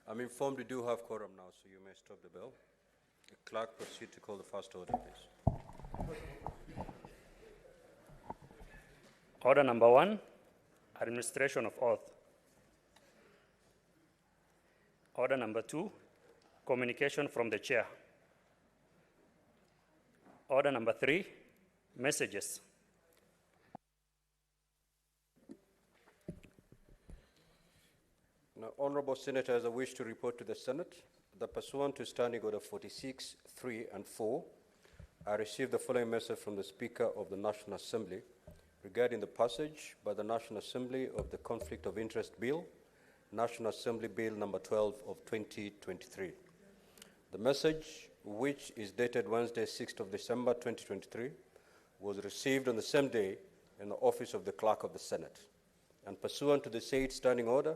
I'm informed we do have quorum now, so you may stop the bell. The clerk, proceed to call the first order, please. Order number 1, administration of oath. Order number 2, communication from the chair. Order number 3, messages. Now, Honorable Senators, I wish to report to the Senate that pursuant to Standing Order 46, 3, and 4, I received the following message from the Speaker of the National Assembly regarding the passage by the National Assembly of the Conflict of Interest Bill, National Assembly Bill number 12 of 2023. The message, which is dated Wednesday, 6th of December 2023, was received on the same day in the office of the Clerk of the Senate. And pursuant to the said standing order,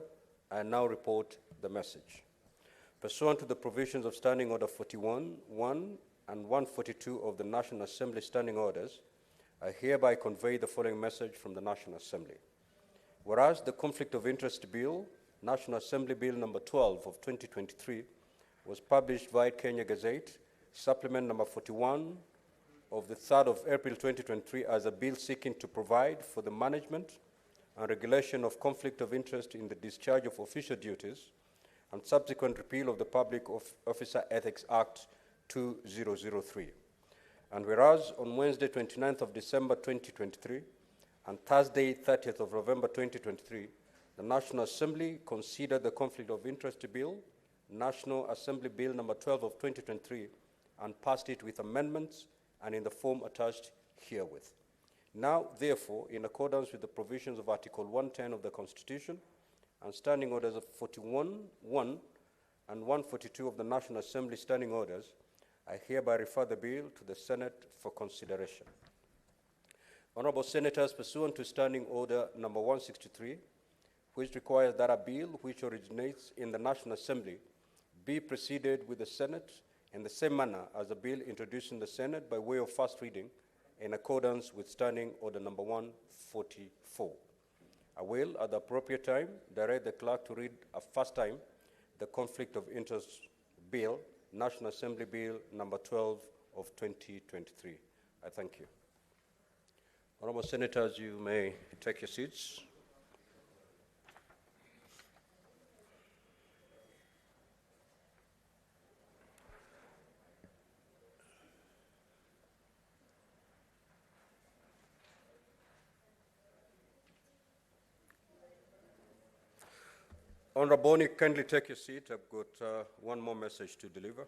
I now report the message. Pursuant to the provisions of Standing Order 41, 1, and 142 of the National Assembly Standing Orders, I hereby convey the following message from the National Assembly. Whereas the Conflict of Interest Bill, National Assembly Bill number 12 of 2023, was published via Kenya Gazette, Supplement number 41 of the 3rd of April 2023 as a bill seeking to provide for the management and regulation of conflict of interest in the discharge of official duties, and subsequent repeal of the Public Officer Ethics Act 2003. And whereas on Wednesday 29th of December 2023 and Thursday 30th of November 2023, the National Assembly considered the Conflict of Interest Bill, National Assembly Bill number 12 of 2023, and passed it with amendments and in the form attached herewith. Now, therefore, in accordance with the provisions of Article 110 of the Constitution and Standing Orders of 41(1) and 142 of the National Assembly Standing Orders, I hereby refer the bill to the Senate for consideration. Honorable Senators, pursuant to Standing Order number 163, which requires that a bill which originates in the National Assembly be proceeded with the Senate in the same manner as a bill introduced in the Senate by way of first reading in accordance with Standing Order number 144. I will, at the appropriate time, direct the clerk to read a first time the Conflict of Interest Bill, National Assembly Bill number 12 of 2023. I thank you. Honorable Senators, you may take your seats. Honorable Boni, kindly take your seat. I've got one more message to deliver.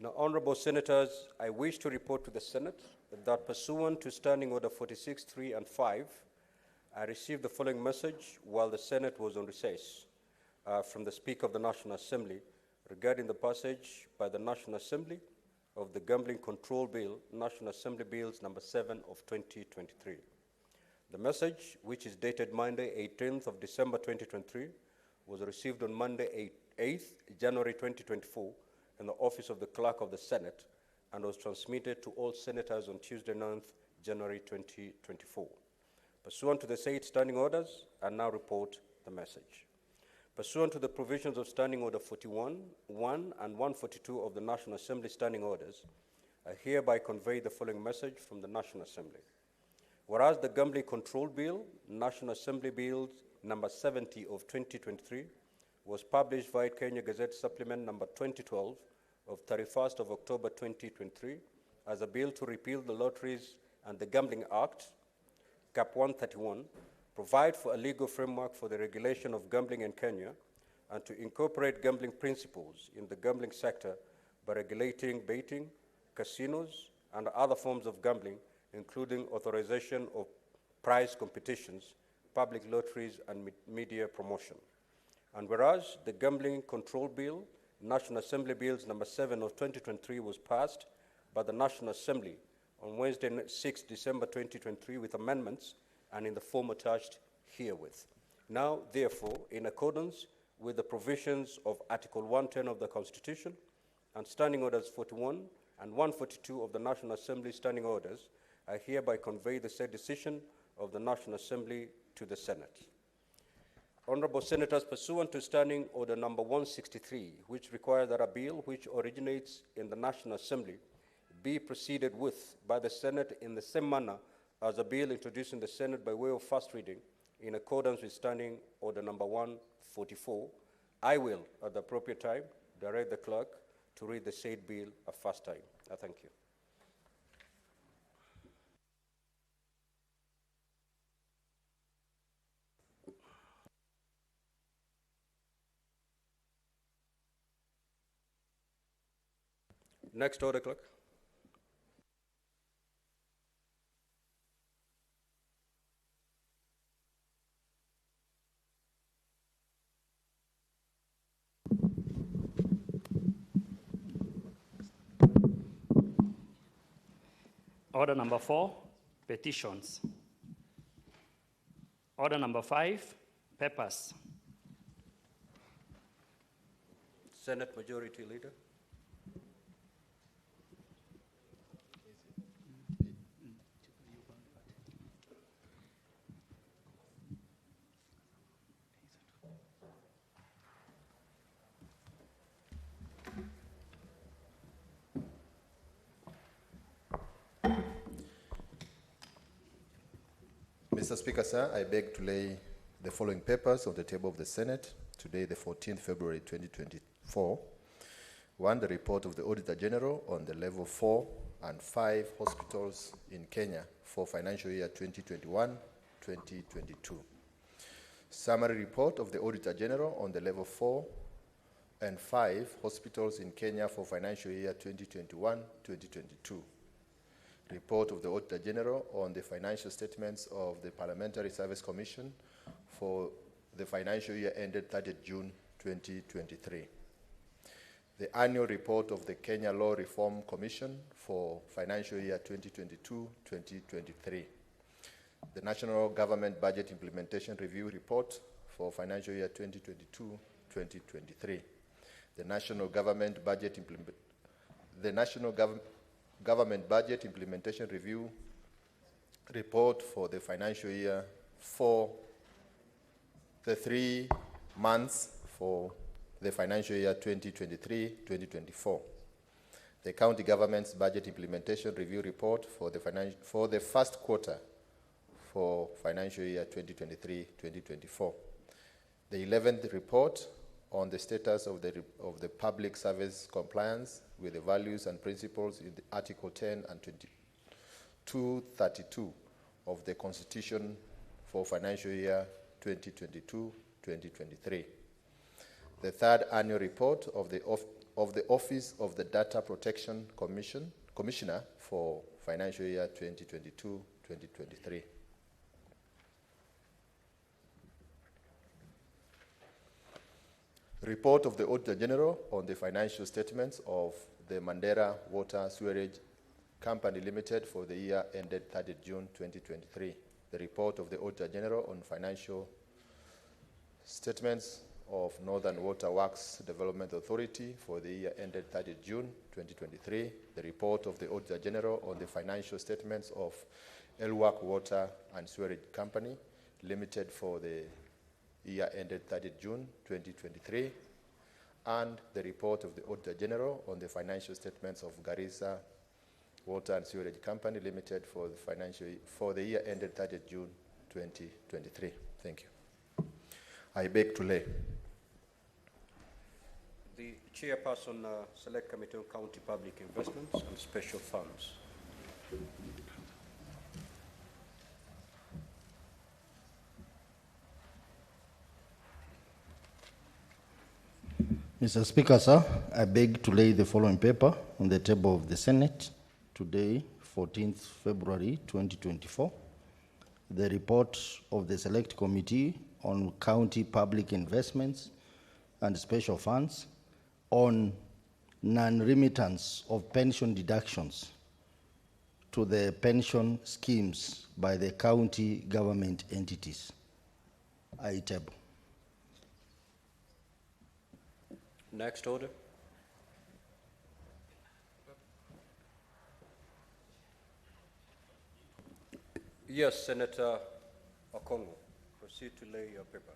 Now, Honorable Senators, I wish to report to the Senate that pursuant to Standing Order 46, 3, and 5, I received the following message while the Senate was on recess from the Speaker of the National Assembly regarding the passage by the National Assembly of the Gambling Control Bill, National Assembly Bills number 7 of 2023. The message, which is dated Monday, 18th of December 2023, was received on Monday, 8th January 2024, in the office of the Clerk of the Senate and was transmitted to all senators on Tuesday, 9th January 2024. Pursuant to the said standing orders, I now report the message. Pursuant to the provisions of Standing Order 41, 1, and 142 of the National Assembly Standing Orders, I hereby convey the following message from the National Assembly. Whereas the Gambling Control Bill, National Assembly Bill number 70 of 2023, was published via Kenya Gazette Supplement number 2012 of 31st of October 2023 as a bill to repeal the Lotteries and the Gambling Act, Cap 131, provide for a legal framework for the regulation of gambling in Kenya and to incorporate gambling principles in the gambling sector by regulating betting, casinos, and other forms of gambling, including authorization of prize competitions, public lotteries, and media promotion. And whereas the Gambling Control Bill, National Assembly Bills number 7 of 2023 was passed by the National Assembly on Wednesday, 6 December 2023 with amendments and in the form attached herewith. Now, therefore, in accordance with the provisions of Article 110 of the Constitution and Standing Orders 41 and 142 of the National Assembly Standing Orders, I hereby convey the said decision of the National Assembly to the Senate. Honorable Senators, pursuant to Standing Order number 163, which requires that a bill which originates in the National Assembly be proceeded with by the Senate in the same manner as a bill introduced in the Senate by way of first reading, in accordance with Standing Order number 144, I will, at the appropriate time, direct the clerk to read the said bill a first time. I thank you. Next order, clerk. Order number 4, petitions. Order number 5, papers. Senate Majority Leader. Mr. Speaker, sir, I beg to lay the following papers on the table of the Senate today, the 14th February 2024. One, the report of the Auditor General on the level 4 and 5 hospitals in Kenya for financial year 2021-2022. Summary report of the Auditor General on the level 4 and 5 hospitals in Kenya for financial year 2021-2022. Report of the Auditor General on the financial statements of the Parliamentary Service Commission for the financial year ended 30th June 2023. The annual report of the Kenya Law Reform Commission for financial year 2022-2023. The National Government Budget Implementation Review Report for financial year 2022-2023. The National Government Budget Implementation Review Report for the financial year for the 3 months for the financial year 2023-2024. The County Government's Budget Implementation Review Report for the first quarter for financial year 2023-2024. The 11th report on the status of the public service compliance with the values and principles in the Article 10 and 232 of the Constitution for financial year 2022-2023. The third annual report of the Office of the Data Protection Commissioner for financial year 2022-2023. Report of the Auditor General on the financial statements of the Mandera Water Sewerage Company Limited for the year ended 30th June 2023. The report of the Auditor General on financial statements of Northern Water Works Development Authority for the year ended 30th June 2023. The report of the Auditor General on the financial statements of Elwak Water and Sewerage Company Limited for the year ended 30th June 2023, and the report of the Auditor General on the financial statements of Garissa Water and Sewerage Company Limited for the year ended 30th June 2023. Thank you. I beg to lay. The Chairperson, Select Committee on County Public Investments and Special Funds. Mr. Speaker, sir, I beg to lay the following paper on the table of the Senate today, 14th February 2024. The report of the Select Committee on County Public Investments and Special Funds on non-remittance of pension deductions to the pension schemes by the county government entities. I table. Next order. Yes, Senator Okongo, proceed to lay your paper.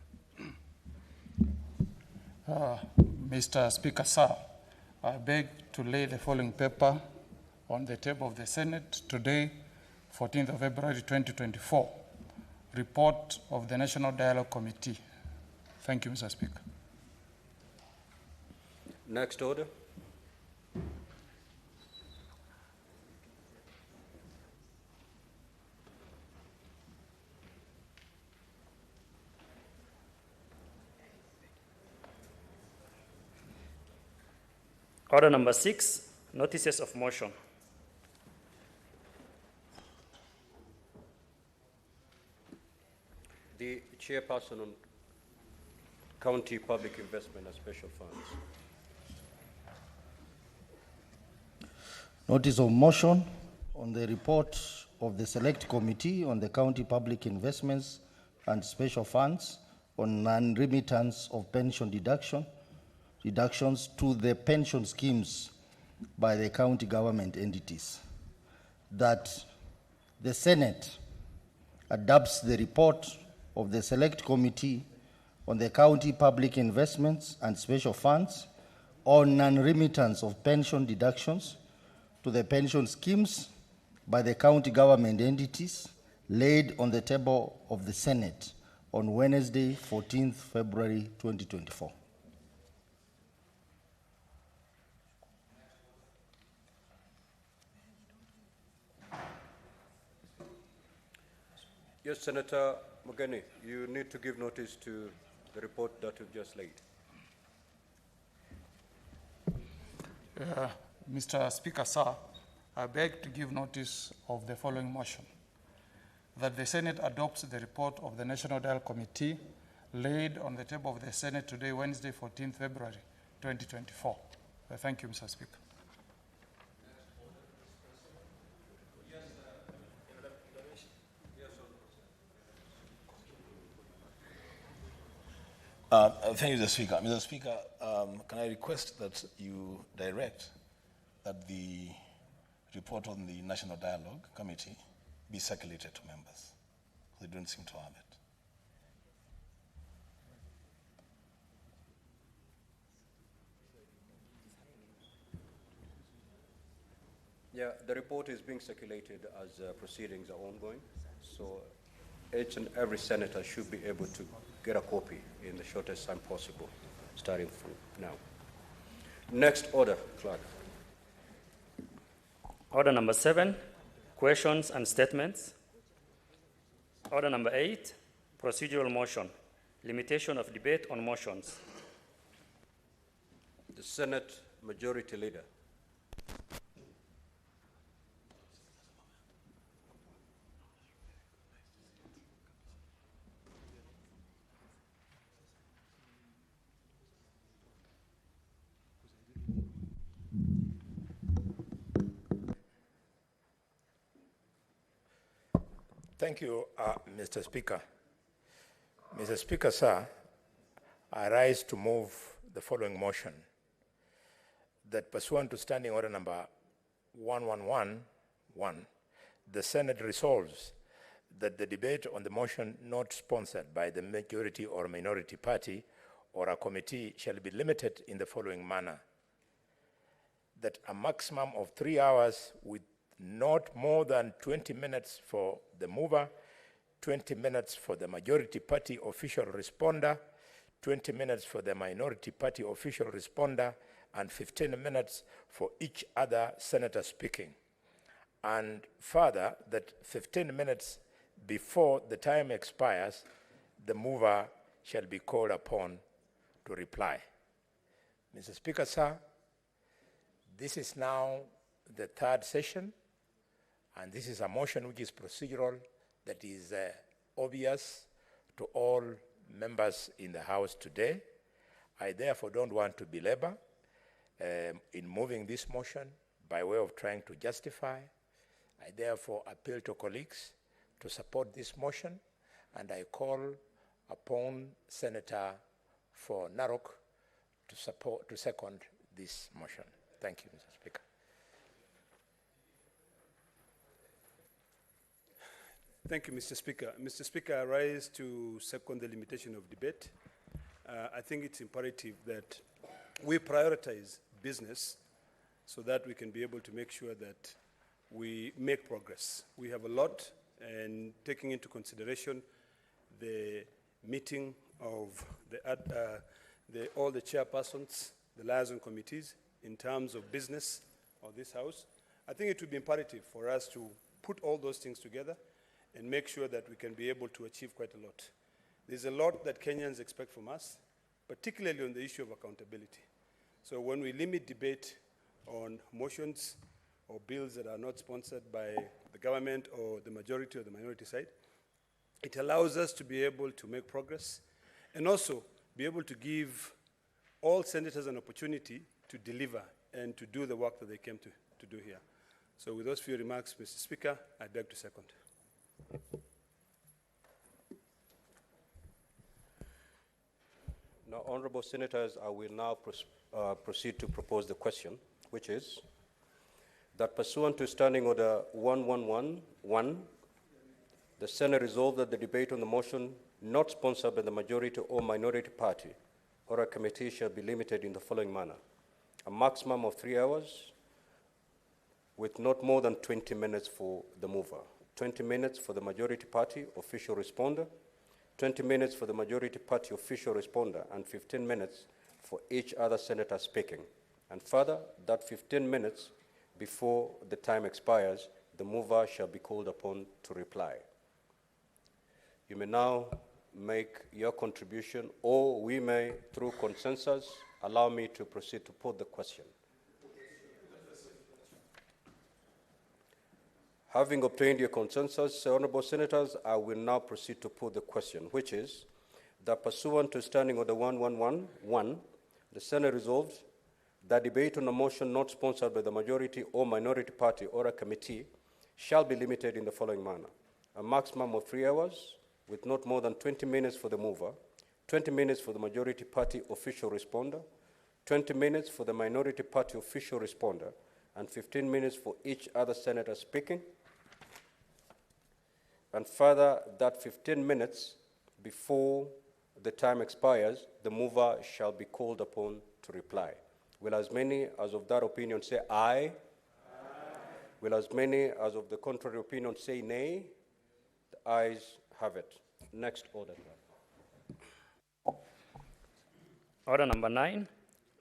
Mr. Speaker, sir, I beg to lay the following paper on the table of the Senate today, 14th of February 2024. Report of the National Dialogue Committee. Thank you, Mr. Speaker. Next order. Order number 6, notices of motion. The Chairperson on County Public Investment and Special Funds. Notice of motion on the report of the Select Committee on the County Public Investments and Special Funds on non-remittance of pension deductions to the pension schemes by the county government entities. That the Senate adopts the report of the Select Committee on the County Public Investments and Special Funds on non-remittance of pension deductions to the pension schemes by the county government entities laid on the table of the Senate on Wednesday, 14th February 2024. Yes, Senator Mogeni, you need to give notice to the report that you've just laid. Mr. Speaker, sir, I beg to give notice of the following motion: that the Senate adopts the report of the National Dial Committee laid on the table of the Senate today, Wednesday, 14th February 2024. Thank you, Mr. Speaker. Thank you, Mr. Speaker. Mr. Speaker, can I request that you direct that the report on the National Dialogue Committee be circulated to members? They don't seem to have it. Yeah, the report is being circulated as proceedings are ongoing. So each and every senator should be able to get a copy in the shortest time possible, starting from now. Next order, clerk. Order number 7, questions and statements. Order number 8, procedural motion, limitation of debate on motions. The Senate Majority Leader. Thank you, Mr. Speaker. Mr. Speaker, sir, I rise to move the following motion: that pursuant to Standing Order number 1111, the Senate resolves that the debate on the motion not sponsored by the majority or minority party or a committee shall be limited in the following manner: that a maximum of 3 hours with not more than 20 minutes for the mover, 20 minutes for the majority party official responder, 20 minutes for the minority party official responder, and 15 minutes for each other senator speaking. And further, that 15 minutes before the time expires, the mover shall be called upon to reply. Mr. Speaker, sir, this is now the third session, and this is a motion which is procedural, that is obvious to all members in the House today. I therefore don't want to belabor in moving this motion by way of trying to justify. I therefore appeal to colleagues to support this motion, and I call upon Senator for Narok to second this motion. Thank you, Mr. Speaker. Thank you, Mr. Speaker. Mr. Speaker, I rise to second the limitation of debate. I think it's imperative that we prioritize business so that we can be able to make sure that we make progress. We have a lot, and taking into consideration the meeting of all the chairpersons, the liaison committees, in terms of business of this House, I think it would be imperative for us to put all those things together and make sure that we can be able to achieve quite a lot. There's a lot that Kenyans expect from us, particularly on the issue of accountability. So when we limit debate on motions or bills that are not sponsored by the government or the majority or the minority side, it allows us to be able to make progress and also be able to give all senators an opportunity to deliver and to do the work that they came to do here. So with those few remarks, Mr. Speaker, I beg to second. Now, honorable senators, I will now proceed to propose the question, which is that pursuant to Standing Order 1111, the Senate resolved that the debate on the motion not sponsored by the majority or minority party or a committee shall be limited in the following manner: a maximum of 3 hours with not more than 20 minutes for the mover, 20 minutes for the majority party official responder, 20 minutes for the majority party official responder, and 15 minutes for each other senator speaking. And further, that 15 minutes before the time expires, the mover shall be called upon to reply. You may now make your contribution, or we may, through consensus, allow me to proceed to put the question. Having obtained your consensus, honorable senators, I will now proceed to put the question, which is that pursuant to Standing Order 1111, the Senate resolves that debate on a motion not sponsored by the majority or minority party or a committee shall be limited in the following manner: a maximum of 3 hours, with not more than 20 minutes for the mover, 20 minutes for the majority party official responder, 20 minutes for the minority party official responder, and 15 minutes for each other senator speaking. And further, that 15 minutes before the time expires, the mover shall be called upon to reply. Will as many as of that opinion say aye? Aye. Will as many as of the contrary opinion say nay? The ayes have it. Next order. Order number 9,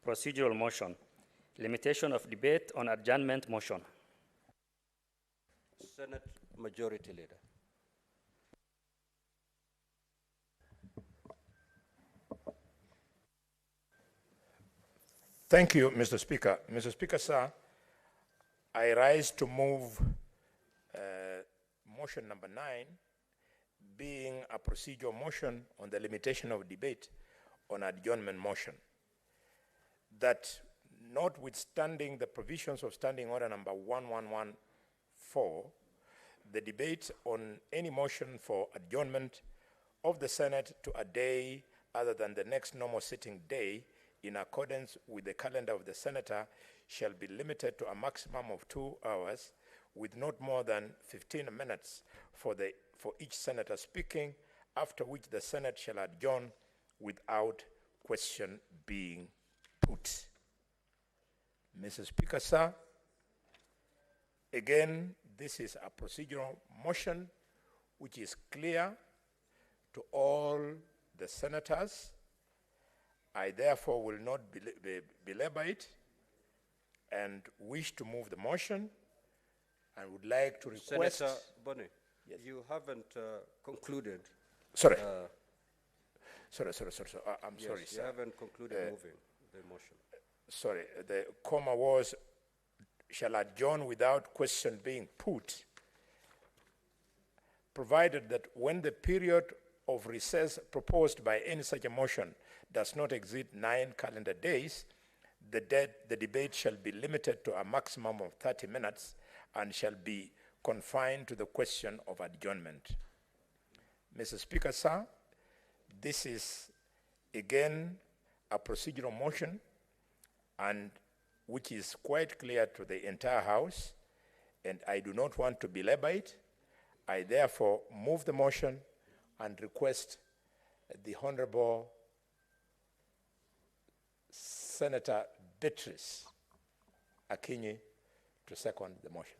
procedural motion, limitation of debate on adjournment motion. Senate Majority Leader. Thank you, Mr. Speaker. Mr. Speaker, sir, I rise to move motion number 9, being a procedural motion on the limitation of debate on adjournment motion, that notwithstanding the provisions of Standing Order number 1114, the debate on any motion for adjournment of the Senate to a day other than the next normal sitting day, in accordance with the calendar of the senator, shall be limited to a maximum of 2 hours, with not more than 15 minutes for each senator speaking, after which the Senate shall adjourn without question being put. Mr. Speaker, sir, again, this is a procedural motion which is clear to all the senators. I therefore will not belabor it and wish to move the motion, and would like to request... Senator Bonny, yes. You haven't concluded... Sorry. Sorry. I'm yes, sorry, you sir. You haven't concluded moving the motion. Sorry, the comma was, shall adjourn without question being put, provided that when the period of recess proposed by any such a motion does not exceed 9 calendar days, the debate shall be limited to a maximum of 30 minutes and shall be confined to the question of adjournment. Mr. Speaker, sir, this is again a procedural motion, and which is quite clear to the entire House, and I do not want to belabor it. I therefore move the motion and request the Honorable Senator Beatrice Akinyi to second the motion.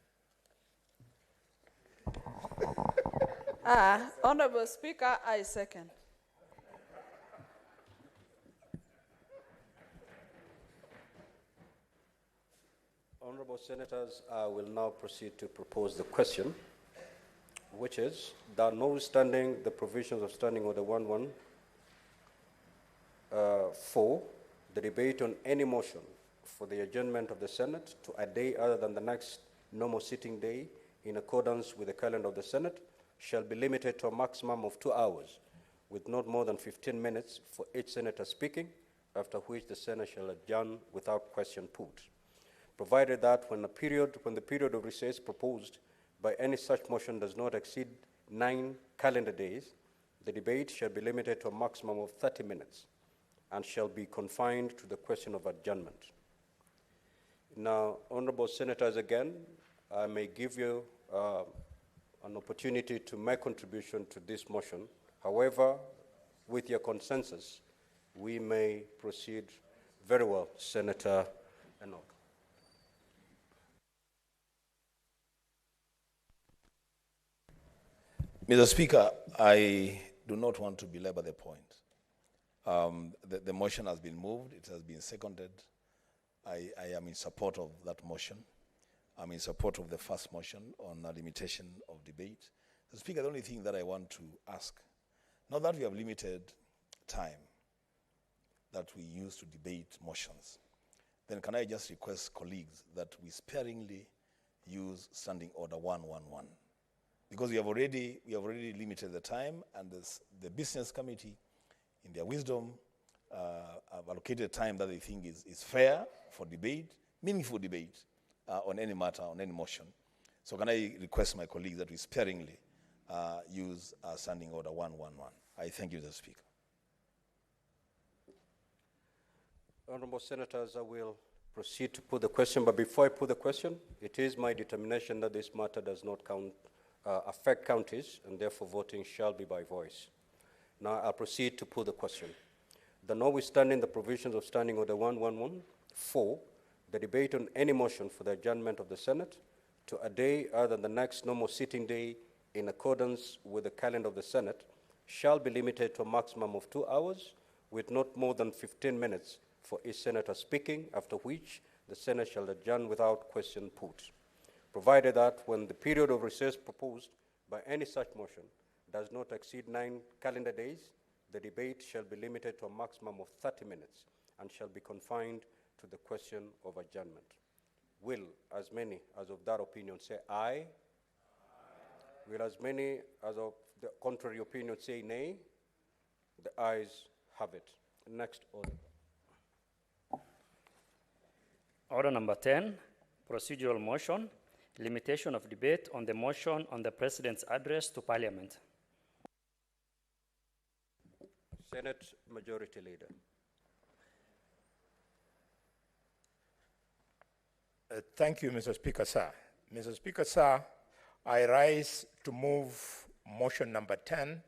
Honorable Speaker, I second. Honorable Senators, I will now proceed to propose the question, which is that notwithstanding the provisions of Standing Order 1114, the debate on any motion for the adjournment of the Senate to a day other than the next normal sitting day, in accordance with the calendar of the Senate, shall be limited to a maximum of 2 hours, with not more than 15 minutes for each senator speaking, after which the Senate shall adjourn without question put. Provided that when the period of recess proposed by any such motion does not exceed 9 calendar days, the debate shall be limited to a maximum of 30 minutes and shall be confined to the question of adjournment. Now, honorable senators, again, I may give you an opportunity to make contribution to this motion. However, with your consensus, we may proceed. Very well, Senator Enoch. Mr. Speaker, I do not want to belabor the point. The motion has been moved, it has been seconded. I am in support of that motion. I'm in support of the first motion on a limitation of debate. So, Speaker, the only thing that I want to ask, now that we have limited time that we use to debate motions, then can I just request colleagues that we sparingly use Standing Order 111? Because we have already limited the time, and the Business Committee, in their wisdom, have allocated time that they think is fair for debate, meaningful debate on any matter, on any motion. So can I request my colleagues that we sparingly use Standing Order 111? I thank you, Mr. Speaker. Honourable Senators, I will proceed to put the question, but before I put the question, it is my determination that this matter does not affect counties, and therefore voting shall be by voice. Now I'll proceed to put the question. The notwithstanding the provisions of Standing Order 111-4, the debate on any motion for the adjournment of the Senate to a day other than the next normal sitting day in accordance with the calendar of the Senate shall be limited to a maximum of 2 hours with not more than 15 minutes for each senator speaking, after which the Senate shall adjourn without question put, provided that when the period of recess proposed by any such motion does not exceed 9 calendar days, the debate shall be limited to a maximum of 30 minutes and shall be confined to the question of adjournment. Will as many as of that opinion say aye? Aye. Will as many as of the contrary opinion say nay? The ayes have it. Next order. Order number 10, procedural motion, limitation of debate on the motion on the President's address to Parliament. Senate Majority Leader. Thank you, Mr. Speaker, sir. Mr. Speaker, sir, I rise to move motion number 10,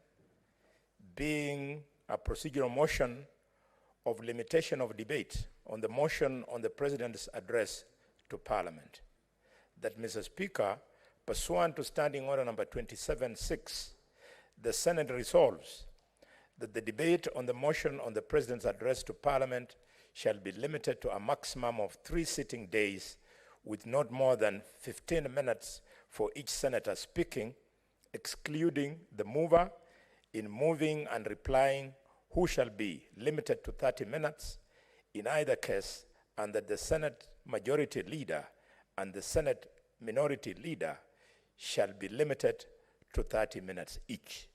being a procedural motion of limitation of debate on the motion on the President's address to Parliament. That, Mr. Speaker, pursuant to Standing Order number 27.6, the Senate resolves that the debate on the motion on the President's address to Parliament shall be limited to a maximum of 3 sitting days with not more than 15 minutes for each senator speaking, excluding the mover in moving and replying, who shall be limited to 30 minutes in either case, and that the Senate Majority Leader and the Senate Minority Leader shall be limited to 30 minutes each.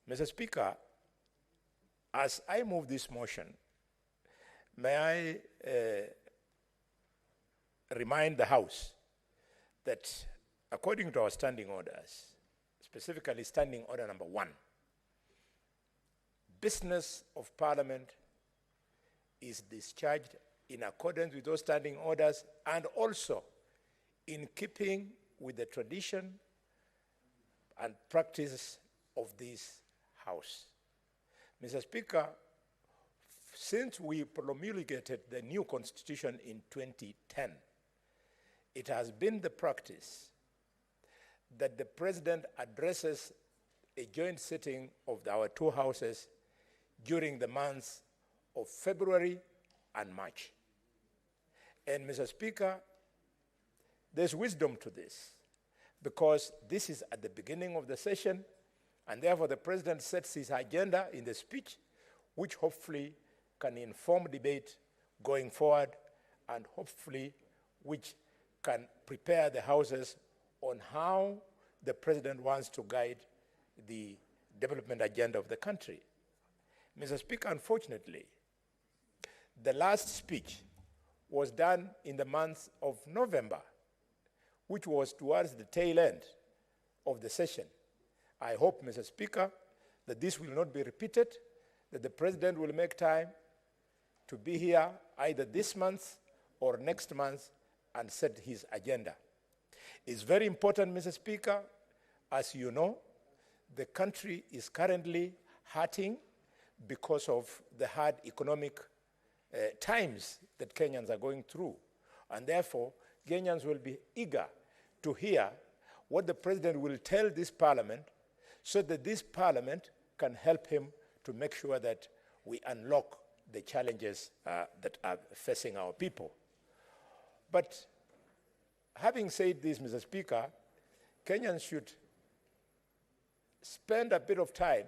Mr. Speaker, as I move this motion, may I remind the House that according to our standing orders, specifically Standing Order number 1, business of Parliament is discharged in accordance with those standing orders and also in keeping with the tradition and practice of this House. Mr. Speaker, since we promulgated the new Constitution in 2010, it has been the practice that the President addresses a joint sitting of our 2 houses during the months of February and March. And Mr. Speaker, there's wisdom to this, because this is at the beginning of the session, and therefore the President sets his agenda in the speech, which hopefully can inform debate going forward, and hopefully which can prepare the houses on how the President wants to guide the development agenda of the country. Mr. Speaker, unfortunately, the last speech was done in the month of November, which was towards the tail end of the session. I hope, Mr. Speaker, that this will not be repeated, that the President will make time to be here either this month or next month and set his agenda. It's very important, Mr. Speaker, as you know, the country is currently hurting because of the hard economic times that Kenyans are going through. And therefore, Kenyans will be eager to hear what the President will tell this Parliament, so that this Parliament can can help him to make sure that we unlock the challenges that are facing our people. But having said this, Mr. Speaker, Kenyans should spend a bit of time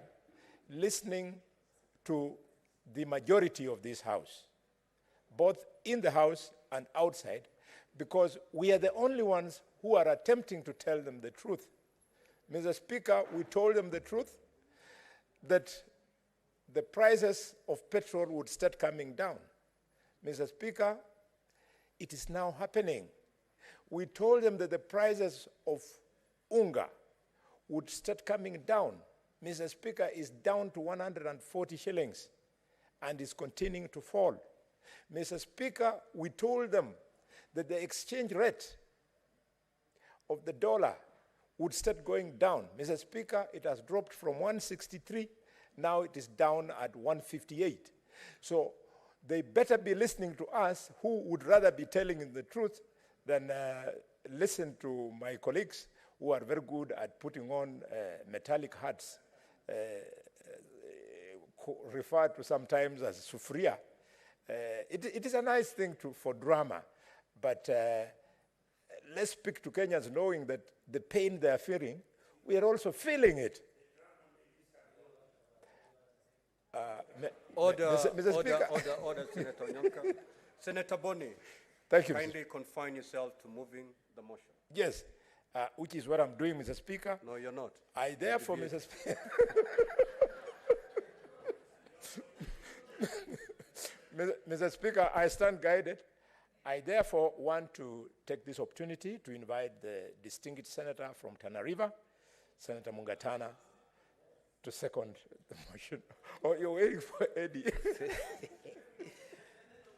listening to the majority of this House, both in the House and outside, because we are the only ones who are attempting to tell them the truth. Mr. Speaker, we told them the truth, that the prices of petrol would start coming down. Mr. Speaker, it is now happening. We told them that the prices of unga would start coming down. Mr. Speaker, is down to 140 shillings and is continuing to fall. Mr. Speaker, we told them that the exchange rate of the dollar would start going down. Mr. Speaker, it has dropped from 163, now it is down at 158. So they better be listening to us, who would rather be telling them the truth than listen to my colleagues who are very good at putting on metallic hats, referred to sometimes as sufuria. It is a nice thing for drama, but let's speak to Kenyans knowing that the pain they are feeling, we are also feeling it. Mr. Speaker. Order, Senator Nyamka. Senator Boni, thank you. Kindly confine yourself to moving the motion. Yes, which is what I'm doing, Mr. Speaker. No, you're not. I therefore, Mr. Speaker, Mr. Speaker, I stand guided. I therefore want to take this opportunity to invite the distinguished senator from Tana River, Senator Mungatana, to second the motion. Oh, you're waiting for Eddie.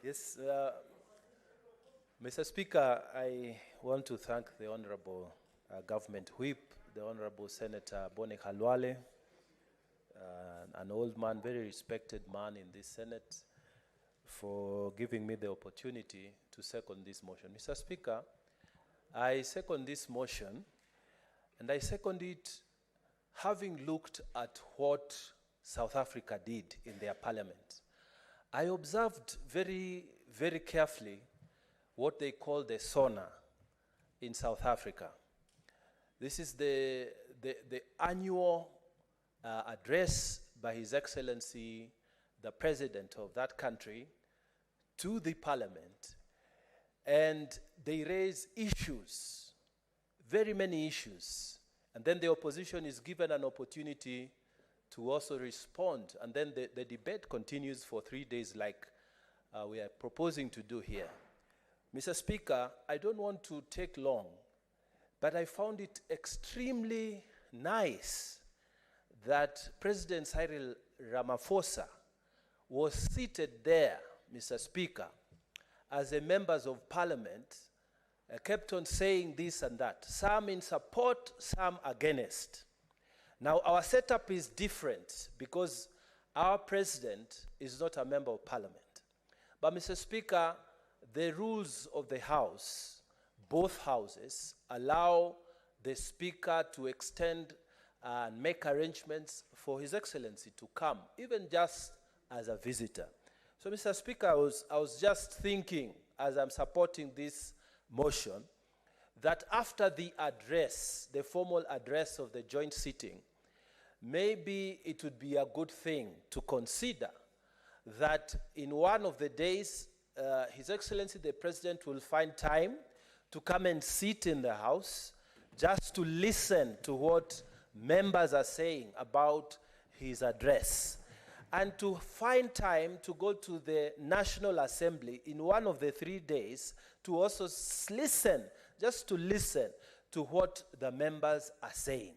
Yes, Mr. Speaker, I want to thank the Honorable Government Whip, the Honorable Senator Boni Khalwale, an old man, very respected man in this Senate, for giving me the opportunity to second this motion. Mr. Speaker, I second this motion, and I second it having looked at what South Africa did in their parliament. I observed very, very carefully what they call the SONA in South Africa. This is the annual address by His Excellency, the President of that country, to the parliament, and they raise issues, very many issues, and then the opposition is given an opportunity to also respond, and then the debate continues for 3 days like we are proposing to do here. Mr. Speaker, I don't want to take long, but I found it extremely nice that President Cyril Ramaphosa was seated there, Mr. Speaker, as the members of parliament kept on saying this and that, some in support, some against. Now, our setup is different because our president is not a member of parliament. But, Mr. Speaker, the rules of the House, both houses, allow the Speaker to extend and make arrangements for His Excellency to come, even just as a visitor. So, Mr. Speaker, I was just thinking, as I'm supporting this motion, that after the address, the formal address of the joint sitting, maybe it would be a good thing to consider that in one of the days, His Excellency the President will find time to come and sit in the House just to listen to what members are saying about his address, and to find time to go to the National Assembly in one of the 3 days to also listen, just to listen to what the members are saying.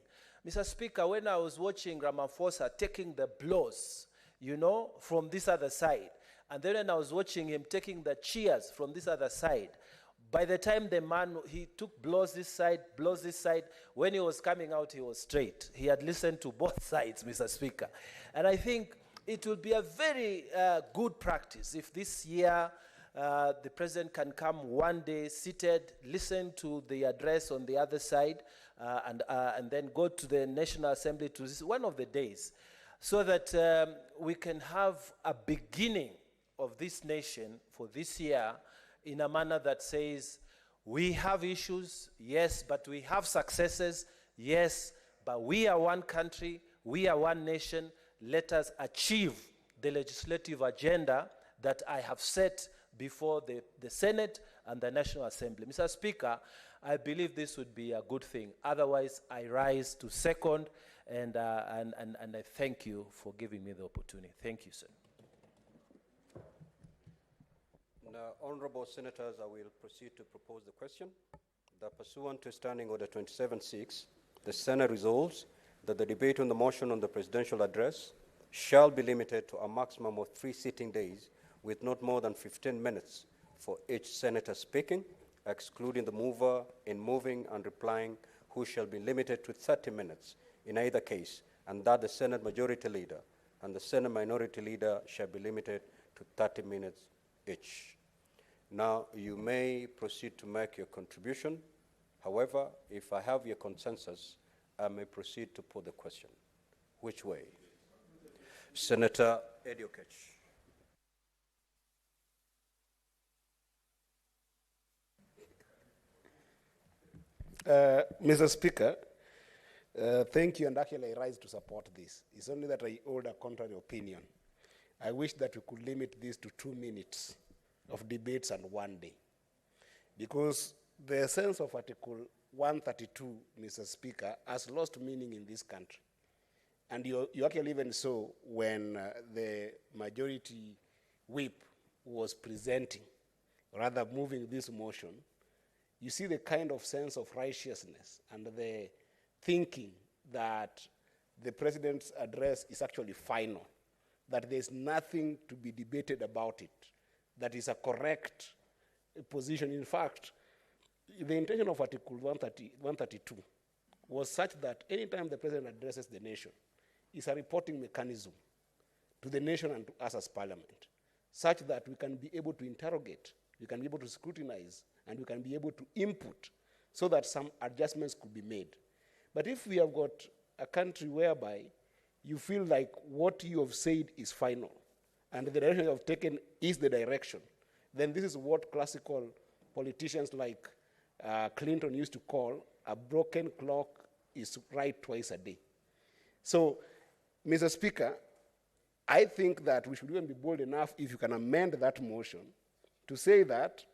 Mr. Speaker, when I was watching Ramaphosa taking the blows, you know, from this other side, and then when I was watching him taking the cheers from this other side, by the time the man, he took blows this side, when he was coming out, he was straight. He had listened to both sides, Mr. Speaker. And I think it will be a very good practice if this year the President can come one day seated, listen to the address on the other side, and then go to the National Assembly to this one of the days. so that we can have a beginning of this nation for this year in a manner that says, we have issues, yes, but we have successes, yes, but we are one country, we are one nation. Let us achieve the legislative agenda that I have set before the Senate and the National Assembly. Mr. Speaker, I believe this would be a good thing. Otherwise, I rise to second, and I thank you for giving me the opportunity. Thank you, sir. Now, honorable senators, I will proceed to propose the question. That pursuant to Standing Order 27.6, the Senate resolves that the debate on the motion on the presidential address shall be limited to a maximum of 3 sitting days with not more than 15 minutes for each senator speaking, excluding the mover in moving and replying, who shall be limited to 30 minutes in either case, and that the Senate Majority Leader and the Senate Minority Leader shall be limited to 30 minutes each. Now, you may proceed to make your contribution. However, if I have your consensus, I may proceed to put the question. Which way? Senator Eddie Okech. Mr. Speaker, thank you, and actually I rise to support this. It's only that I hold a contrary opinion. I wish that we could limit this to 2 minutes of debates and 1 day. Because the essence of Article 132, Mr. Speaker, has lost meaning in this country. And you actually even saw when the majority whip was presenting, rather moving this motion, you see the kind of sense of righteousness and the thinking that the president's address is actually final, that there's nothing to be debated about it, that is a correct position. In fact, the intention of Article 132 was such that anytime the president addresses the nation, it's a reporting mechanism to the nation and to us as parliament, such that we can be able to interrogate, we can be able to scrutinize, and we can be able to input so that some adjustments could be made. But if we have got a country whereby you feel like what you have said is final and the direction you have taken is the direction, then this is what classical politicians like Clinton used to call a broken clock is right twice a day. So, Mr. Speaker, I think that we should even be bold enough, if you can amend that motion, to say that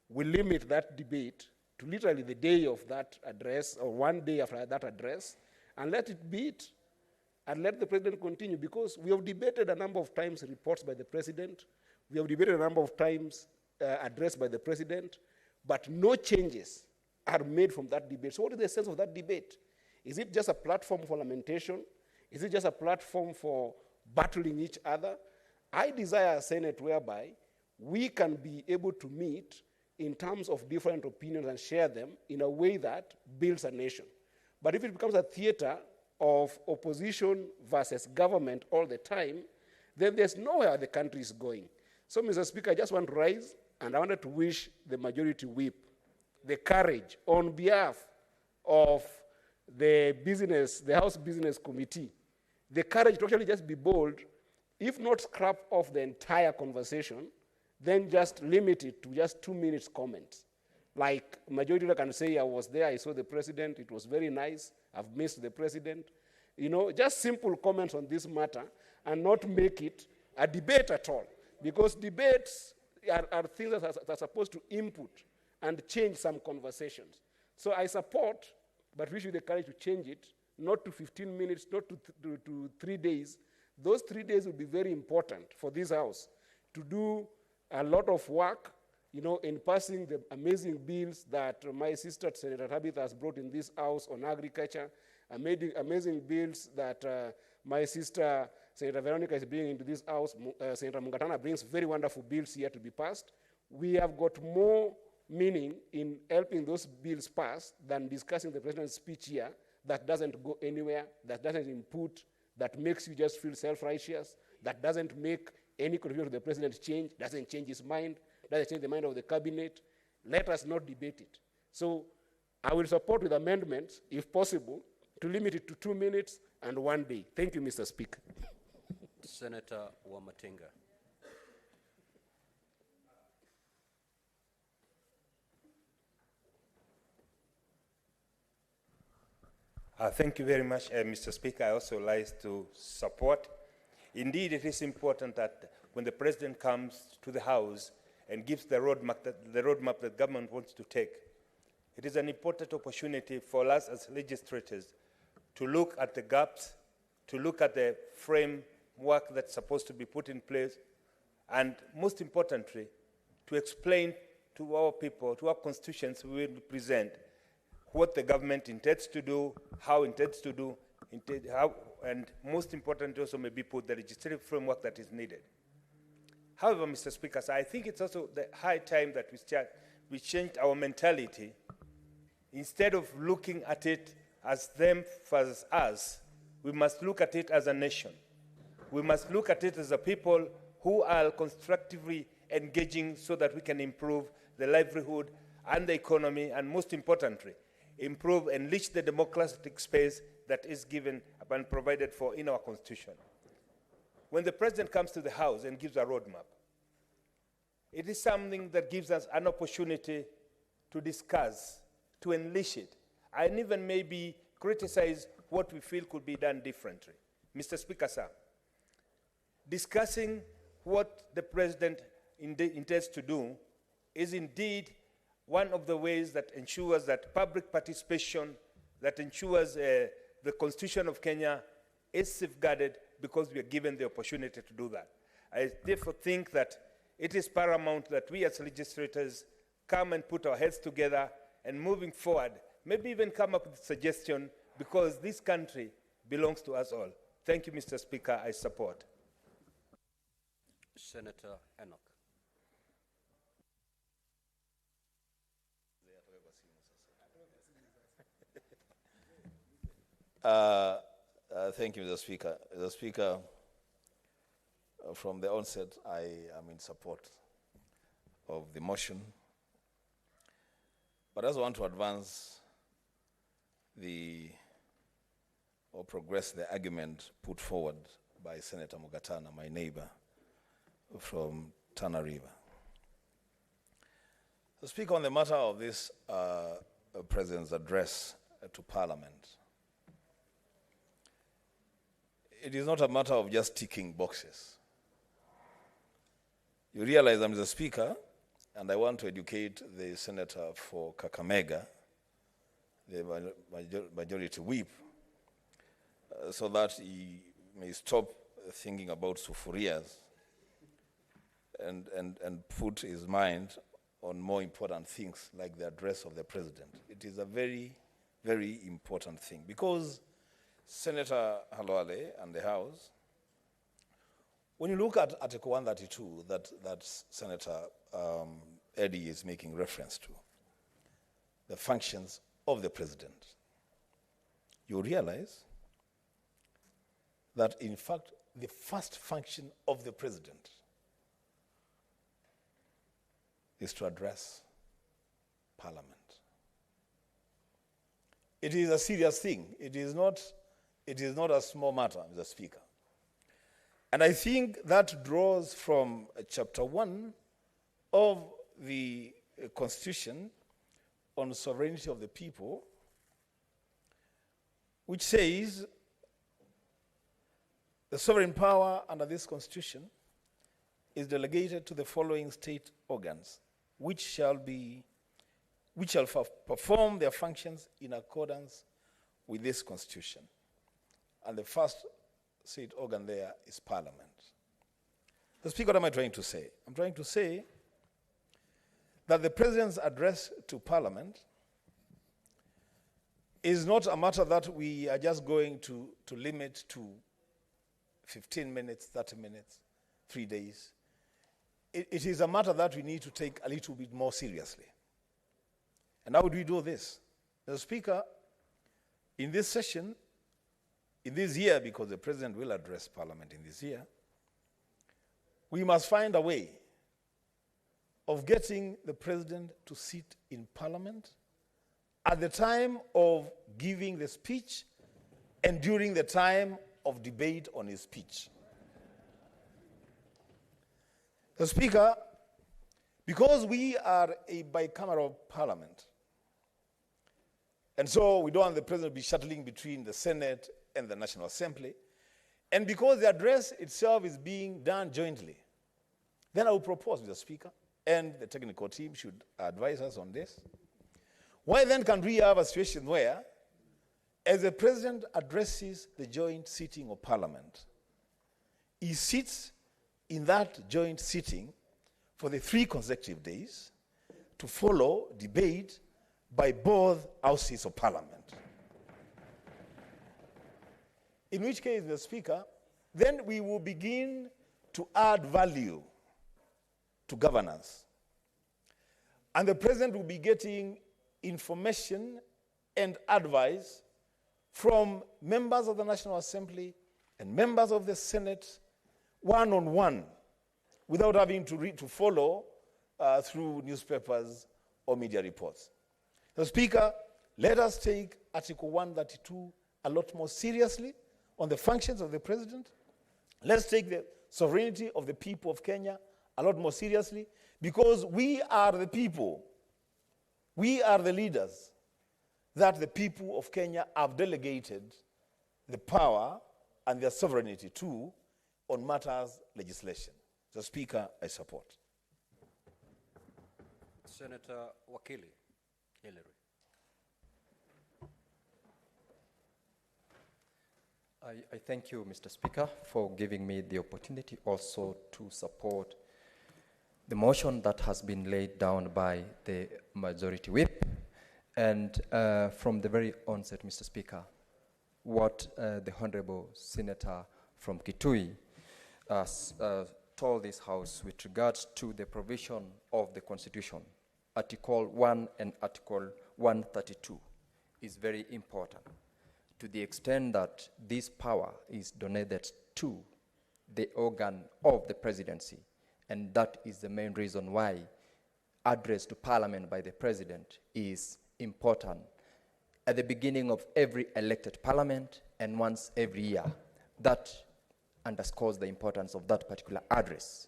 we limit that debate to literally the day of that address, or 1 day after that address, and let it be it, and let the president continue, because we have debated a number of times reports by the president, we have debated a number of times addressed by the president, but no changes are made from that debate. So what is the sense of that debate? Is it just a platform for lamentation? Is it just a platform for battling each other? I desire a Senate whereby we can be able to meet in terms of different opinions and share them in a way that builds a nation. But if it becomes a theater of opposition versus government all the time, then there's nowhere the country is going. So, Mr. Speaker, I just want to rise, and I wanted to wish the majority whip the courage on behalf of the House Business Committee, the courage to actually just be bold, if not scrap off the entire conversation, then just limit it to just 2 minutes comments. Like majority leader can say, I was there, I saw the president, it was very nice, I've missed the president. You know, just simple comments on this matter and not make it a debate at all. Because debates are things that are supposed to input and change some conversations. So I support, but we should have the courage to change it, not to 15 minutes, not to 3 days. Those 3 days will be very important for this House to do a lot of work, you know, in passing the amazing bills that my sister, Senator Tabitha, has brought in this House on agriculture, amazing bills that my sister, Senator Veronica, is bringing into this House. Senator Mungatana brings very wonderful bills here to be passed. We have got more meaning in helping those bills pass than discussing the president's speech here that doesn't go anywhere, that doesn't input, that makes you just feel self-righteous, that doesn't make any contribution to the president's change, doesn't change his mind, doesn't change the mind of the cabinet. Let us not debate it. So I will support with amendments, if possible, to limit it to 2 minutes and 1 day. Thank you, Mr. Speaker. Senator Wamatinga. Thank you very much, Mr. Speaker. I also like to support. Indeed, it is important that when the President comes to the House and gives the roadmap that government wants to take, it is an important opportunity for us as legislators to look at the gaps, to look at the framework that's supposed to be put in place, and most importantly, to explain to our people, to our constituents we will present, what the government intends to do, how it intends to do, and most importantly also maybe put the legislative framework that is needed. However, Mr. Speaker, so I think it's also the high time that we changed our mentality. Instead of looking at it as them versus us, we must look at it as a nation. We must look at it as a people who are constructively engaging so that we can improve the livelihood and the economy, and most importantly, improve and enrich the democratic space that is given and provided for in our Constitution. When the President comes to the House and gives a roadmap, it is something that gives us an opportunity to discuss, to enrich it, and even maybe criticize what we feel could be done differently. Mr. Speaker, sir, discussing what the President intends to do is indeed one of the ways that ensures that public participation, that ensures the Constitution of Kenya is safeguarded because we are given the opportunity to do that. I therefore think that it is paramount that we as legislators come and put our heads together and moving forward, maybe even come up with a suggestion, because this country belongs to us all. Thank you, Mr. Speaker. I support. Senator Enoch. Thank you, Mr. Speaker. Mr. Speaker, from the onset, I am in support of the motion. But I also want to advance or progress the argument put forward by Senator Mugatana, my neighbor from Tana River. To speak on the matter of this President's address to Parliament, it is not a matter of just ticking boxes. You realize I'm the Speaker, and I want to educate the Senator for Kakamega, the majority whip, so that he may stop thinking about sufurias and put his mind on more important things like the address of the President. It is a very, very important thing, because Senator Halwale and the House, when you look at Article 132 that Senator Eddie is making reference to, the functions of the President, you realize that, in fact, the first function of the President is to address Parliament. It is a serious thing. It is not a small matter, Mr. Speaker. And I think that draws from Chapter 1 of the Constitution on sovereignty of the people, which says the sovereign power under this Constitution is delegated to the following state organs, which shall perform their functions in accordance with this Constitution. And the first state organ there is Parliament. So, Speaker, what am I trying to say? I'm trying to say that the President's address to Parliament is not a matter that we are just going to limit to 15 minutes, 30 minutes, 3 days. It is a matter that we need to take a little bit more seriously. And how would we do this? Mr. Speaker, in this session, in this year, because the President will address Parliament in this year, we must find a way of getting the President to sit in Parliament at the time of giving the speech and during the time of debate on his speech. Mr. Speaker, because we are a bicameral parliament, and so we don't want the president to be shuttling between the Senate and the National Assembly, and because the address itself is being done jointly, then I will propose, Mr. Speaker, and the technical team should advise us on this. Why then can we have a situation where, as the president addresses the joint sitting of parliament, he sits in that joint sitting for the 3 consecutive days to follow debate by both houses of parliament? In which case, Mr. Speaker, then we will begin to add value to governance. And the president will be getting information and advice from members of the National Assembly and members of the Senate one-on-one, without having to follow through newspapers or media reports. So, Speaker, let us take Article 132 a lot more seriously on the functions of the president. Let's take the sovereignty of the people of Kenya a lot more seriously, because we are the people, we are the leaders that the people of Kenya have delegated the power and their sovereignty to on matters legislation. So, Speaker, I support. Senator Wakili, Hillary. I thank you, Mr. Speaker, for giving me the opportunity also to support the motion that has been laid down by the majority whip. And from the very onset, Mr. Speaker, what the Honorable Senator from Kitui told this House with regards to the provision of the Constitution, Article 1 and Article 132, is very important, to the extent that this power is donated to the organ of the presidency. And that is the main reason why address to Parliament by the President is important at the beginning of every elected Parliament and once every year. That underscores the importance of that particular address.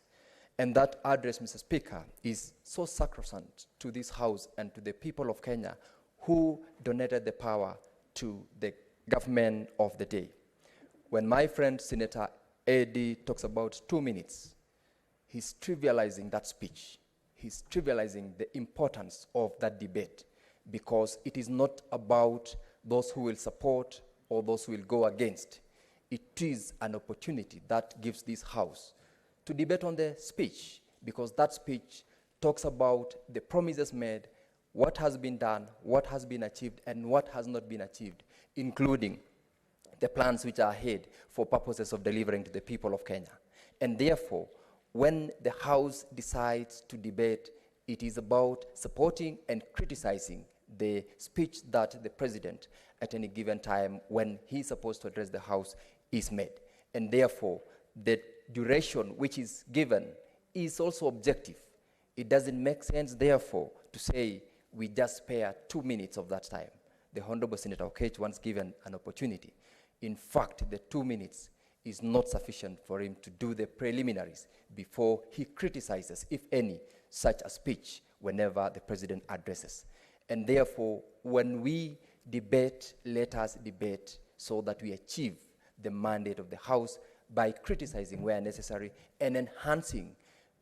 And that address, Mr. Speaker, is so sacrosanct to this House and to the people of Kenya who donated the power to the government of the day. When my friend Senator Eddie talks about 2 minutes, he's trivializing that speech. He's trivializing the importance of that debate, because it is not about those who will support or those who will go against. It is an opportunity that gives this House to debate on the speech, because that speech talks about the promises made, what has been done, what has been achieved, and what has not been achieved, including the plans which are ahead for purposes of delivering to the people of Kenya. And therefore, when the House decides to debate, it is about supporting and criticizing the speech that the President, at any given time when he's supposed to address the House, is made. And therefore, the duration which is given is also objective. It doesn't make sense, therefore, to say we just spare 2 minutes of that time. The Honorable Senator Okech once given an opportunity. In fact, the 2 minutes is not sufficient for him to do the preliminaries before he criticizes, if any, such a speech whenever the President addresses. And therefore, when we debate, let us debate so that we achieve the mandate of the House by criticizing where necessary and enhancing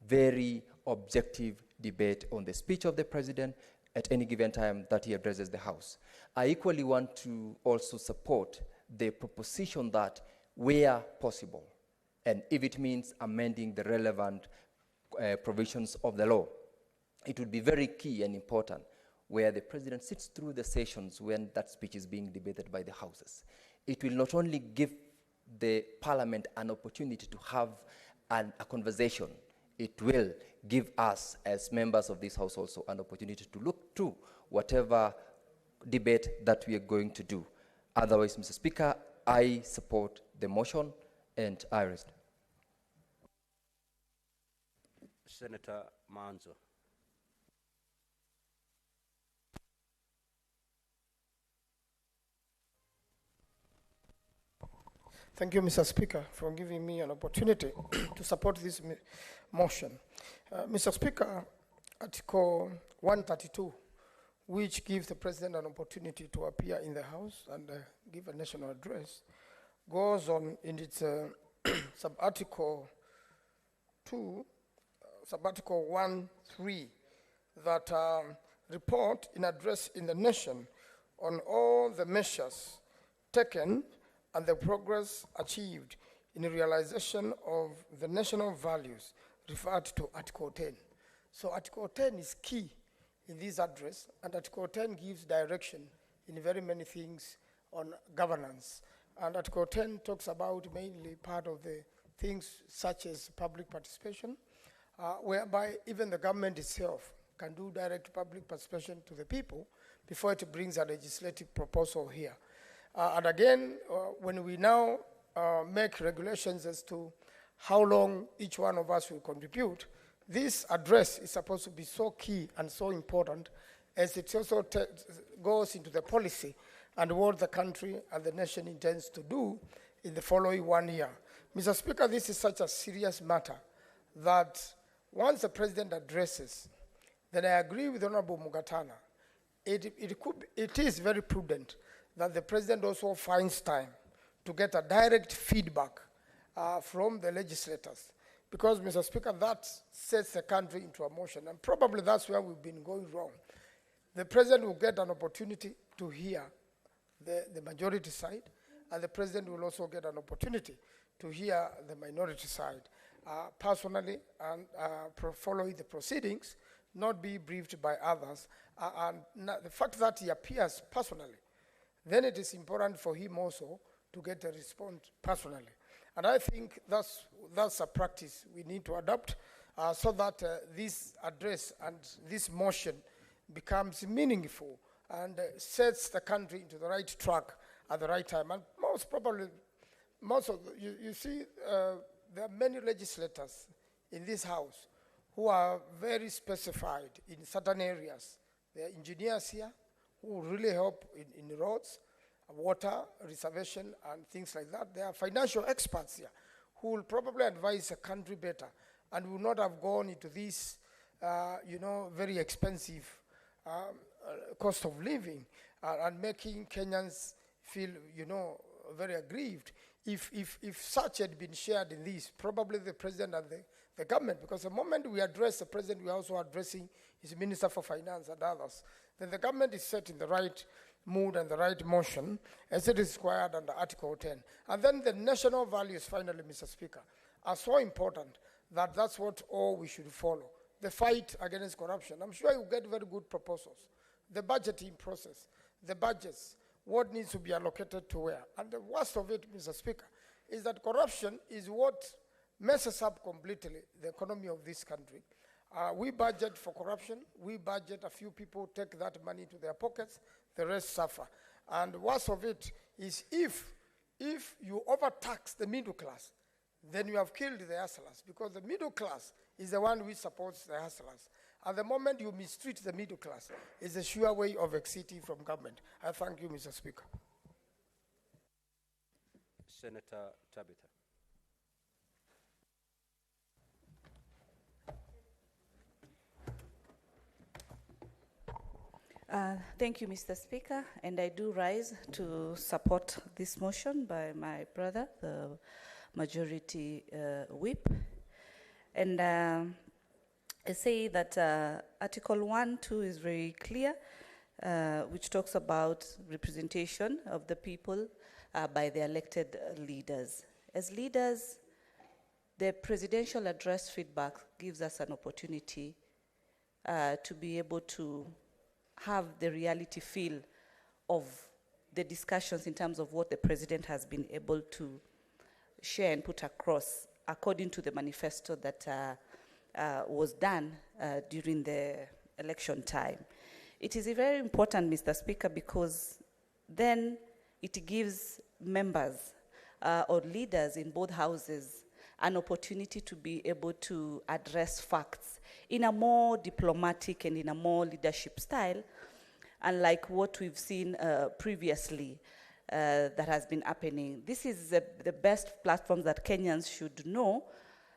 very objective debate on the speech of the President at any given time that he addresses the House. I equally want to also support the proposition that where possible, and if it means amending the relevant provisions of the law, it would be very key and important where the President sits through the sessions when that speech is being debated by the Houses. It will not only give the Parliament an opportunity to have a conversation, it will give us as members of this House also an opportunity to look to whatever debate that we are going to do. Otherwise, Mr. Speaker, I support the motion and I rest. Senator Manzo. Thank you, Mr. Speaker, for giving me an opportunity to support this motion. Mr. Speaker, Article 132, which gives the President an opportunity to appear in the House and give a national address, goes on in its sub-article 2, sub-article 1.3, that report in address in the nation on all the measures taken and the progress achieved in the realization of the national values referred to Article 10. So Article 10 is key in this address, and Article 10 gives direction in very many things on governance. And Article 10 talks about mainly part of the things such as public participation, whereby even the government itself can do direct public participation to the people before it brings a legislative proposal here. And again, when we now make regulations as to how long each one of us will contribute, this address is supposed to be so key and so important as it also goes into the policy and what the country and the nation intends to do in the following 1 year. Mr. Speaker, this is such a serious matter that once the President addresses, then I agree with Honorable Mugatana. It is very prudent that the President also finds time to get a direct feedback from the legislators. Because, Mr. Speaker, that sets the country into a motion, and probably that's where we've been going wrong. The President will get an opportunity to hear the majority side, and the President will also get an opportunity to hear the minority side personally and following the proceedings, not be briefed by others. And the fact that he appears personally, then it is important for him also to get a response personally. And I think that's a practice we need to adopt so that this address and this motion becomes meaningful and sets the country into the right track at the right time. And most probably, you see, there are many legislators in this House who are very specified in certain areas. There are engineers here who really help in roads, water, reservation, and things like that. There are financial experts here who will probably advise the country better and will not have gone into this, very expensive cost of living and making Kenyans feel, very aggrieved. If such had been shared in this, probably the President and the government, because the moment we address the President, we are also addressing his Minister for Finance and others, then the government is set in the right mood and the right motion as it is required under Article 10. And then the national values, finally, Mr. Speaker, are so important that that's what all we should follow. The fight against corruption. I'm sure you get very good proposals. The budgeting process, the budgets, what needs to be allocated to where. And the worst of it, Mr. Speaker, is that corruption is what messes up completely the economy of this country. We budget for corruption. We budget, a few people take that money into their pockets, the rest suffer. And worst of it is if you overtax the middle class, then you have killed the hustlers, because the middle class is the one which supports the hustlers. And the moment you mistreat the middle class, it's a sure way of exiting from government. I thank you, Mr. Speaker. Senator Tabitha. Thank you, Mr. Speaker, and I do rise to support this motion by my brother, the majority whip. And I say that Article 1.2 is very clear, which talks about representation of the people by the elected leaders. As leaders, the presidential address feedback gives us an opportunity to be able to have the reality feel of the discussions in terms of what the president has been able to share and put across according to the manifesto that was done during the election time. It is very important, Mr. Speaker, because then it gives members or leaders in both houses an opportunity to be able to address facts in a more diplomatic and in a more leadership style, unlike what we've seen previously. that has been happening. This is the best platform that Kenyans should know.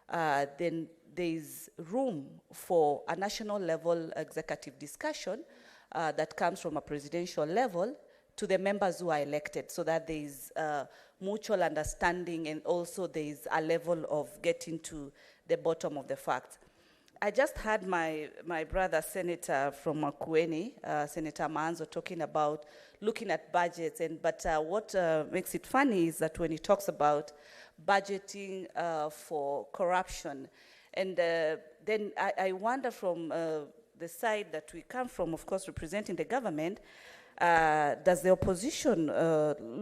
Then there is room for a national level executive discussion that comes from a presidential level to the members who are elected, so that there is mutual understanding, and also there is a level of getting to the bottom of the facts. I just had my brother Senator from Makueni, Senator Manzo, talking about looking at budgets, but what makes it funny is that when he talks about budgeting for corruption, and then I wonder from the side that we come from, of course, representing the government, does the opposition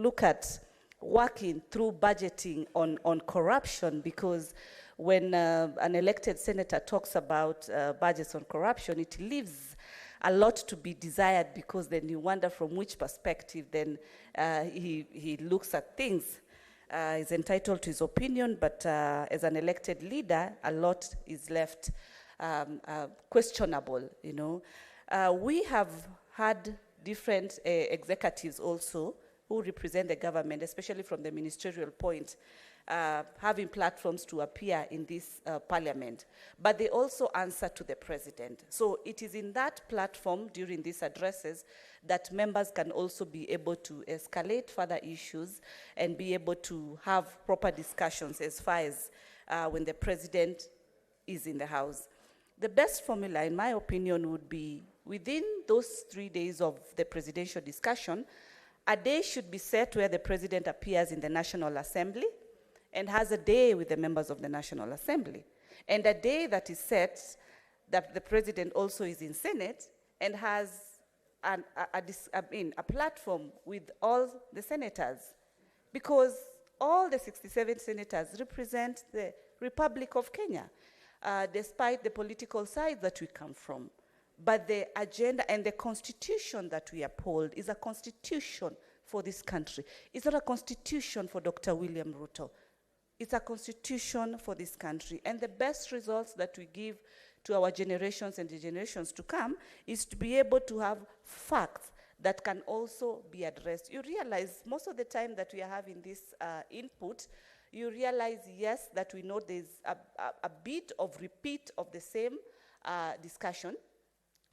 look at working through budgeting on corruption? Because when an elected senator talks about budgets on corruption, it leaves a lot to be desired, because then you wonder from which perspective then he looks at things. He's entitled to his opinion, but as an elected leader, a lot is left questionable, you know. We have had different executives also who represent the government, especially from the ministerial point, having platforms to appear in this parliament. But they also answer to the president. So it is in that platform during these addresses that members can also be able to escalate further issues and be able to have proper discussions as far as when the president is in the house. The best formula, in my opinion, would be within those 3 days of the presidential discussion, a day should be set where the president appears in the National Assembly and has a day with the members of the National Assembly. And a day that is set that the president also is in Senate and has a platform with all the senators. Because all the 67 senators represent the Republic of Kenya, despite the political side that we come from. But the agenda and the constitution that we uphold is a constitution for this country. It's not a constitution for Dr. William Ruto. It's a constitution for this country. And the best results that we give to our generations and the generations to come is to be able to have facts that can also be addressed. You realize most of the time that we are having this input, you realize, yes, that we know there's a bit of repeat of the same discussion.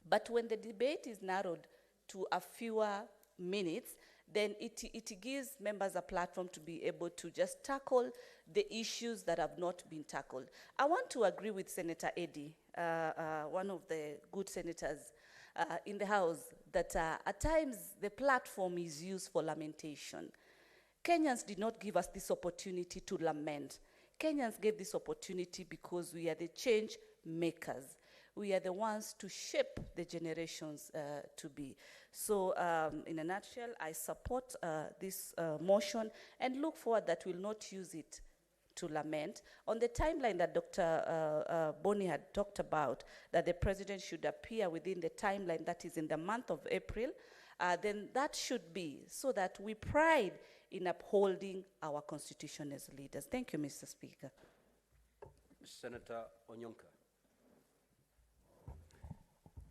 But when the debate is narrowed to a fewer minutes, then it gives members a platform to be able to just tackle the issues that have not been tackled. I want to agree with Senator Eddy, one of the good senators in the House, that at times the platform is used for lamentation. Kenyans did not give us this opportunity to lament. Kenyans gave this opportunity because we are the change makers. We are the ones to shape the generations to be. So in a nutshell, I support this motion and look forward that we'll not use it to lament. On the timeline that Dr. Boni had talked about, that the president should appear within the timeline that is in the month of April, then that should be so that we pride in upholding our constitution as leaders. Thank you, Mr. Speaker. Senator Onyonka.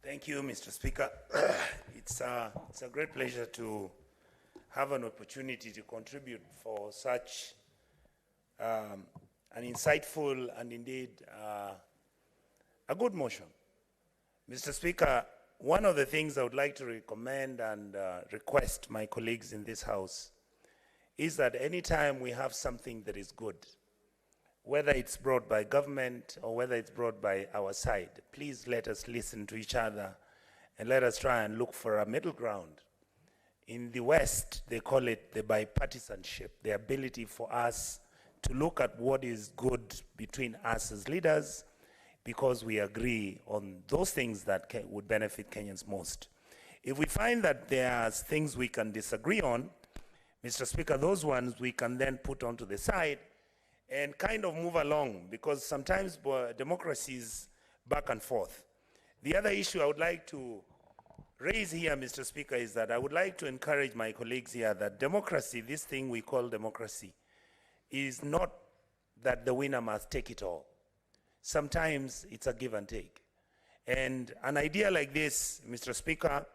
Thank you, Mr. Speaker. It's a great pleasure to have an opportunity to contribute for such an insightful and indeed a good motion. Mr. Speaker, one of the things I would like to recommend and request my colleagues in this House is that anytime we have something that is good, whether it's brought by government or whether it's brought by our side, please let us listen to each other and let us try and look for a middle ground. In the West, they call it the bipartisanship, the ability for us to look at what is good between us as leaders because we agree on those things that would benefit Kenyans most. If we find that there are things we can disagree on, Mr. Speaker, those ones we can then put onto the side and kind of move along, because sometimes democracy is back and forth. The other issue I would like to raise here, Mr. Speaker, is that I would like to encourage my colleagues here that democracy, this thing we call democracy, is not that the winner must take it all. Sometimes it's a give and take. And an idea like this, Mr. Speaker,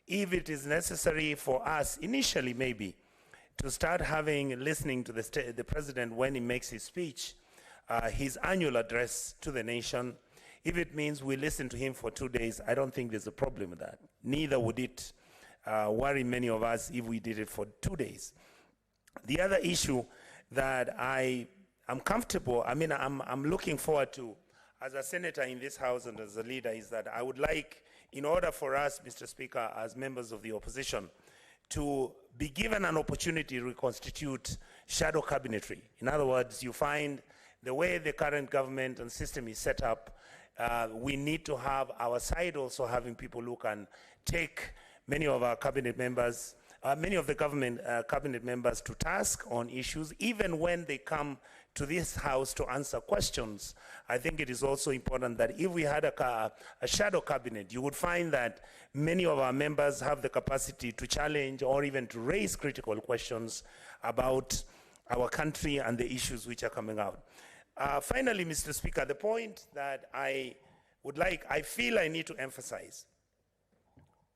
if it is necessary for us initially maybe to start listening to the president when he makes his speech, his annual address to the nation. If it means we listen to him for 2 days, I don't think there's a problem with that. Neither would it worry many of us if we did it for 2 days. The other issue that I'm comfortable, I'm looking forward to as a senator in this House and as a leader, is that I would like, in order for us, Mr. Speaker, as members of the opposition, to be given an opportunity to reconstitute shadow cabinetry. In other words, you find the way the current government and system is set up, we need to have our side also having people who can take many of our cabinet members, many of the government cabinet members to task on issues, even when they come to this House to answer questions. I think it is also important that if we had a shadow cabinet, you would find that many of our members have the capacity to challenge or even to raise critical questions about our country and the issues which are coming out. Finally, Mr. Speaker, the point that I feel I need to emphasize.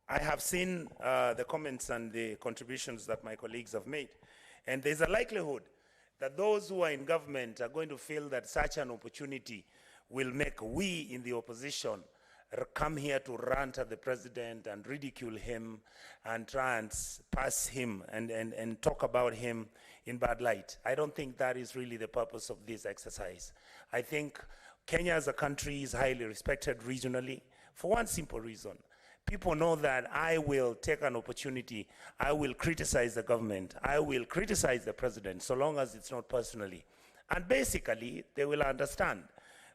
I have seen the comments and the contributions that my colleagues have made, and there's a likelihood that those who are in government are going to feel that such an opportunity will make we in the opposition come here to rant at the president and ridicule him and try and pass him and talk about him in bad light. I don't think that is really the purpose of this exercise. I think Kenya as a country is highly respected regionally for one simple reason. People know that I will take an opportunity, I will criticize the government, I will criticize the president, so long as it's not personally. And basically, they will understand.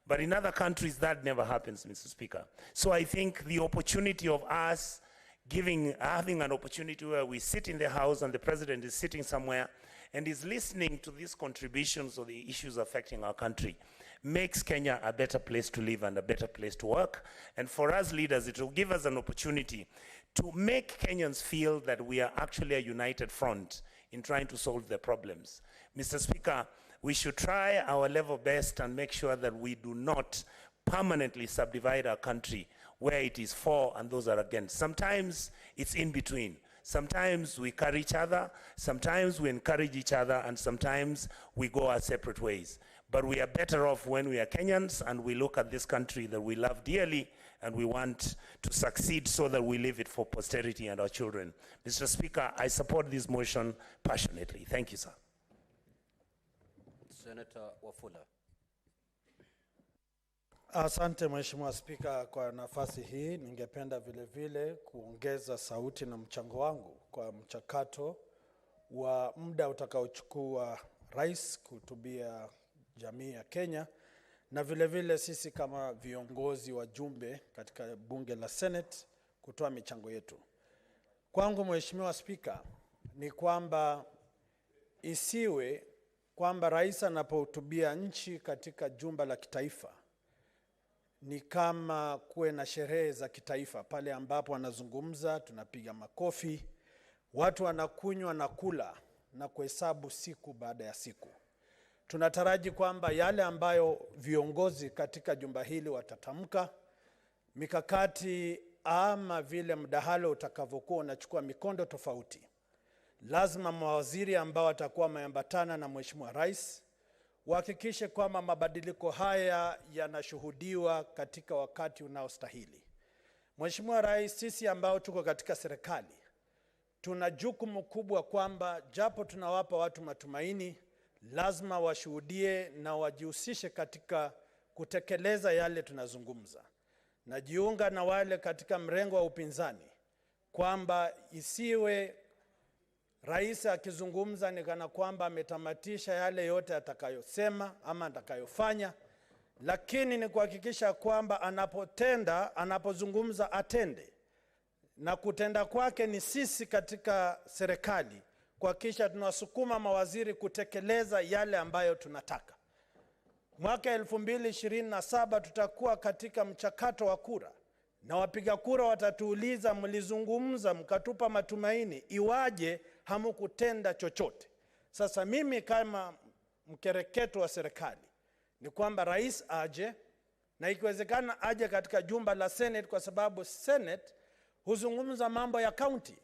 But in other countries, that never happens, Mr. Speaker. So I think the opportunity of us having an opportunity where we sit in the House and the president is sitting somewhere and is listening to these contributions of the issues affecting our country makes Kenya a better place to live and a better place to work. And for us leaders, it will give us an opportunity to make Kenyans feel that we are actually a united front in trying to solve their problems. Mr. Speaker, we should try our level best and make sure that we do not permanently subdivide our country where it is for and those are against. Sometimes it's in between. Sometimes we carry each other, sometimes we encourage each other, and sometimes we go our separate ways. But we are better off when we are Kenyans and we look at this country that we love dearly and we want to succeed so that we leave it for posterity and our children. Mr. Speaker, I support this motion passionately. Thank you, sir. Senator Wafula. Asante Mheshimiwa Spika kwa nafasi hii. Ningependa vile vile kuongeza sauti na mchango wangu kwa mchakato wa muda utakaochukua rais kuhutubia jamii ya Kenya, na vile vile sisi kama viongozi wa jumbe katika bunge la Senate kutoa michango yetu. Kwangu Mheshimiwa Spika, ni kwamba isiwe kwamba rais anapohutubia nchi katika jumba la kitaifa ni kama kuwe na sherehe za kitaifa pale ambapo anazungumza, tunapiga makofi, watu wanakunywa na kula na kuhesabu siku baada ya siku. Tunataraji kwamba yale ambayo viongozi katika jumba hili watatamka, mikakati ama vile mdahalo utakavyokuwa unachukua mikondo tofauti, lazima mawaziri ambao watakuwa wameambatana na Mheshimiwa Rais wahakikishe kwamba mabadiliko haya yanashuhudiwa katika wakati unaostahili. Mheshimiwa Rais, sisi ambao tuko katika serikali tuna jukumu kubwa kwamba japo tunawapa watu matumaini, lazima washuhudie na wajihusishe katika kutekeleza yale tunazungumza. Najiunga na wale katika mrengo wa upinzani kwamba isiwe rais akizungumza ni kana kwamba ametamatisha yale yote atakayosema ama atakayofanya, lakini ni kuhakikisha kwamba anapozungumza atende. Na kutenda kwake ni sisi katika serikali kuhakikisha tunawasukuma mawaziri kutekeleza yale ambayo tunataka. Mwaka 2027 tutakuwa katika mchakato wa kura, na wapiga kura watatuuliza, mlizungumza mkatupa matumaini, iwaje hamukutenda chochote? Sasa mimi kama mkereketo wa serikali ni kwamba rais aje, na ikiwezekana aje katika jumba la Senate, kwa sababu Senate huzungumza mambo ya county.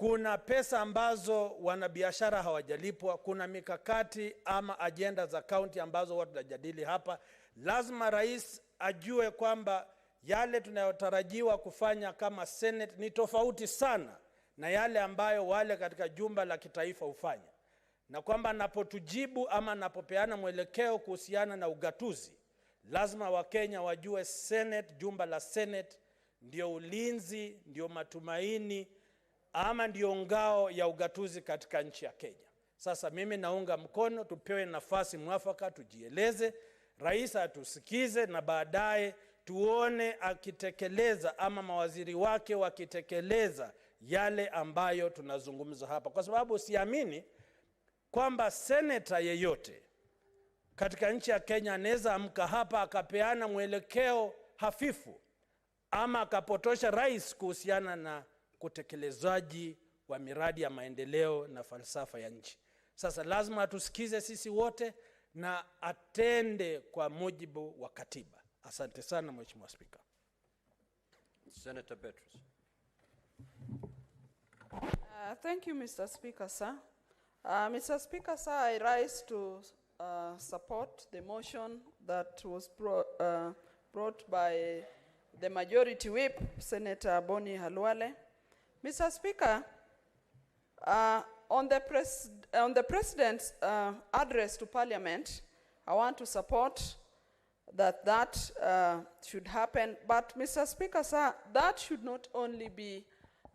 kuna pesa ambazo wanabiashara hawajalipwa, kuna mikakati ama ajenda za kaunti ambazo watu tunajadili hapa. Lazima rais ajue kwamba yale tunayotarajiwa kufanya kama Senate ni tofauti sana na yale ambayo wale katika jumba la kitaifa hufanya, na kwamba napotujibu ama napopeana mwelekeo kuhusiana na ugatuzi, lazima Wakenya wajue Senate, jumba la Senate ndio ulinzi, ndio matumaini ama ndio ngao ya ugatuzi katika nchi ya Kenya. Sasa mimi naunga mkono, tupewe nafasi mwafaka, tujieleze, rais atusikize, na baadaye tuone akitekeleza ama mawaziri wake wakitekeleza yale ambayo tunazungumza hapa. Kwa sababu siamini kwamba senator yeyote katika nchi ya Kenya anaweza amka hapa akapeana mwelekeo hafifu ama akapotosha rais kuhusiana na kutekelezaji wa miradi ya maendeleo na falsafa ya nchi. Sasa lazima tusikize sisi wote na atende kwa mujibu wa katiba. Asante sana Mheshimiwa Spika. Senator Beatrice. Thank you, Mr. Speaker, sir. Mr. Speaker, sir, I rise to support the motion that was brought by the Majority Whip, Senator Boni Halwale. Mr. Speaker, on the President's address to Parliament, I want to support that should happen. But, Mr. Speaker, sir, that should not only be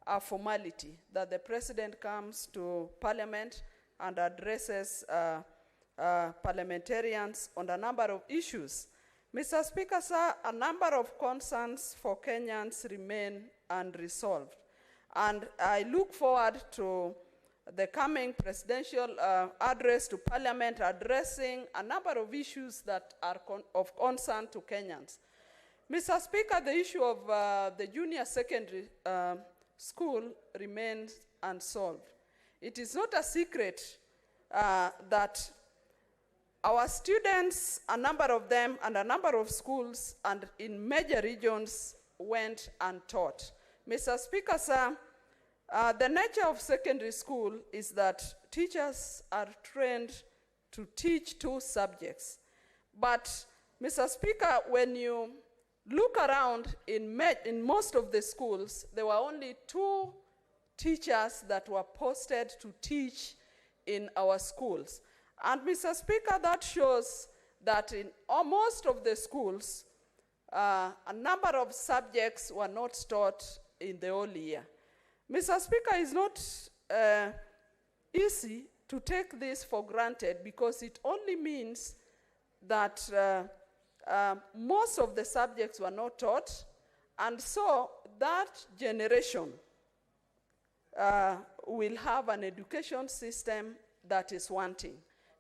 a formality, that the President comes to Parliament and addresses parliamentarians on a number of issues. Mr. Speaker, sir, a number of concerns for Kenyans remain unresolved. And I look forward to the coming presidential address to Parliament addressing a number of issues that are of concern to Kenyans. Mr. Speaker, the issue of the junior secondary school remains unsolved. It is not a secret that our students, a number of them, and a number of schools and in major regions went untaught. Mr. Speaker, sir, the nature of secondary school is that teachers are trained to teach 2 subjects. But, Mr. Speaker, when you look around in most of the schools, there were only 2 teachers that were posted to teach in our schools. And, Mr. Speaker, that shows that in most of the schools, a number of subjects were not taught in the whole year. Mr. Speaker, it's not easy to take this for granted because it only means that most of the subjects were not taught, and so that generation will have an education system that is wanting.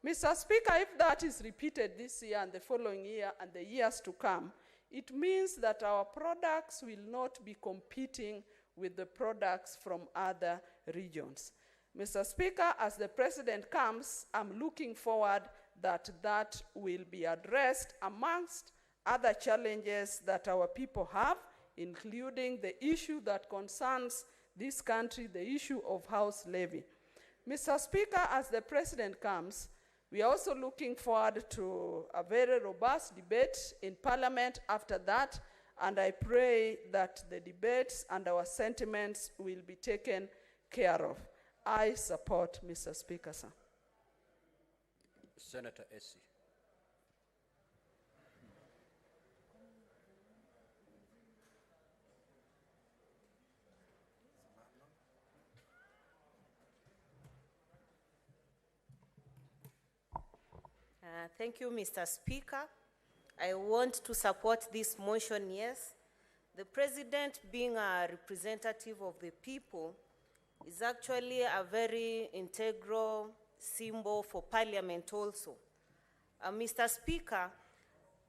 Mr. Speaker, if that is repeated this year and the following year and the years to come, it means that our products will not be competing with the products from other regions. Mr. Speaker, as the President comes, I'm looking forward that that will be addressed amongst other challenges that our people have, including the issue that concerns this country, the issue of house levy. Mr. Speaker, as the President comes, we are also looking forward to a very robust debate in Parliament after that, and I pray that the debates and our sentiments will be taken care of. I support, Mr. Speaker, sir. Senator Essie. Thank you, Mr. Speaker. I want to support this motion, yes. The President, being a representative of the people, is actually a very integral symbol for Parliament also. Mr. Speaker,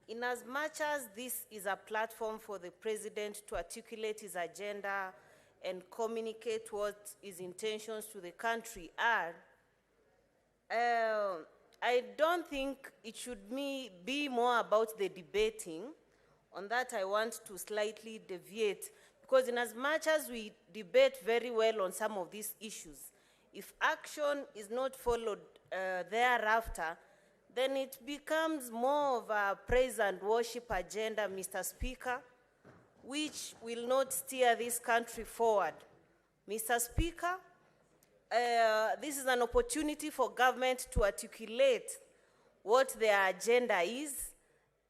in as much as this is a platform for the President to articulate his agenda and communicate what his intentions to the country are, I don't think it should be more about the debating. On that, I want to slightly deviate, Because in as much as we debate very well on some of these issues, if action is not followed thereafter, then it becomes more of a praise and worship agenda, Mr. Speaker, which will not steer this country forward. Mr. Speaker, this is an opportunity for government to articulate what their agenda is,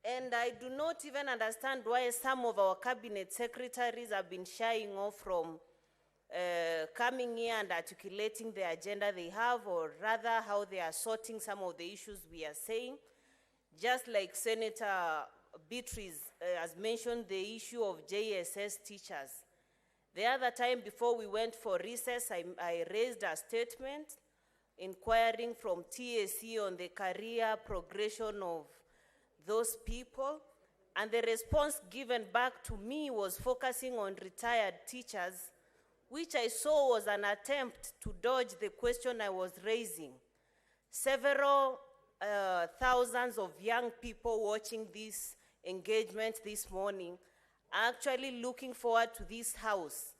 and I do not even understand why some of our cabinet secretaries have been shying off from coming here and articulating the agenda they have, or rather how they are sorting some of the issues we are saying. Just like Senator Beatrice has mentioned the issue of JSS teachers. The other time before we went for recess, I raised a statement inquiring from TSC on the career progression of those people, and the response given back to me was focusing on retired teachers, which I saw was an attempt to dodge the question I was raising. Several thousands of young people watching this engagement this morning are actually looking forward to this house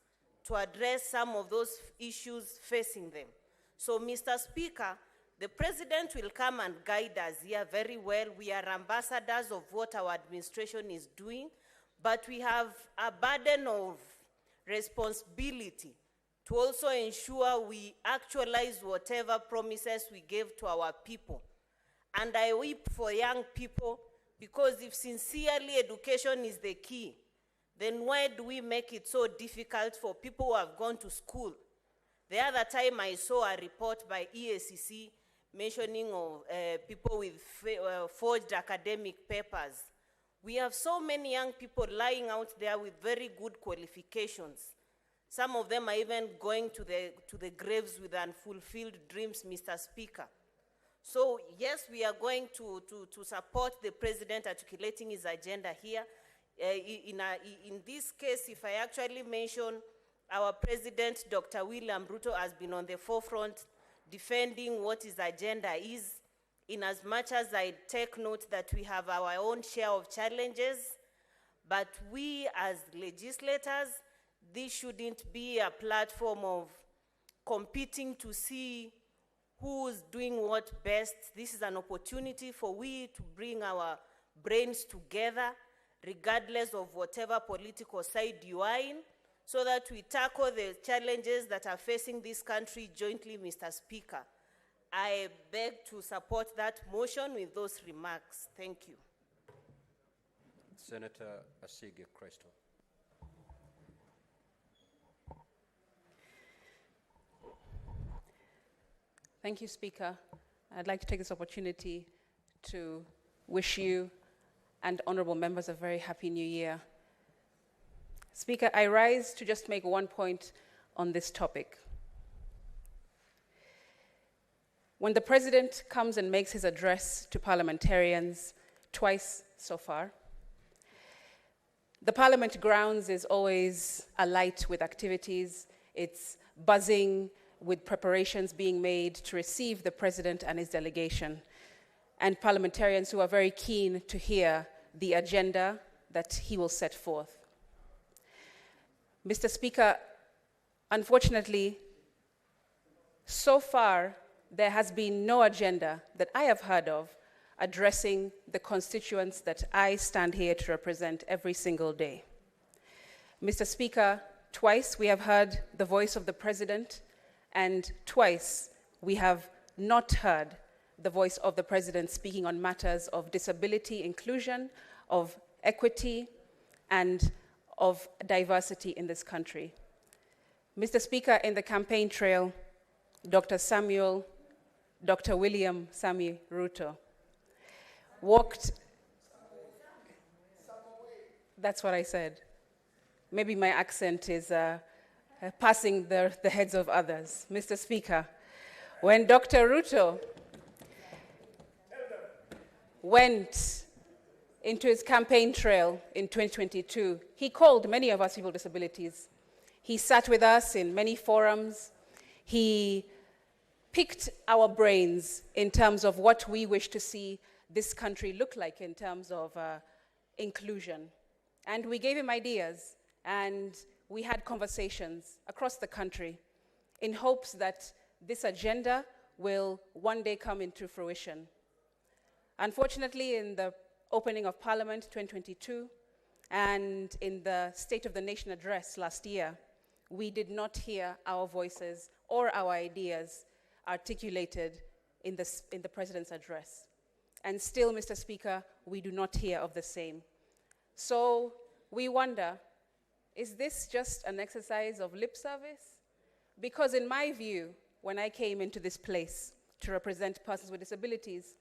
to address some of those issues facing them. So, Mr. Speaker, the President will come and guide us here very well. We are ambassadors of what our administration is doing, but we have a burden of responsibility to also ensure we actualize whatever promises we gave to our people. And I weep for young people, because if sincerely education is the key, then why do we make it so difficult for people who have gone to school? The other time I saw a report by EACC mentioning of people with forged academic papers. We have so many young people lying out there with very good qualifications. Some of them are even going to the graves with unfulfilled dreams, Mr. Speaker. So yes, we are going to support the President articulating his agenda here. In this case, if I actually mention, our President, Dr. William Ruto, has been on the forefront defending what his agenda is, in as much as I take note that we have our own share of challenges, but we as legislators, this shouldn't be a platform of competing to see who's doing what best. This is an opportunity for we to bring our brains together, regardless of whatever political side you are in, so that we tackle the challenges that are facing this country jointly, Mr. Speaker. I beg to support that motion with those remarks. Thank you. Senator Asige Crystal. Thank you, Speaker. I'd like to take this opportunity to wish you and honorable members a very happy new year. Speaker, I rise to just make one point on this topic. When the President comes and makes his address to parliamentarians twice so far, the Parliament grounds is always alight with activities. It's buzzing with preparations being made to receive the President and his delegation, and parliamentarians who are very keen to hear the agenda that he will set forth. Mr. Speaker, unfortunately, so far, there has been no agenda that I have heard of addressing the constituents that I stand here to represent every single day. Mr. Speaker, twice we have heard the voice of the President, and twice we have not heard the voice of the President speaking on matters of disability inclusion, of equity, and of diversity in this country. Mr. Speaker, in the campaign trail, Dr. William Sammy Ruto walked, that's what I said. Maybe my accent is passing the heads of others. Mr. Speaker, when Dr. Ruto went into his campaign trail in 2022, he called many of us people with disabilities. He sat with us in many forums. He picked our brains in terms of what we wish to see this country look like in terms of inclusion. And we gave him ideas, and we had conversations across the country in hopes that this agenda will one day come into fruition. Unfortunately, in the opening of Parliament 2022 and in the State of the Nation address last year, we did not hear our voices or our ideas articulated in the President's address. And still, Mr. Speaker, we do not hear of the same. So we wonder, is this just an exercise of lip service? Because in my view, when I came into this place to represent persons with disabilities,